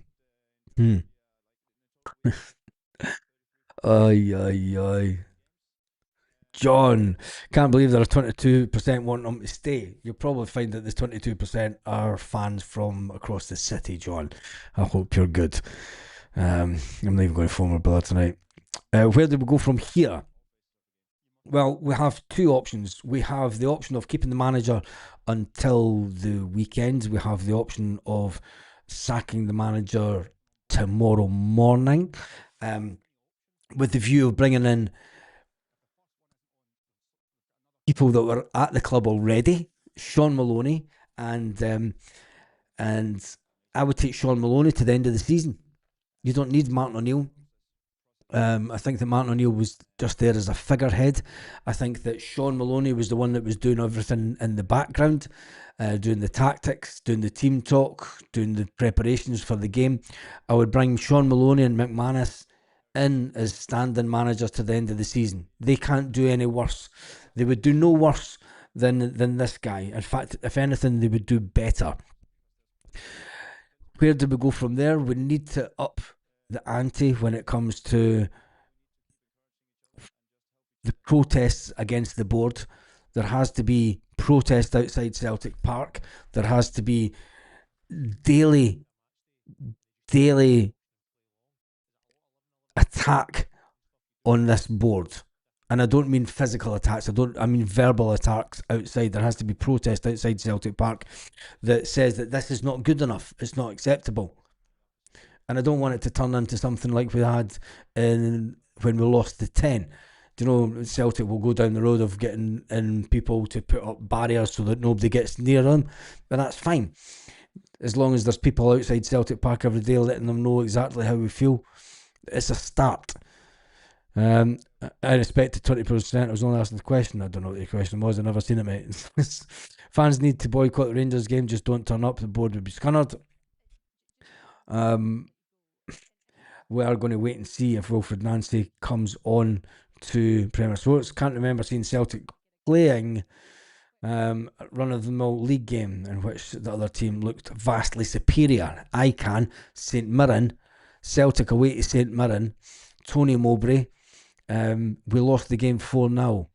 Aye. John, can't believe there are 22% want him to stay. You'll probably find that this 22% are fans from across the city, John. I hope you're good. I'm not even going to phone my brother tonight. Where do we go from here? Well, we have two options. We have the option of keeping the manager until the weekend. We have the option of sacking the manager tomorrow morning, with the view of bringing in people that were at the club already, Sean Maloney, and I would take Sean Maloney to the end of the season. You don't need Martin O'Neill. I think that Martin O'Neill was just there as a figurehead. I think that Sean Maloney was the one that was doing everything in the background, doing the tactics, doing the team talk, doing the preparations for the game. I would bring Sean Maloney and McManus in as standing managers to the end of the season. They can't do any worse. They would do no worse than this guy. In fact, if anything, they would do better. Where do we go from there? We need to up the ante when it comes to the protests against the board. There has to be protest outside Celtic Park. There has to be daily attack on this board. And I don't mean physical attacks. I mean verbal attacks outside. There has to be protest outside Celtic Park that says that this is not good enough. It's not acceptable. And I don't want it to turn into something like we had when we lost the 10. Do you know, Celtic will go down the road of getting in people to put up barriers so that nobody gets near them. And that's fine. As long as there's people outside Celtic Park every day letting them know exactly how we feel. It's a start. I respect the 20%. I was only asking the question. I don't know what the question was. I've never seen it, mate. Fans need to boycott the Rangers game. Just don't turn up. The board would be scunnered. We are going to wait and see if Wilfred Nancy comes on to Premier Sports. Can't remember seeing Celtic playing a run-of-the-mill league game in which the other team looked vastly superior. I can. St Mirren. Celtic away to St Mirren. Tony Mowbray. We lost the game 4-0.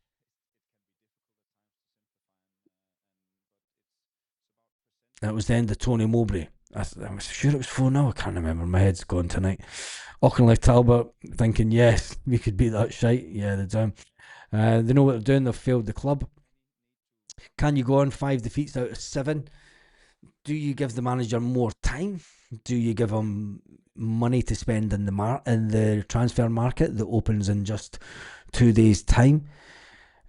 That was the end of Tony Mowbray. I was sure it was 4-0. I can't remember. My head's gone tonight. Auchinleigh Talbot thinking, yes, we could beat that shite. Yeah, they're down. They know what they're doing. They've failed the club. Can you go on 5 defeats out of 7? Do you give the manager more time? Do you give him money to spend in the transfer market that opens in just 2 days' time?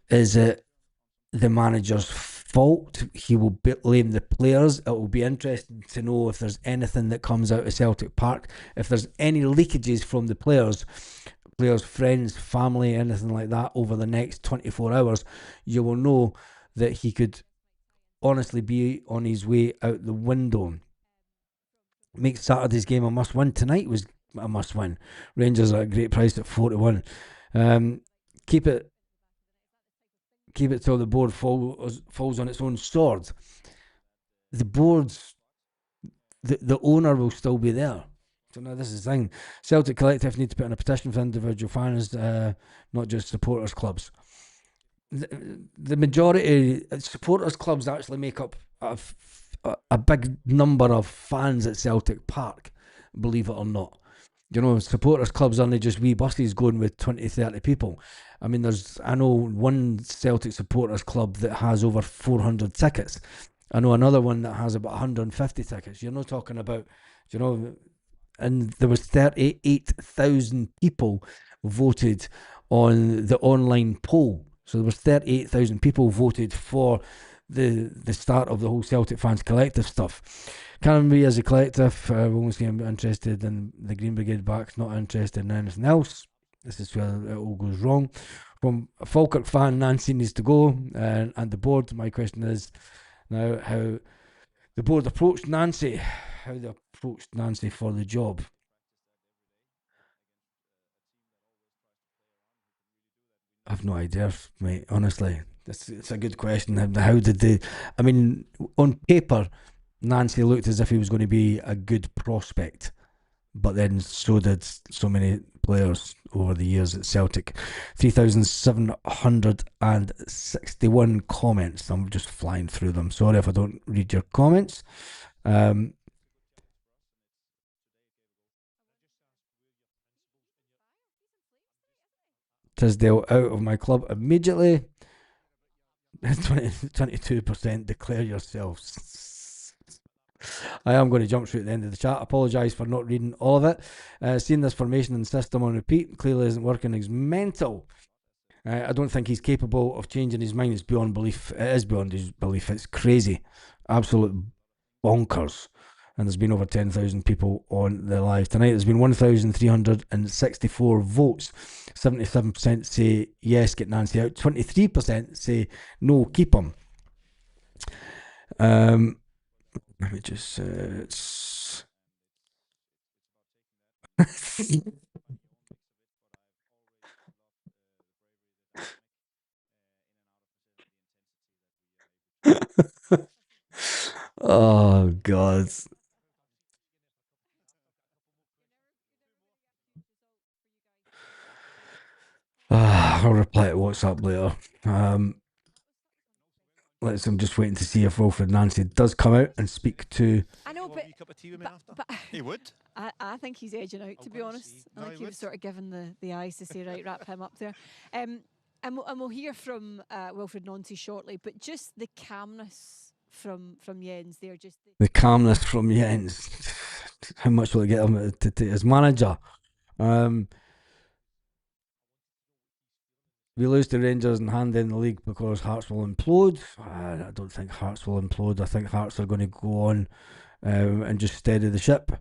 Is it the manager's fault? He will blame the players. It will be interesting to know if there's anything that comes out of Celtic Park, if there's any leakages from the players, friends, family, anything like that over the next 24 hours. You will know that he could honestly be on his way out the window. Makes Saturday's game a must win. Tonight was a must win. Rangers at a great price at 4-1. Keep it till the board falls on its own sword. The board's the owner will still be there. So now this is the thing. Celtic Collective need to put in a petition for individual fans, not just supporters clubs. The majority supporters clubs actually make up a big number of fans at Celtic Park, believe it or not. You know, supporters clubs aren't just wee buses going with 20, 30 people. I mean, I know one Celtic supporters club that has over 400 tickets. I know another one that has about 150 tickets. You're not talking about, you know, and there was 38,000 people voted on the online poll. So there was 38,000 people voted for the start of the whole Celtic Fans Collective stuff. Can we as a collective, we only seem interested in the Green Brigade backs, not interested in anything else. This is where it all goes wrong. From a Falkirk fan, Nancy needs to go, and the board. My question is now how the board approached Nancy, for the job. I've no idea, mate, honestly. It's a good question. How did they... I mean, on paper, Nancy looked as if he was going to be a good prospect, but then so did so many players over the years at Celtic. 3,761 comments. I'm just flying through them. Sorry if I don't read your comments. Tisdale out of my club immediately. 22% declare yourselves. I am going to jump straight at the end of the chat. Apologise for not reading all of it. Seeing this formation and system on repeat clearly isn't working. He's mental. I don't think he's capable of changing his mind. It's beyond belief. It is beyond his belief. It's crazy. Absolute bonkers. And there's been over 10,000 people on the live tonight. There's been 1,364 votes. 77% say yes, get Nancy out. 23% say no, keep him. Let me just it's oh God. I'll reply to WhatsApp later. I'm just waiting to see if Wilfred Nancy does come out and speak to. I know, but he would. I think he's edging out, to be honest. I think he was sort of given the eyes to say, right, wrap him up there. And we'll hear from Wilfred Nancy shortly, but just the calmness from Jens there, just The calmness from Jens. How much will it get him to his manager? We lose to Rangers and hand in the league because Hearts will implode. I don't think Hearts will implode. I think Hearts are going to go on and just steady the ship.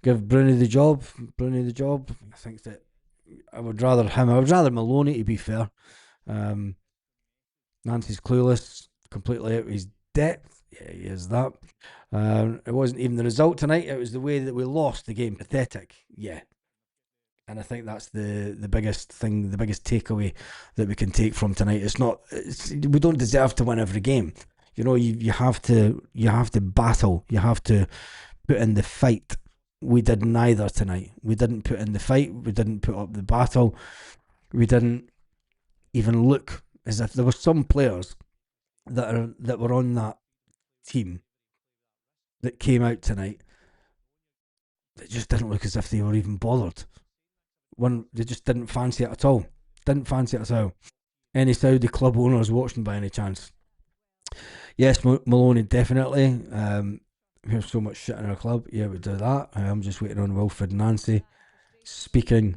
Give Bruni the job. I think that I would rather him. I would rather Maloney, to be fair. Nancy's clueless, completely out of his depth. Yeah, he is that. It wasn't even the result tonight. It was the way that we lost the game. Pathetic. Yeah. And I think that's the biggest thing, the biggest takeaway that we can take from tonight. We don't deserve to win every game. You know, you have to battle. You have to put in the fight. We did neither tonight. We didn't put in the fight. We didn't put up the battle. We didn't even look as if there were some players that were on that team that came out tonight that just didn't look as if they were even bothered. They just didn't fancy it at all. Any Saudi club owners watching by any chance? Yes, Maloney, definitely. We have so much shit in our club. Yeah, we do that. I'm just waiting on Wilfred Nancy speaking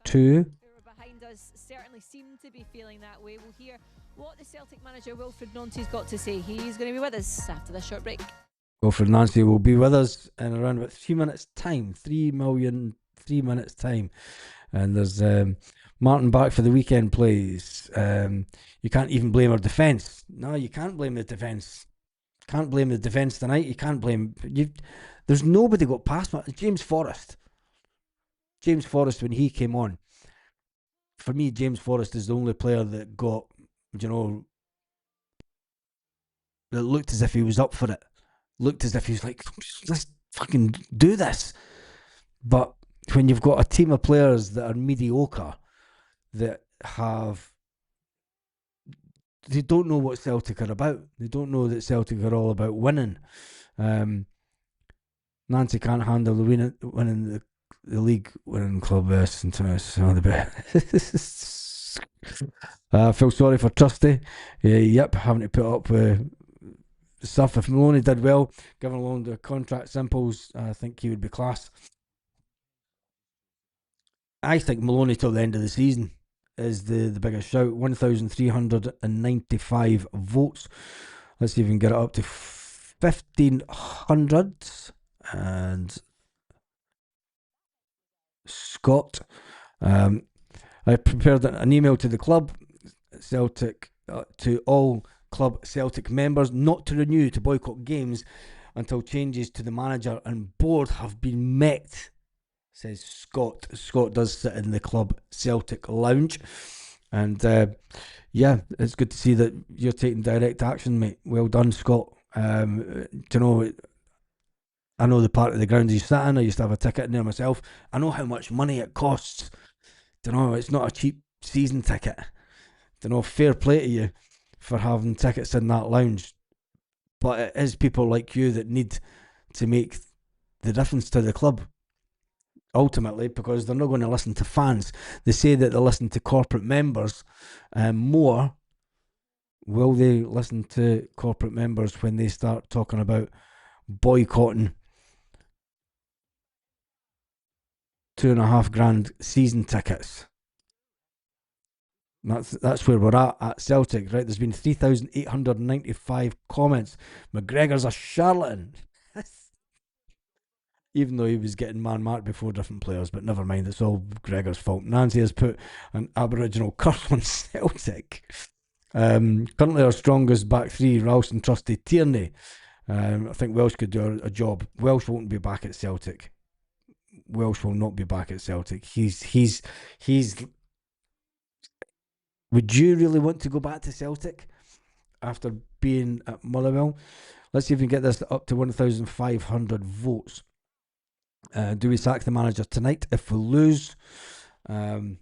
to. Behind us certainly seem to be feeling that way. We'll hear what the Celtic manager Wilfred Nancy's got to say. He's going to be with us after this short break. Wilfred Nancy will be with us in around about 3 minutes' time. 3 minutes' time. And there's Martin back for the weekend plays. You can't even blame our defence. No, you can't blame the defence. Can't blame the defence tonight. You can't blame... There's nobody got past James Forrest. When he came on, for me, James Forrest is the only player that got, that looked as if he was up for it. Looked as if he was like, let's fucking do this. But when you've got a team of players that are mediocre, they don't know what Celtic are about. They don't know that Celtic are all about winning. Nancy can't handle the winning the league, winning club best, and the best. I feel sorry for Trusty. Yep, having to put up with stuff. If Maloney did well, given along the contract simples, I think he would be class. I think Maloney till the end of the season is the biggest shout. 1,395 votes. Let's see if we can get it up to 1,500. And Scott, I prepared an email to the club, Celtic, to all club Celtic members, not to renew, to boycott games until changes to the manager and board have been met, says Scott. Scott does sit in the club Celtic lounge. And yeah, it's good to see that you're taking direct action, mate. Well done, Scott. I know the part of the ground you sat in. I used to have a ticket in there myself. I know how much money it costs. It's not a cheap season ticket. Fair play to you for having tickets in that lounge. But it is people like you that need to make the difference to the club. Ultimately, because they're not going to listen to fans. They say that they listen to corporate members more. Will they listen to corporate members when they start talking about boycotting $2,500 season tickets? That's where we're at Celtic, right? There's been 3,895 comments. McGregor's a charlatan. Even though he was getting man-marked before different players, but never mind, it's all Gregor's fault. Nancy has put an Aboriginal curse on Celtic. Currently our strongest back three, Ralston, Trusty, Tierney. I think Welsh could do a job. Welsh won't be back at Celtic. Welsh will not be back at Celtic. He's. Would you really want to go back to Celtic after being at Motherwell? Let's see if we can get this up to 1,500 votes. Do we sack the manager tonight if we lose? And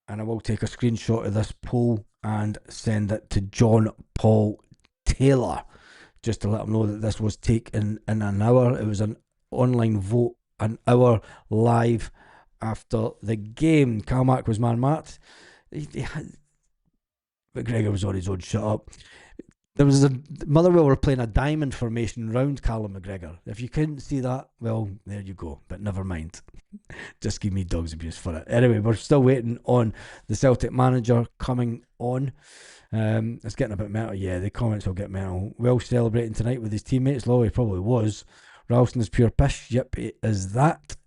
I will take a screenshot of this poll and send it to John Paul Taylor, just to let him know that this was taken in an hour. It was an online vote, an hour live after the game. Carmack was man-marked. McGregor was on his own. Shut up. There was Motherwell were playing a diamond formation round Callum McGregor. If you couldn't see that, well, there you go. But never mind. Just give me dog's abuse for it. Anyway, we're still waiting on the Celtic manager coming on. It's getting a bit mental. Yeah, the comments will get mental. Welsh celebrating tonight with his teammates. Lowy probably was. Ralston is pure pish. Yep, it is that.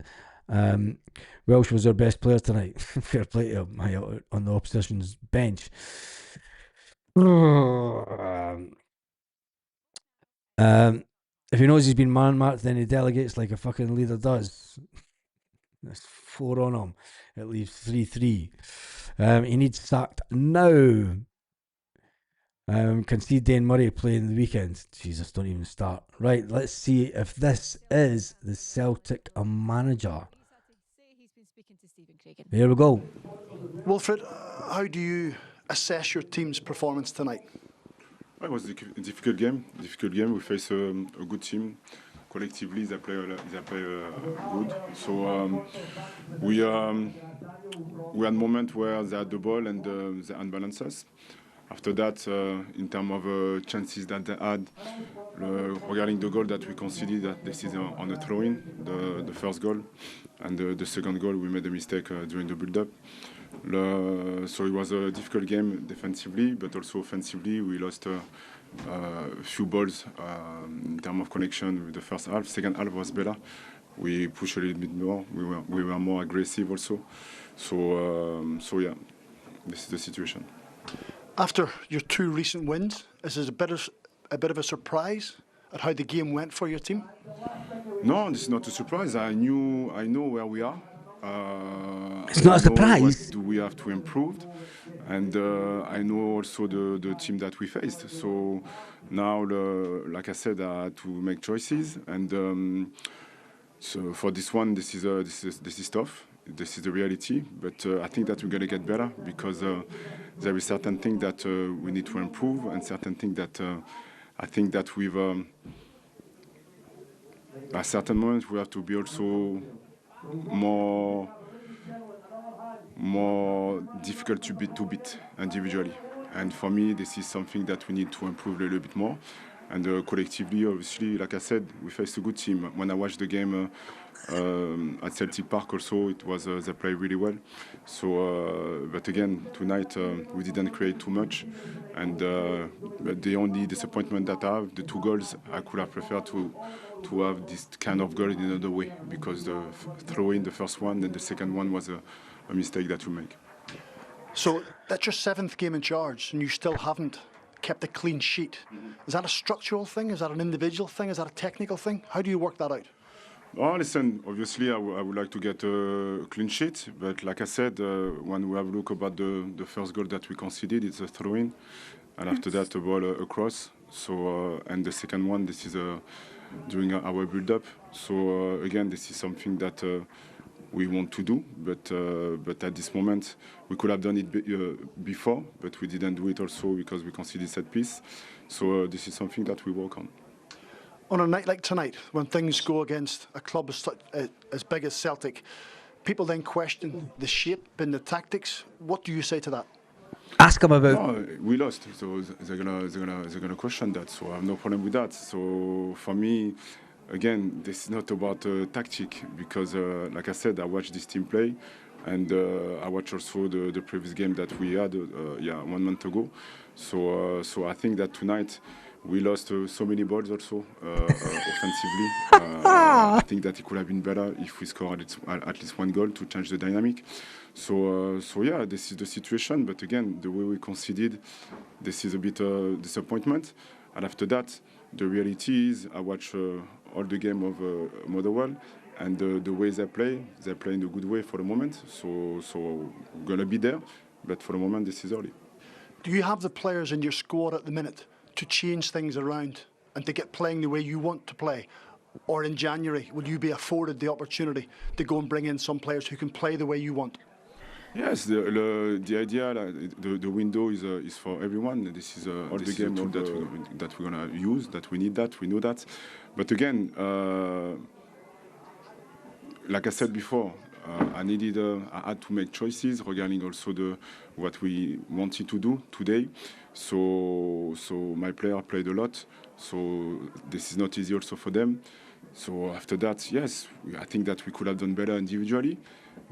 Welsh was their best player tonight. Fair play to him on the opposition's bench. If he knows he's been man-marked, then he delegates like a fucking leader does. That's 4 on him. It leaves 3-3. He needs sacked now. Can see Dane Murray playing the weekend. Jesus, don't even start. Right, let's see if this is the Celtic manager. Here we go. Wilfred, how do you assess your team's performance tonight? It was a difficult game. We face a good team. Collectively, they play good. So we had moments where they had the ball and they unbalanced us. After that, in terms of chances that they had, regarding the goal that we conceded, that this is on a throw-in, the first goal, and the second goal, we made a mistake during the build-up. So it was a difficult game defensively, but also offensively, we lost a few balls in terms of connection with the first half. Second half was better. We pushed a little bit more. We were more aggressive also. So yeah, this is the situation. After your 2 recent wins, is it a bit of a surprise at how the game went for your team? No, this is not a surprise. I know where we are. It's not a surprise. What do we have to improve? And I know also the team that we faced. So now, like I said, I had to make choices. And so for this one, this is tough. This is the reality. But I think that we're going to get better because there is certain things that we need to improve and certain things that I think that we've at certain moments we have to be also more difficult to beat individually. And for me, this is something that we need to improve a little bit more. And collectively, obviously, like I said, we faced a good team. When I watched the game at Celtic Park also, it was they played really well. So, but again, tonight we didn't create too much. And but the only disappointment that I have, the 2 goals, I could have preferred to have this kind of goal in another way because the throw-in, the first one, and the second one was a mistake that we make. So that's your 7th game in charge, and you still haven't kept a clean sheet. Is that a structural thing? Is that an individual thing? Is that a technical thing? How do you work that out? Oh, listen, obviously I would like to get a clean sheet, but like I said, when we have a look about the first goal that we conceded, it's a throw-in, and after that a ball across. So and the second one, this is during our build-up. So again, this is something that we want to do, but at this moment we could have done it before, but we didn't do it also because we conceded set piece. So this is something that we work on. On a night like tonight, when things go against a club as big as Celtic, people then question the shape and the tactics. What do you say to that? Ask them about. No, we lost, so they're gonna question that. So I have no problem with that. So for me, again, this is not about tactic because, like I said, I watched this team play, and I watched also the previous game that we had, 1 month ago. So I think that tonight we lost so many balls also offensively. I think that it could have been better if we scored at least 1 goal to change the dynamic. So yeah, this is the situation. But again, the way we conceded, this is a bit disappointment. And after that, the reality is I watch all the game of Motherwell, and the way they play in a good way for the moment. So we're gonna be there, but for the moment, this is early. Do you have the players in your squad at the minute to change things around and to get playing the way you want to play? Or in January, will you be afforded the opportunity to go and bring in some players who can play the way you want? Yes, the idea, the window is for everyone. This is all the game that we're gonna use. That we need that, we know that. But again, like I said before, I had to make choices regarding also what we wanted to do today. So my player played a lot. So this is not easy also for them. So after that, yes, I think that we could have done better individually.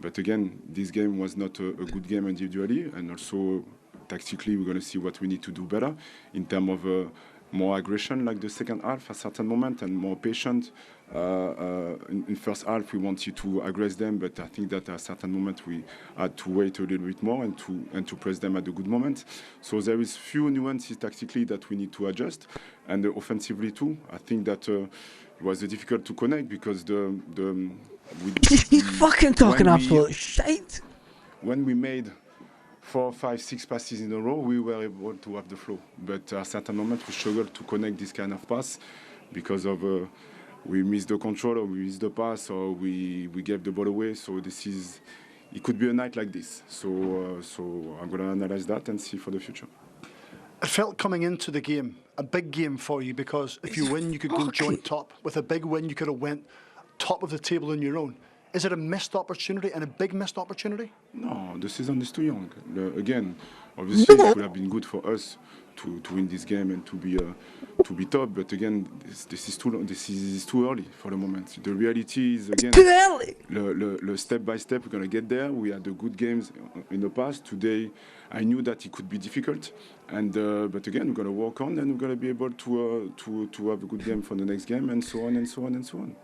But again, this game was not a good game individually, and also tactically, we're going to see what we need to do better in terms of more aggression, like the second half, at a certain moment, and more patient. In first half, we wanted to aggress them, but I think that at a certain moment we had to wait a little bit more and to press them at a good moment. So there is few nuances tactically that we need to adjust, and offensively too. I think that it was difficult to connect because he's fucking talking absolute shite. When we made 4, 5, 6 passes in a row, we were able to have the flow. But at a certain moment, we struggled to connect this kind of pass because of we missed the control, or we missed the pass, or we gave the ball away. So it could be a night like this. So I'm going to analyze that and see for the future. It felt coming into the game a big game for you because if you win, you could go joint top. With a big win, you could have went top of the table on your own. Is it a missed opportunity and a big missed opportunity? No, the season is too young. Again, obviously, it would have been good for us to win this game and to be top. But again, this is too early for the moment. The reality is again too early. The step by step, we're gonna get there. We had the good games in the past. Today, I knew that it could be difficult, and but again, we're gonna work on, and we're gonna be able to have a good game for the next game, and so on and so on and so on.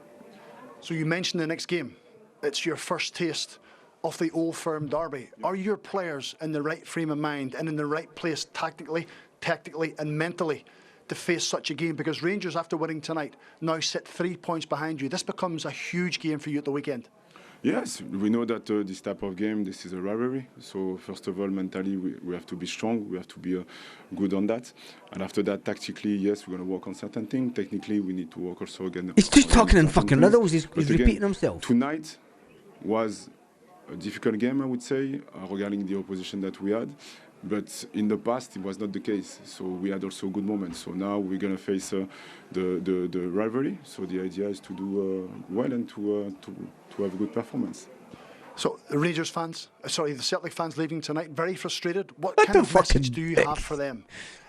So you mentioned the next game. It's your first taste of the Old Firm derby. Are your players in the right frame of mind and in the right place tactically, and mentally to face such a game? Because Rangers, after winning tonight, now sit 3 points behind you. This becomes a huge game for you at the weekend. Yes, we know that this type of game, this is a rivalry. So first of all, mentally, we have to be strong. We have to be good on that. And after that, tactically, yes, we're going to work on certain things. Technically, we need to work also again. He's just talking in fucking riddles. He's repeating himself. Tonight was a difficult game, I would say, regarding the opposition that we had. But in the past, it was not the case. So we had also good moments. So now we're going to face the rivalry. So the idea is to do well and to have a good performance. So the Rangers fans, the Celtic fans leaving tonight, very frustrated. What kind of message do you have for them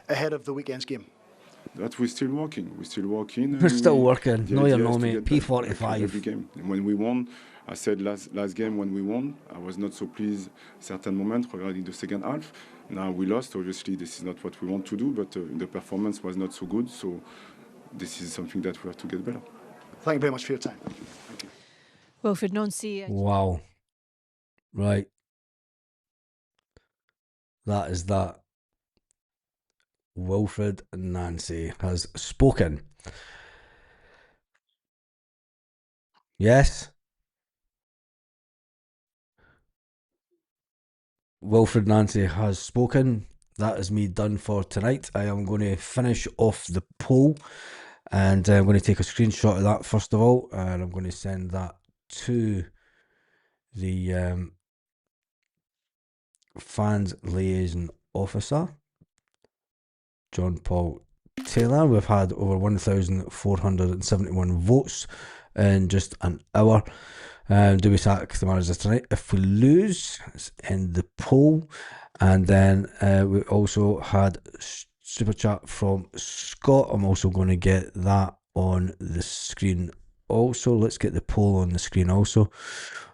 ahead of the weekend's game? That we're still working. We're still working. We're still working. No, you're not, mate. P45. Every game. And when we won, I said last game when we won, I was not so pleased at certain moment regarding the second half. Now we lost. Obviously, this is not what we want to do, but the performance was not so good. So this is something that we have to get better. Thank you very much for your time. Thank you. Wilfried Nancy. Wow. Right. That is that. Wilfried Nancy has spoken. Yes. Wilfried Nancy has spoken. That is me done for tonight. I am going to finish off the poll, and I'm going to take a screenshot of that first of all, and I'm going to send that to the fans liaison officer, John Paul Taylor. We've had over 1,471 votes in just an hour. Do we sack the manager tonight? If we lose, it's in the poll. And then we also had super chat from Scott. I'm also going to get that on the screen also. Let's get the poll on the screen also,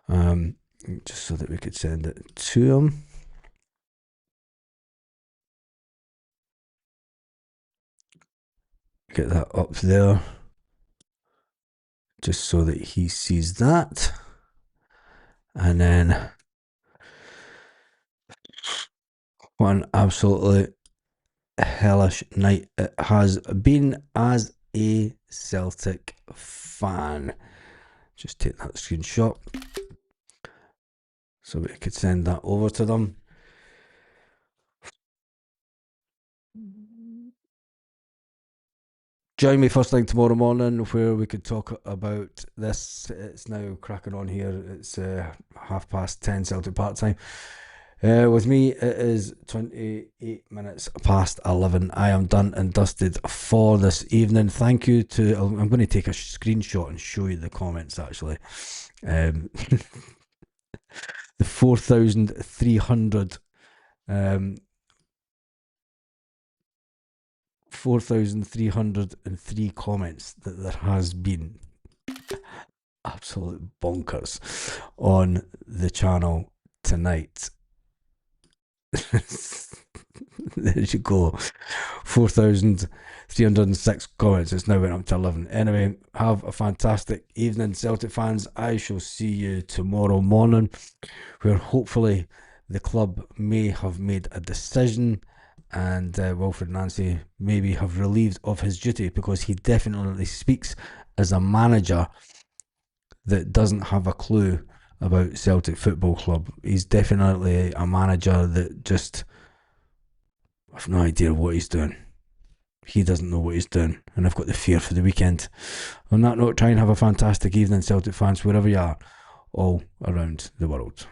just so that we could send it to him. Get that up there, just so that he sees that. And then, what an absolutely hellish night it has been as a Celtic fan. Just take that screenshot so we could send that over to them. Join me first thing tomorrow morning where we could talk about this. It's now cracking on here. It's 10:30 Celtic Park time. With me, it is 28 minutes past 11. I am done and dusted for this evening. Thank you to... I'm going to take a screenshot and show you the comments, actually. 4,300 4,303 comments that there has been. Absolute bonkers on the channel tonight. There you go. 4,306 comments. It's now went up to 11. Anyway, have a fantastic evening, Celtic fans. I shall see you tomorrow morning, where hopefully the club may have made a decision and Wilfred Nancy maybe have relieved of his duty, because he definitely speaks as a manager that doesn't have a clue about Celtic Football Club. He's definitely a manager that just, I've no idea what he's doing. He doesn't know what he's doing, and I've got the fear for the weekend. On that note, try and have a fantastic evening, Celtic fans, wherever you are, all around the world.